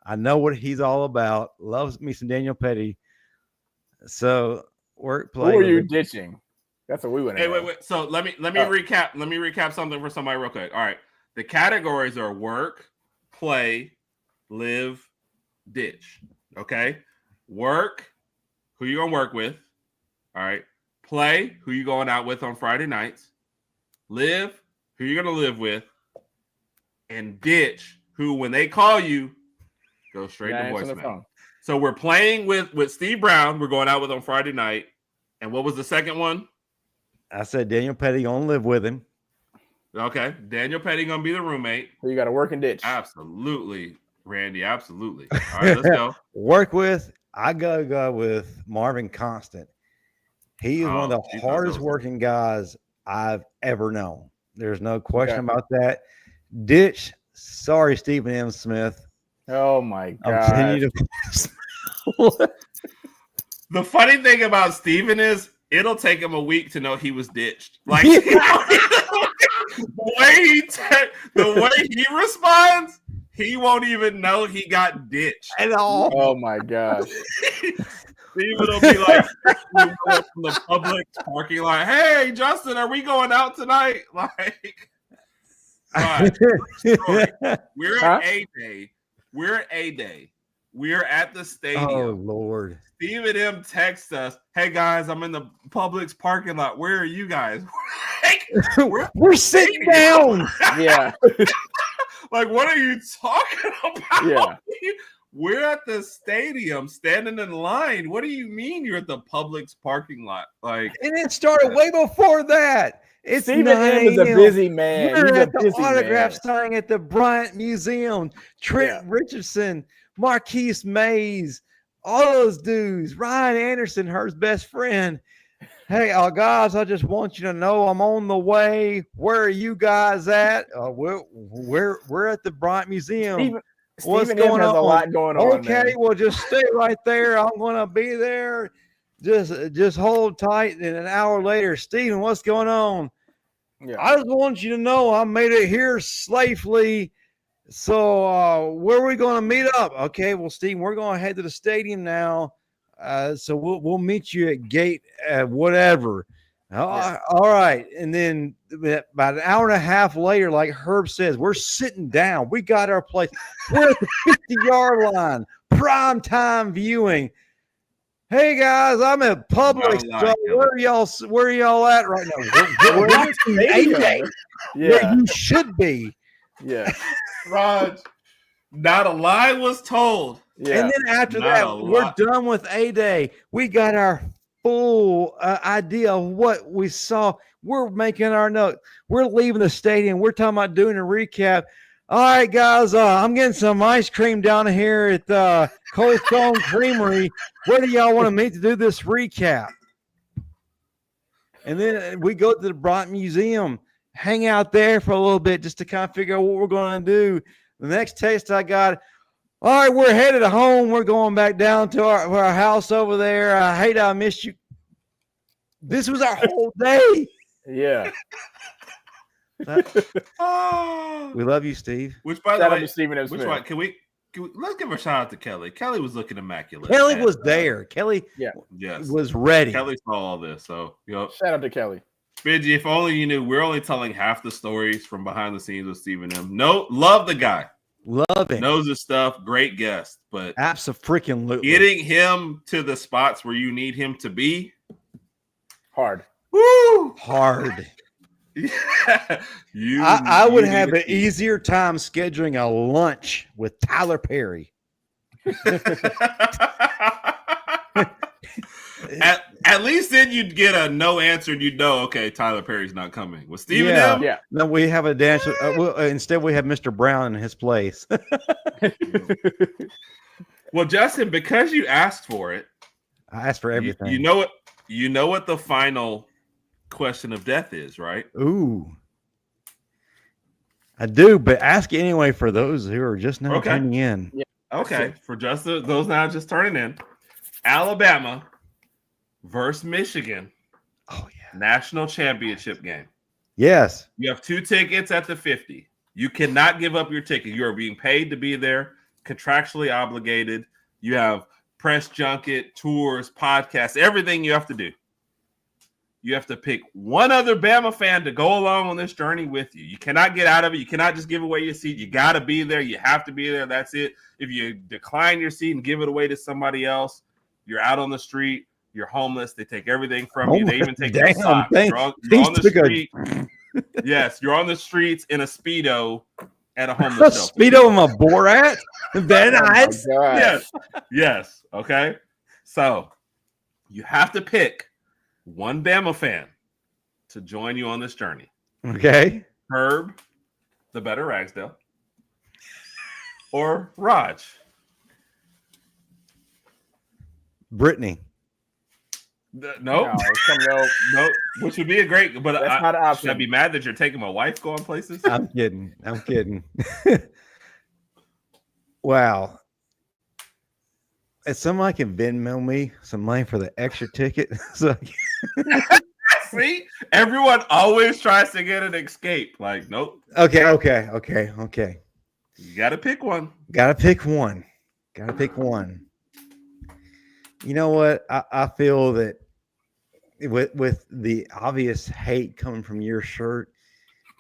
I know what he's all about. Loves me some Daniel Petty. So work play. Who are you ditching? That's what we want to know. Wait. So let me recap. Let me recap something for somebody real quick. All right. The categories are work, play, live, ditch. Okay. Work, who you gonna work with? All right. Play, who you going out with on Friday nights? Live, who you gonna live with? And ditch, who when they call you, go straight to voicemail. So we're playing with Steve Brown. We're going out with on Friday night. And what was the second one? I said Daniel Petty gonna live with him. Okay, Daniel Petty gonna be the roommate. So you got to work and ditch. Absolutely, Randy. Absolutely. All right, let's go. Work with. I gotta go with Marvin Constant. He is one of the hardest working guys I've ever known. There's no question about that. Ditch. Sorry, Stephen M. Smith. Oh my God. The funny thing about Stephen is it'll take him a week to know he was ditched. Like the way he responds, he won't even know he got ditched at all. Oh my gosh. Stephen will be like from the public parking lot. Hey, Justin, are we going out tonight? Like, we're at A-Day. We're at A-Day. We're at the stadium. Oh Lord. Stephen M texts us, "Hey guys, I'm in the Publix parking lot. Where are you guys?" we're sitting down. Yeah. Like, what are you talking about? Yeah. We're at the stadium standing in line. What do you mean you're at the Publix parking lot? Like, and it started way before that. It's Stephen M is a busy man. We're at the autograph signing at the Bryant Museum. Trent Richardson, Marquise Mays, all those dudes. Ryan Anderson, Herb's best friend. Hey, guys, I just want you to know I'm on the way. Where are you guys at? We're at the Bryant Museum. What's going on? A lot going on. Okay, well, just stay right there. I'm going to be there. Just hold tight. And an hour later, Stephen, what's going on? Yeah. I just want you to know I made it here safely. So where are we going to meet up? Okay, well, Stephen, we're going to head to the stadium now. So we'll meet you at gate whatever. All right. And then about an hour and a half later, like Herb says, we're sitting down. We got our place. We're at the 50-yard line. Prime time viewing. Hey guys, I'm at Publix. Where are y'all at right now? We're at A-Day. Yeah, you should be. Yeah. Raj, not a lie was told. Yeah. And then after that, we're done with A-Day. We got our full idea of what we saw. We're making our note. We're leaving the stadium. We're talking about doing a recap. All right, guys, I'm getting some ice cream down here at Cold Stone Creamery. Where do y'all want to meet to do this recap? And then we go to the Bryant Museum, hang out there for a little bit just to kind of figure out what we're going to do. The next text I got, all right, we're headed home. We're going back down to our house over there. I hate I missed you. This was our whole day. Yeah. We love you, Steve. Which, by the way, Stephen M. Smith. Which one? Can we let's give a shout out to Kelly. Kelly was looking immaculate. Kelly was there. Kelly was ready. Kelly saw all this. So, shout out to Kelly. Bidgie, if only you knew, we're only telling half the stories from behind the scenes with Stephen M. No, love the guy. Love it. Knows his stuff. Great guest. But absolutely getting him to the spots where you need him to be. Hard. Woo! Hard. Yeah. I would have an easier time scheduling a lunch with Tyler Perry. At least then you'd get a no answer and you'd know, okay, Tyler Perry's not coming. With Stephen M? Yeah. No, we have a dance. Instead, we have Mr. Brown in his place. Well, Justin, because you asked for it. I asked for everything. You know what the final question of death is, right? Ooh. I do, but ask anyway for those who are just now tuning in. Yeah. Okay, for just those now just turning in, Alabama versus Michigan. Oh yeah, national championship game. Yes, you have 2 tickets at the 50. You cannot give up your ticket. You are being paid to be there, contractually obligated. You have press junket, tours, podcasts, everything you have to do. You have to pick one other Bama fan to go along on this journey with you. You cannot get out of it. You cannot just give away your seat. You got to be there. You have to be there. That's it. If you decline your seat and give it away to somebody else, you're out on the street. You're homeless. They take everything from you. They even take your socks. You're on the street. Yes, you're on the streets in a Speedo at a homeless shelter. Speedo and a Borat? Very nice. Yes. Okay. So you have to pick one Bama fan to join you on this journey. Okay. Herb, the better Ragsdale, or Rodg. Brittany. No, which would be a great. But that's not an option. Should I be mad that you're taking my wife going places? I'm kidding. Wow. If somebody can Venmo me some money for the extra ticket, so see, everyone always tries to get an escape. Like, nope. Okay. You got to pick one. Gotta pick one. You know what? I feel that with the obvious hate coming from your shirt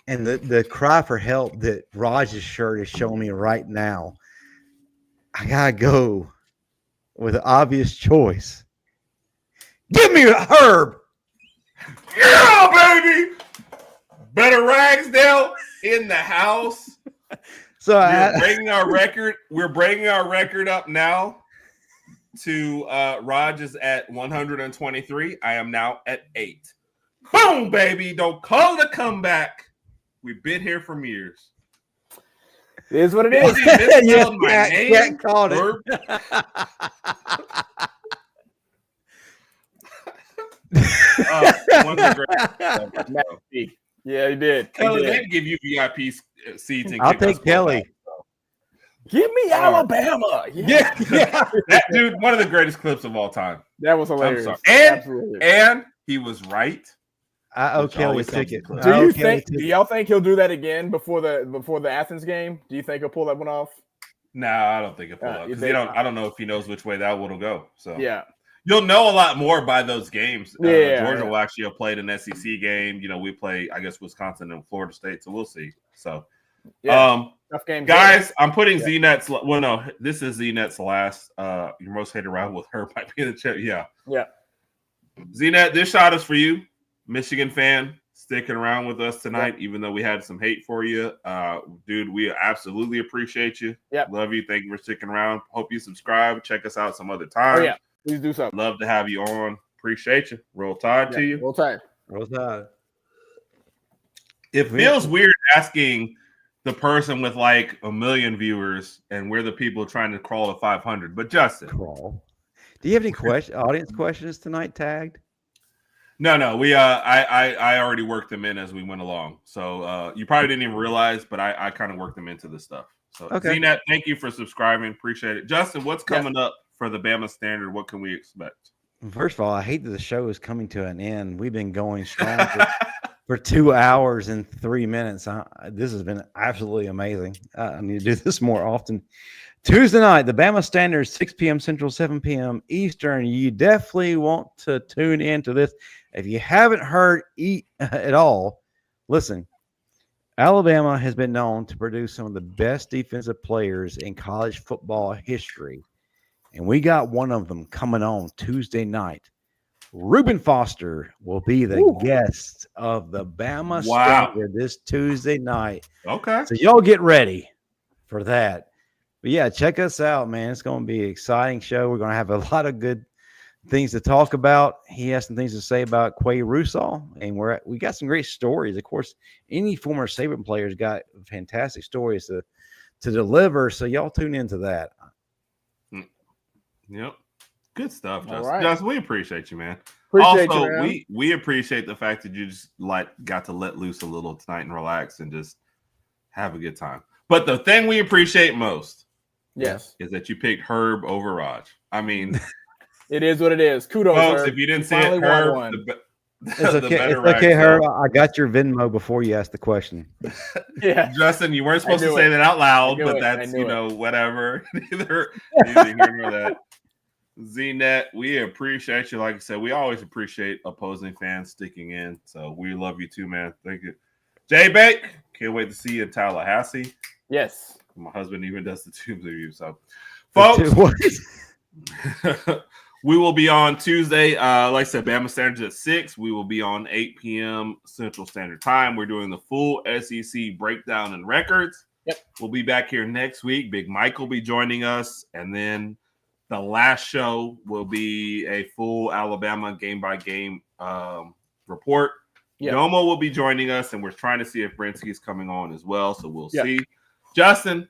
and the cry for help that Raj's shirt is showing me right now, I gotta go with an obvious choice. Give me a Herb. Yeah, baby. Better Ragsdale in the house. So we're bringing our record up now to Rodg is at 123. I am now at 8. Boom, baby. Don't call it a comeback. We've been here for years. It is what it is. Can't call it. One of the great yeah, he did. Kelly did give you VIP seats. And I'll take Kelly. Back, so. Give me Alabama. Yeah. That dude, one of the greatest clips of all time. That was hilarious. And he was right. I owe Kelly a ticket. Do y'all think he'll do that again before the Athens game? Do you think he'll pull that one off? No, I don't think he'll pull it because I don't know if he knows which way that one will go. So yeah. You'll know a lot more by those games. Georgia will actually have played an SEC game. You know, we play, I guess, Wisconsin and Florida State, so we'll see. So, tough game, guys, I'm putting ZNet's. Well, no, this is ZNet's last. Your most hated rival with her might be in the chat. Yeah. ZNet, this shot is for you, Michigan fan, sticking around with us tonight, even though we had some hate for you. Dude, we absolutely appreciate you. Love you. Thank you for sticking around. Hope you subscribe. Check us out some other time. Please do something. Love to have you on. Appreciate you. Roll Tide to you. Roll Tide. It feels weird asking the person with like 1 million viewers, and we're the people trying to crawl to 500. But Justin, do you have any audience questions tonight tagged? No. We I already worked them in as we went along. So you probably didn't even realize, but I kind of worked them into the stuff. So ZNet, thank you for subscribing. Appreciate it. Justin, what's coming up for the Bama Standard? What can we expect? First of all, I hate that the show is coming to an end. We've been going strong for 2 hours and 3 minutes. This has been absolutely amazing. I need to do this more often. Tuesday night, the Bama Standard, 6 p.m. Central, 7 p.m. Eastern. You definitely want to tune into this. If you haven't heard at all, listen. Alabama has been known to produce some of the best defensive players in college football history. And we got one of them coming on Tuesday night. Reuben Foster will be the guest of the Bama Standard this Tuesday night. Okay. So y'all get ready for that. But yeah, check us out, man. It's going to be an exciting show. We're going to have a lot of good things to talk about. He has some things to say about Quay Russaw, and we got some great stories. Of course, any former Saban player's got fantastic stories to deliver. So y'all tune into that. Yep. Good stuff, Justin. Right. Justin, we appreciate you, man. We appreciate the fact that you just got to let loose a little tonight and relax and just have a good time. But the thing we appreciate most, yes, is that you picked Herb over Rodg. I mean, it is what it is. Kudos, folks. Herb. If you didn't see it, Herb, it's okay. It's okay, Herb. I got your Venmo before you asked the question. Yeah, Justin, you weren't supposed to say that out loud, but that's whatever. Neither here nor that. Z-Net, we appreciate you. Like I said, we always appreciate opposing fans sticking in. So we love you too, man. Thank you. Jay Bake, can't wait to see you in Tallahassee. Yes. My husband even does the tubes review. So, folks, we will be on Tuesday. Like I said, Bama Standards at 6. We will be on 8 p.m. Central Standard Time. We're doing the full SEC breakdown and records. Yep. We'll be back here next week. Big Mike will be joining us. And then the last show will be a full Alabama game-by-game report. Yep. Domo will be joining us, and we're trying to see if Brinsky is coming on as well. So we'll see. Justin,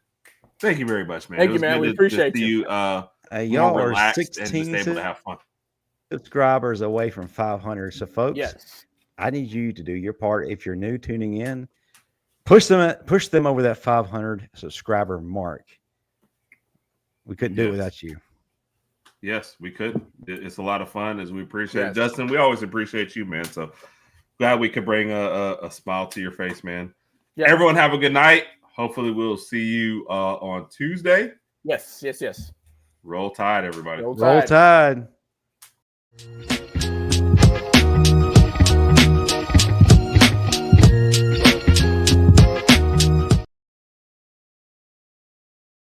thank you very much, man. Thank you, man. We appreciate you. Y'all are 16 and able to have fun. Subscribers away from 500. So, folks, yes, I need you to do your part. If you're new tuning in, push them over that 500 subscriber mark. We couldn't do it without you. Yes, we could. It's a lot of fun, as we appreciate it. Justin, we always appreciate you, man. So glad we could bring a smile to your face, man. Yeah. Everyone have a good night. Hopefully we'll see you on Tuesday. Yes. Roll Tide, everybody. Roll Tide.